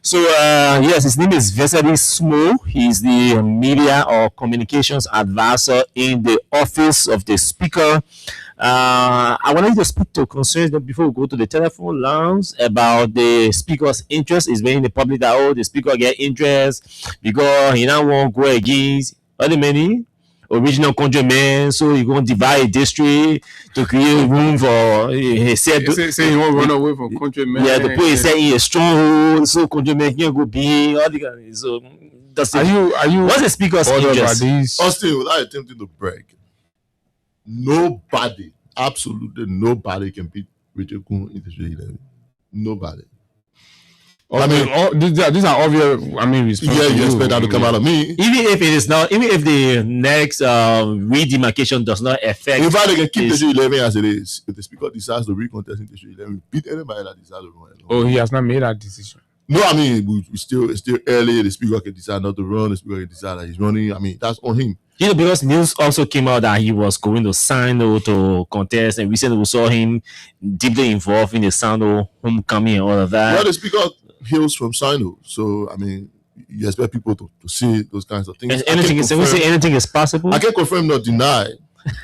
So, yes, his name is Vesely Smo. He's the media or communications advisor in the office of the speaker. I wanted to speak to concerns before we go to the telephone lines about the speaker's interest. Is being the public that the speaker get interest because he now won't go against other many original countrymen, so he gonna divide a district to create room for he said say he won't run away from countrymen. Yeah, the place say in a stronghold, so countrymen can't go be all the guys. So that's are you what's the speaker's interest? Austin, without attempting to brag, nobody, absolutely nobody can beat Richard Kun in the street. Nobody. I mean, these are obvious. I mean, you expect that to come out of me. Even if it is not, even if the next redemarcation does not affect. In fact, they can keep District 11 as it is. If the speaker decides to recontest in District 11, beat anybody that decides to run. Oh, he has not made that decision. No, I mean, it's still early. The speaker can decide not to run. The speaker can decide that he's running. I mean, that's on him. Yeah, because news also came out that he was going to Sino to contest, and recently we saw him deeply involved in the Sino homecoming and all of that. Well, the speaker hails from Sino, so I mean, you expect people to see those kinds of things. Anything is possible. I can confirm, not deny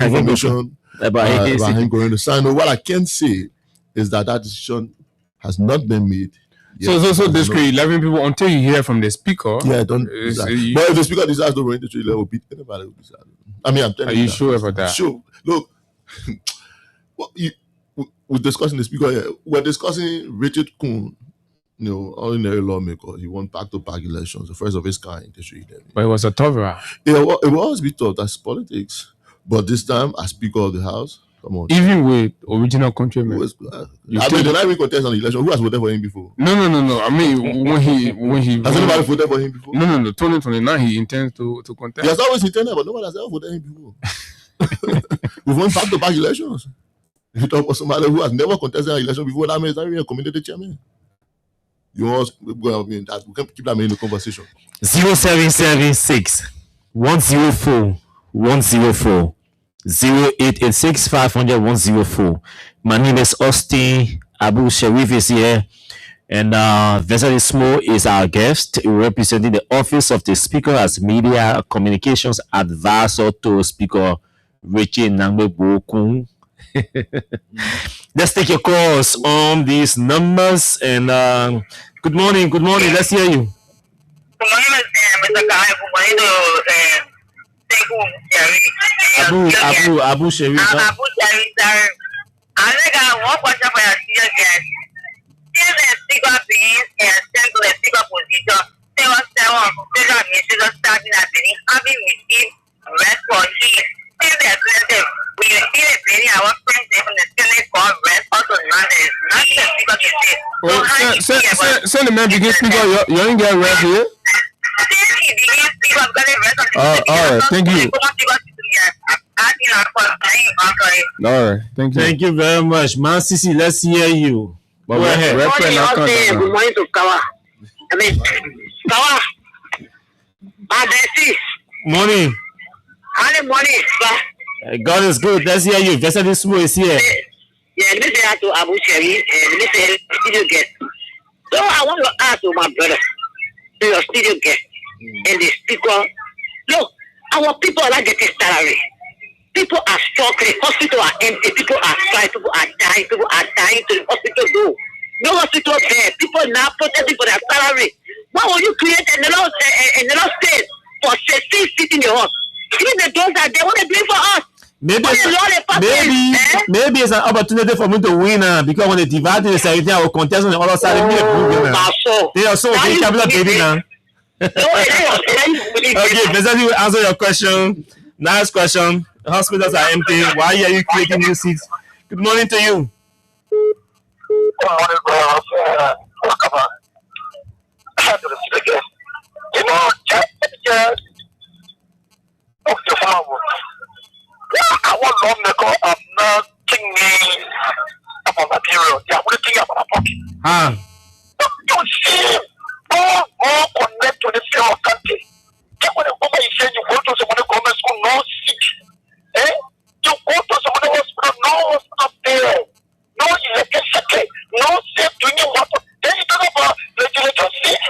information about him going to Sino. What I can say is that decision has not been made. So basically 11 people until you hear from the speaker. Yeah, don't. But if the speaker decides to run into 3 level, beat anybody will decide. I mean, I'm telling you. Are you sure about that? Sure. Look, we're discussing the speaker here. We're discussing Richard Kun, ordinary lawmaker. He won back-to-back elections, the first of his kind in District 11. But it was a tough round. It will always be tough. That's politics. But this time, as Speaker of the House, come on. Even with original countrymen. I mean, the night we contest on the election, who has voted for him before? No. I mean, when he has anybody voted for him before? No. 2029, he intends to contest. He has always intended, but nobody has ever voted him before. We've won back-to-back elections. If you talk about somebody who has never contested an election before, that means that you're a community chairman. You want we can keep that in the conversation. 0776 104 104 0886 500 104. My name is Austin. Abu Sharif is here, and Vesely Smo is our guest, representing the office of the Speaker as media communications advisor to Speaker Richie Nangbe Bokun. Let's take your calls on these numbers, and good morning. Let's hear you. Good morning, Mr. Guy. Good morning to Abu Sharif. Abu Sharif, sir. I got one question for your guest. Since the speaker being sent to the speaker position, there was federal administration starting at Benin, having received rest for him. Since the president, we receive a Benin, our friends from the Senate for rest, also not the speaker can say. Send the man begin speaker, you ain't get rest here? Since he begins speaker, got a rest on the all right, thank you. All right, thank you. Thank you very much. Man Sisi, let's hear you. But Go ahead. Good morning to Kawa. I mean, Kawa. Morning. Early morning, sir. God is good. Let's hear you. Versatile Smo is here. Yeah, let me say to Abu Shari, let me say studio guest. So I want to ask to my brother, to your studio guest, and the speaker. Look, our people are not getting salary. People are struggling. Hospitals are empty. People are crying. People are dying. People are dying to the hospital door. No hospital there. People now protesting for their salary. Why will you create another state for 16 seats in the house? Even the those are there, what they doing for us? Maybe it's an opportunity for me to win because when they divide the security, I will contest on the other side. They are so big capital baby now. Okay, President, will answer your question. Nice question. The hospitals are empty. Why are you creating new seats? Good morning to you. Good morning, brother. You know, just of the farmer. I want lawmaker of nothing about material. Yeah, what do you think about a pocket? You see, more connect to the field country. When a woman is saying you go to some government school, no seat. Eh? You go to some hospital, no hospital there. No electricity, no safe drinking water. Then you talk about legislative seat.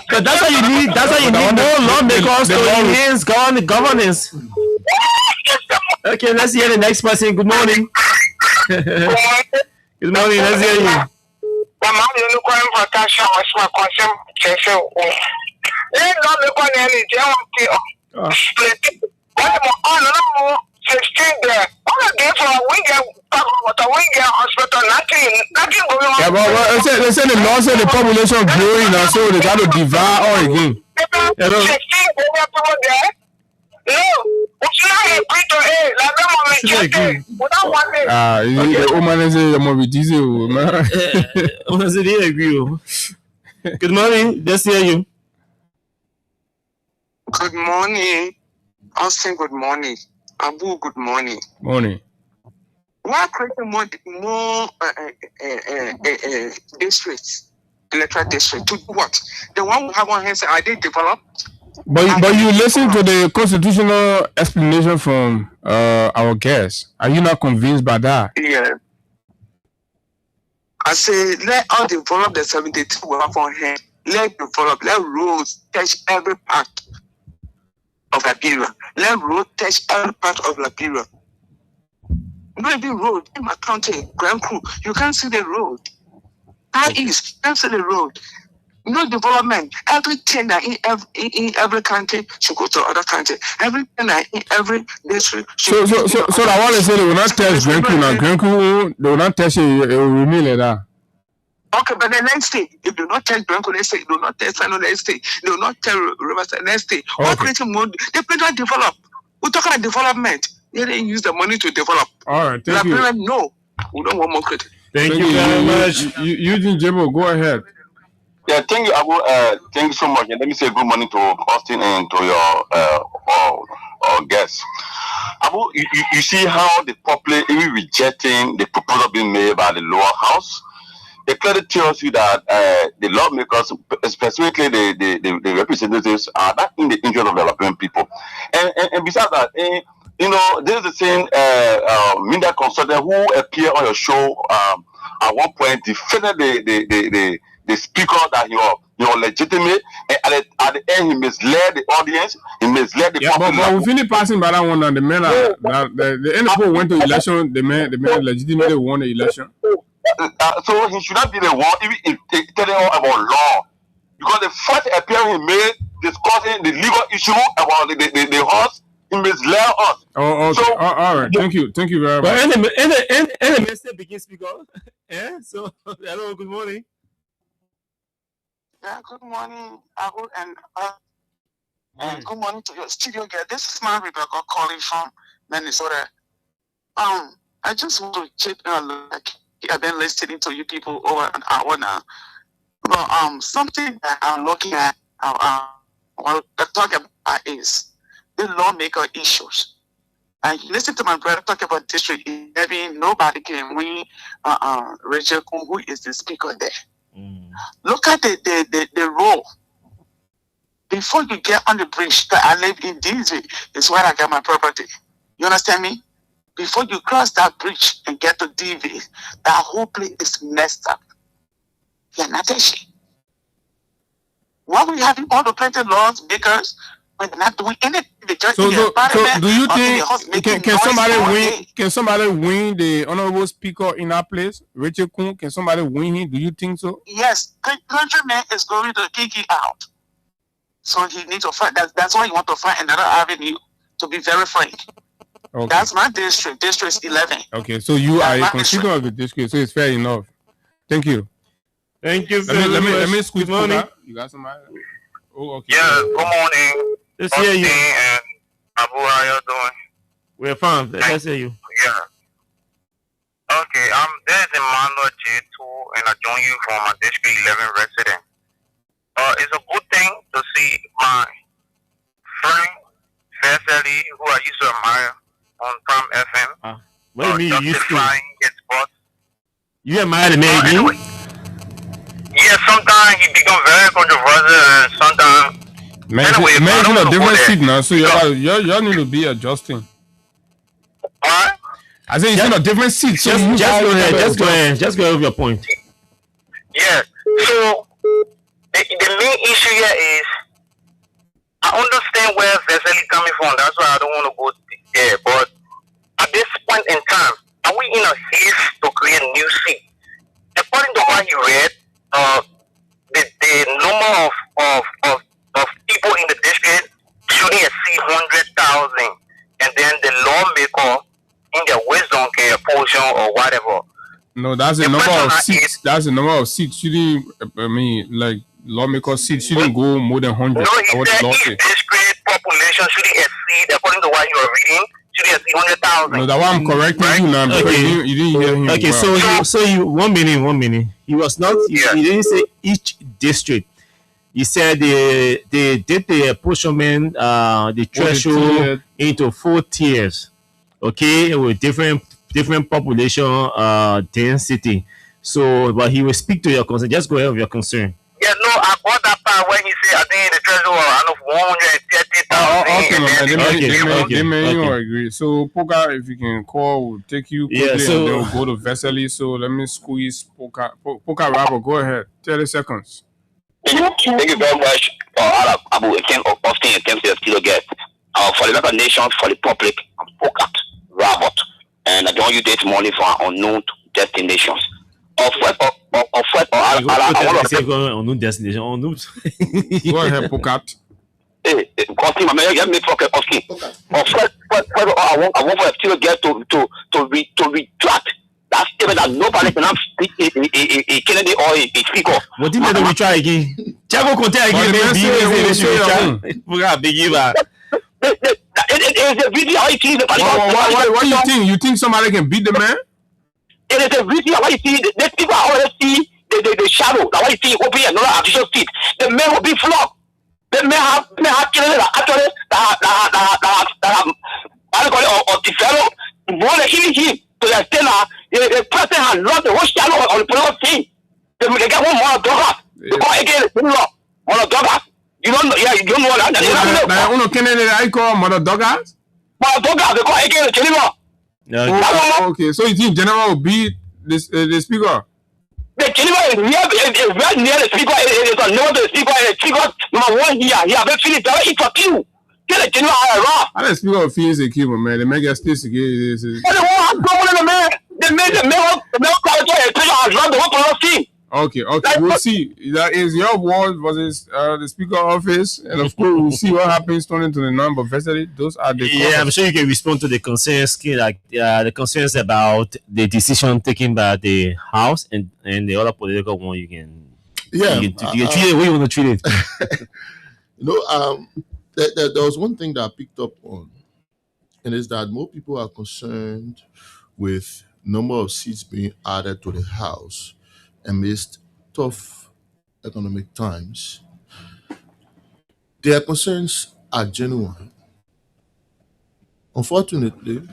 So that's what you need. That's what you need. More lawmakers to enhance governance. Okay, let's hear the next person. Good morning. Good morning. Let's hear you. Yeah, but they say the law said the population growing now, so they got to divide all again. The woman say you must be diesel, man. Good morning. Let's hear you. Good morning. Austin, good morning. Abu, good morning. Morning. Why creating more districts, electoral district? To do what? The one we have on hand, are they developed? But you listen to the constitutional explanation from our guests. Are you not convinced by that? Yeah. I say let all develop the 72 we have on hand. Let develop, let roads touch every part of Liberia. Let road touch every part of Liberia. Maybe road in my county, Grand Crew, you can't see the road. Far East, you can't see the road. No development. Everything that in every country should go to other country. Everything that in every district should So I want to say they will not test Grand Crew now. Grand Crew, they will not test it will remain like that. Okay, but the next day, if they do not test Branco, next day, they do not test Sano next day, they do not test Riverside next day. What creating more? They better develop. We're talking about development. They didn't use the money to develop. All right, thank you. No, we don't want more credit. Thank you very much. Eugene Jebo, go ahead. Yeah, thank you, Abu. Thank you so much. And let me say good morning to Austin and to your guests. Abu, you see how the public is rejecting the proposal being made by the lower house. It clearly tells you that the lawmakers, specifically the representatives, are not in the interest of the Liberian people. And besides that, you know, there's the same media consultant who appeared on your show at one point defended the speaker that you're legitimate, and at the end he misled the audience, he misled the public. But we finish passing by that one, and the men the NFO went to election, the man legitimately won the election. So he should not be the one even telling all about law, because the first appearance he made discussing the legal issue about the horse, he misled us. Oh, okay. So, all right. Thank you very much. But any message begins speaker. Yeah. So hello, good morning. Yeah, good morning, Abu, and good morning to your studio guest. This is my Rebecca calling from Minnesota. I just want to chip in a little. I've been listening to you people over an hour now. But something that I'm looking at, I want to talk about is the lawmaker issues. And listen to my brother talk about District 11. Nobody can win Rachel Kun, who is the speaker there. Look at the role. Before you get on the bridge, I live in DZ. It's where I get my property. You understand me? Before you cross that bridge and get to DV, that whole place is messed up. You're not touching. Why are we having all the plenty laws makers when they're not doing anything? They just So do you think can somebody win? Can somebody win the honorable speaker in that place? Richard Kun, can somebody win him? Do you think so? Yes, countryman is going to kick you out. So he needs to find. That's why you want to find another avenue. To be very frank. Okay. That's my district. District 11. Okay, so you are a constituent of the district, so it's fair enough. Thank you. Thank you. Let me squeeze morning. You got somebody? Oh, okay. Yeah. Good morning. Let's hear you. And Abu, how you doing? We're fine. Let's hear you. Yeah. Okay. There's Emmanuel J2, and I join you from my district 11 resident. It's a good thing to see my friend Vesely, who I used to admire on Prime FM. What do you mean you used to? His boss. You admire the man? Anyway. Yeah, sometimes he become very controversial, and sometimes. Anyway, man, in a different seat now, so y'all need to be adjusting. What? I say it's in a different seat. So just go ahead. Just go ahead. Just go over your point. Yeah. So the main issue here is I understand where Vesely coming from. That's why I don't want to go there. But at this point in time, are we in a haste to create a new seat? According to what he read, the number of people in the district shouldn't exceed 100,000, and then the lawmaker in their wisdom can portion or whatever. No, that's the number of seats. That's the number of seats. Shouldn't like lawmaker seats shouldn't go more than 100. No, he said each district population shouldn't exceed, according to what you are reading, shouldn't exceed 100,000. No, that's why I'm correcting you now. Okay. You didn't hear him. Okay, well. so you 1 minute. He was not. He didn't say each district. He said they did the apportionment, the threshold into 4 tiers. Okay, with different population density. So, but he will speak to your concern. Just go ahead with your concern. Yeah, no, I got that part when he said I think the threshold of 130,000. They may agree. So, Poka, if you can call, we'll take you quickly, and then we'll go to Vesely. So, let me squeeze Poka. Poka Rabbo, go ahead. 30 seconds. Thank you very much, Abu. Often attempts to still get for the United Nations, for the public, I'm Poka Rabbo, and I don't use this money for unknown destinations. Unknown destination. Unknown. Go ahead, Pokat. Hey, costing my man, you me for costing. I want for still get to retract. That's even that nobody can have a Kennedy or a speaker. What did they try again? Jago Conte again, maybe. It's a video. What do you think? You think somebody can beat the man? It is a video. What you see, the people already see the shadow. What you see, will be another additional seat. The man will be flogged. The man have killed actually that or develop more than him to the extent the person has lost the whole shadow on the political scene. They get one more dogger. They call again more dogger. You don't know, you don't know that. I call mother doggers? Mother doggers, they call again anymore. Okay, so you think General will beat the speaker? The General is right near the speaker. It is near the speaker. The speaker number 1 here. He have finished very for you. Tell the General how the speaker feels a keeper, man. The man gets this again. The man has run the whole team. Okay, we'll see. That is your ward versus the speaker office, and of course we'll see what happens turning to the number. Basically, those are the I'm sure you can respond to the concerns, like the concerns about the decision taken by the House and the other political one. You can treat it the way you want to treat it. There was one thing that I picked up on, and is that more people are concerned with number of seats being added to the House amidst tough economic times. Their concerns are genuine unfortunately,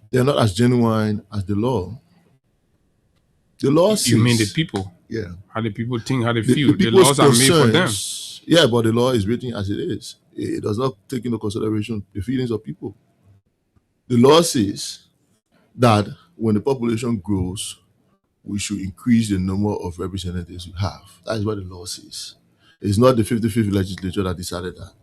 they're not as genuine as the law. The law says... You mean the people? Yeah. How the people think, how they feel. The laws are made for them. Yeah, but the law is written as it is. It does not take into consideration the feelings of people. The law says that when the population grows, we should increase the number of representatives we have. That is what the law says. It's not the 55th legislature that decided that,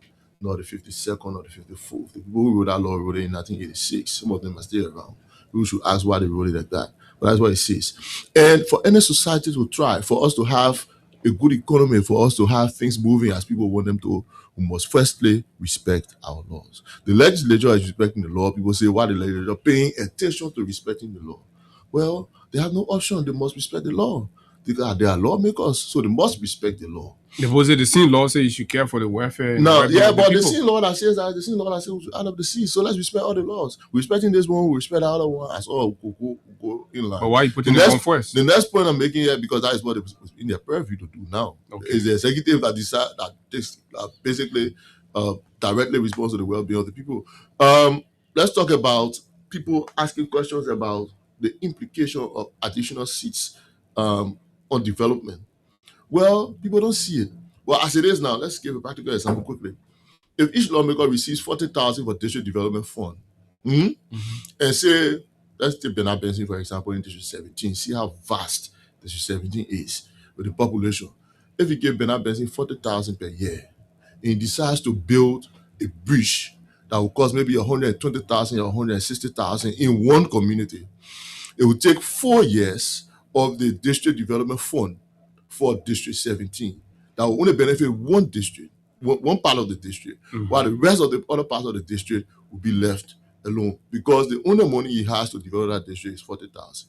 not the 52nd or the 54th. The people who wrote that law wrote it in 1986. Some of them are still around. People should ask why they wrote it like that. But that's what it says. And for any society to try, for us to have a good economy, for us to have things moving as people want them to, we must firstly respect our laws. The legislature is respecting the law. People say, why the legislature paying attention to respecting the law? Well, they have no option. They must respect the law. They are lawmakers, so they must respect the law. The same law says you should care for the welfare. No, yeah, but the same law that says that, we should out of the sea. So let's respect all the laws. We're respecting this one, we respect the other one as all go in line. But why are you putting it on first? The next point I'm making here, because that is what it's in their purview to do now. Okay. Is the executive that decide that basically directly responds to the well-being of the people. Let's talk about people asking questions about the implication of additional seats on development. Well, people don't see it. Well, as it is now, let's give a practical example quickly. If each lawmaker receives 40,000 for district development fund, and say, let's take Bernard Benson, for example, in District 17, see how vast District 17 is with the population. If you give Bernard Benson 40,000 per year, and he decides to build a bridge that will cost maybe 120,000 or 160,000 in one community, it will take 4 years of the district development fund for District 17 that will only benefit one district, one part of the district, while the rest of the other parts of the district will be left alone because the only money he has to develop that district is 40,000.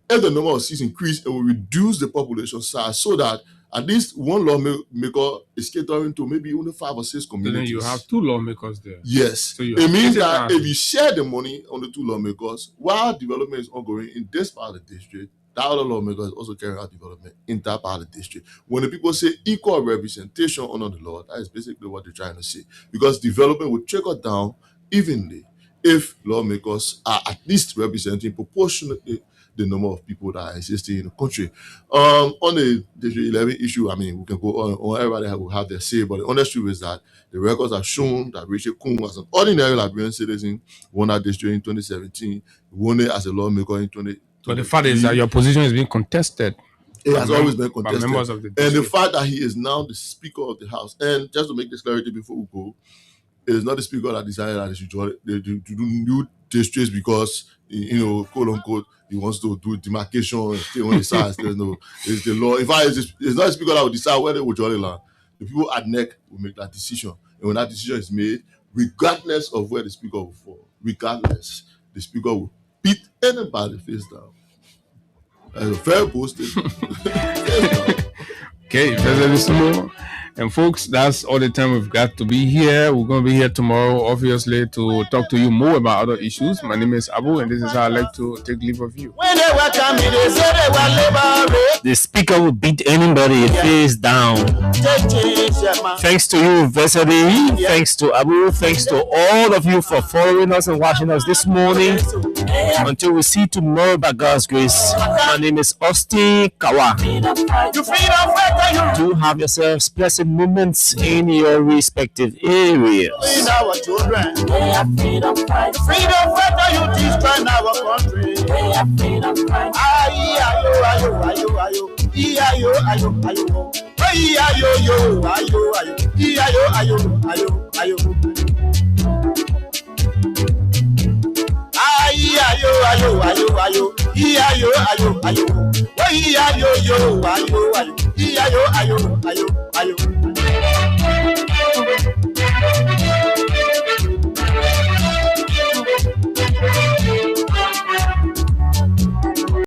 If the number of seats increase, it will reduce the population size so that at least one lawmaker is catering to maybe only 5 or 6 communities. Then you have 2 lawmakers there. Yes. So it means that if you share the money on the 2 lawmakers, while development is ongoing in this part of the district, that other lawmaker is also carrying out development in that part of the district. When the people say equal representation under the law, that is basically what they're trying to say. Because development will trickle down evenly if lawmakers are at least representing proportionately the number of people that are existing in the country. On the District 11 issue, I mean, we can go on, everybody will have their say, but the honest truth is that the records have shown that Rachel Kuhn was an ordinary Liberian citizen, won that district in 2017, won it as a lawmaker in 2020. But the fact is that your position is being contested. It has always been contested. By members of the and the fact that he is now the Speaker of the House, and just to make this clarity before we go, it is not the Speaker that decided that they should do new districts because, quote unquote, he wants to do demarcation and stay on the sides. It's the law. In fact, it's not the Speaker that will decide where they will join the land. The people at NEC will make that decision. And when that decision is made, regardless of where the Speaker will fall, regardless, the Speaker will beat anybody face down. That's a fair posting. Okay, there's more. And folks, that's all the time we've got to be here. We're going to be here tomorrow, obviously, to talk to you more about other issues. My name is Abu, and this is how I like to take leave of you. When they were coming, they said they were liberate. The Speaker will beat anybody face down. Thanks to you, Vesely. Thanks to Abu. Thanks to all of you for following us and watching us this morning. Until we see tomorrow, by God's grace, my name is Austin Kawa. Do have yourselves blessed moments in your respective areas. Our children, freedom fighter, you destroy our country. Ayo.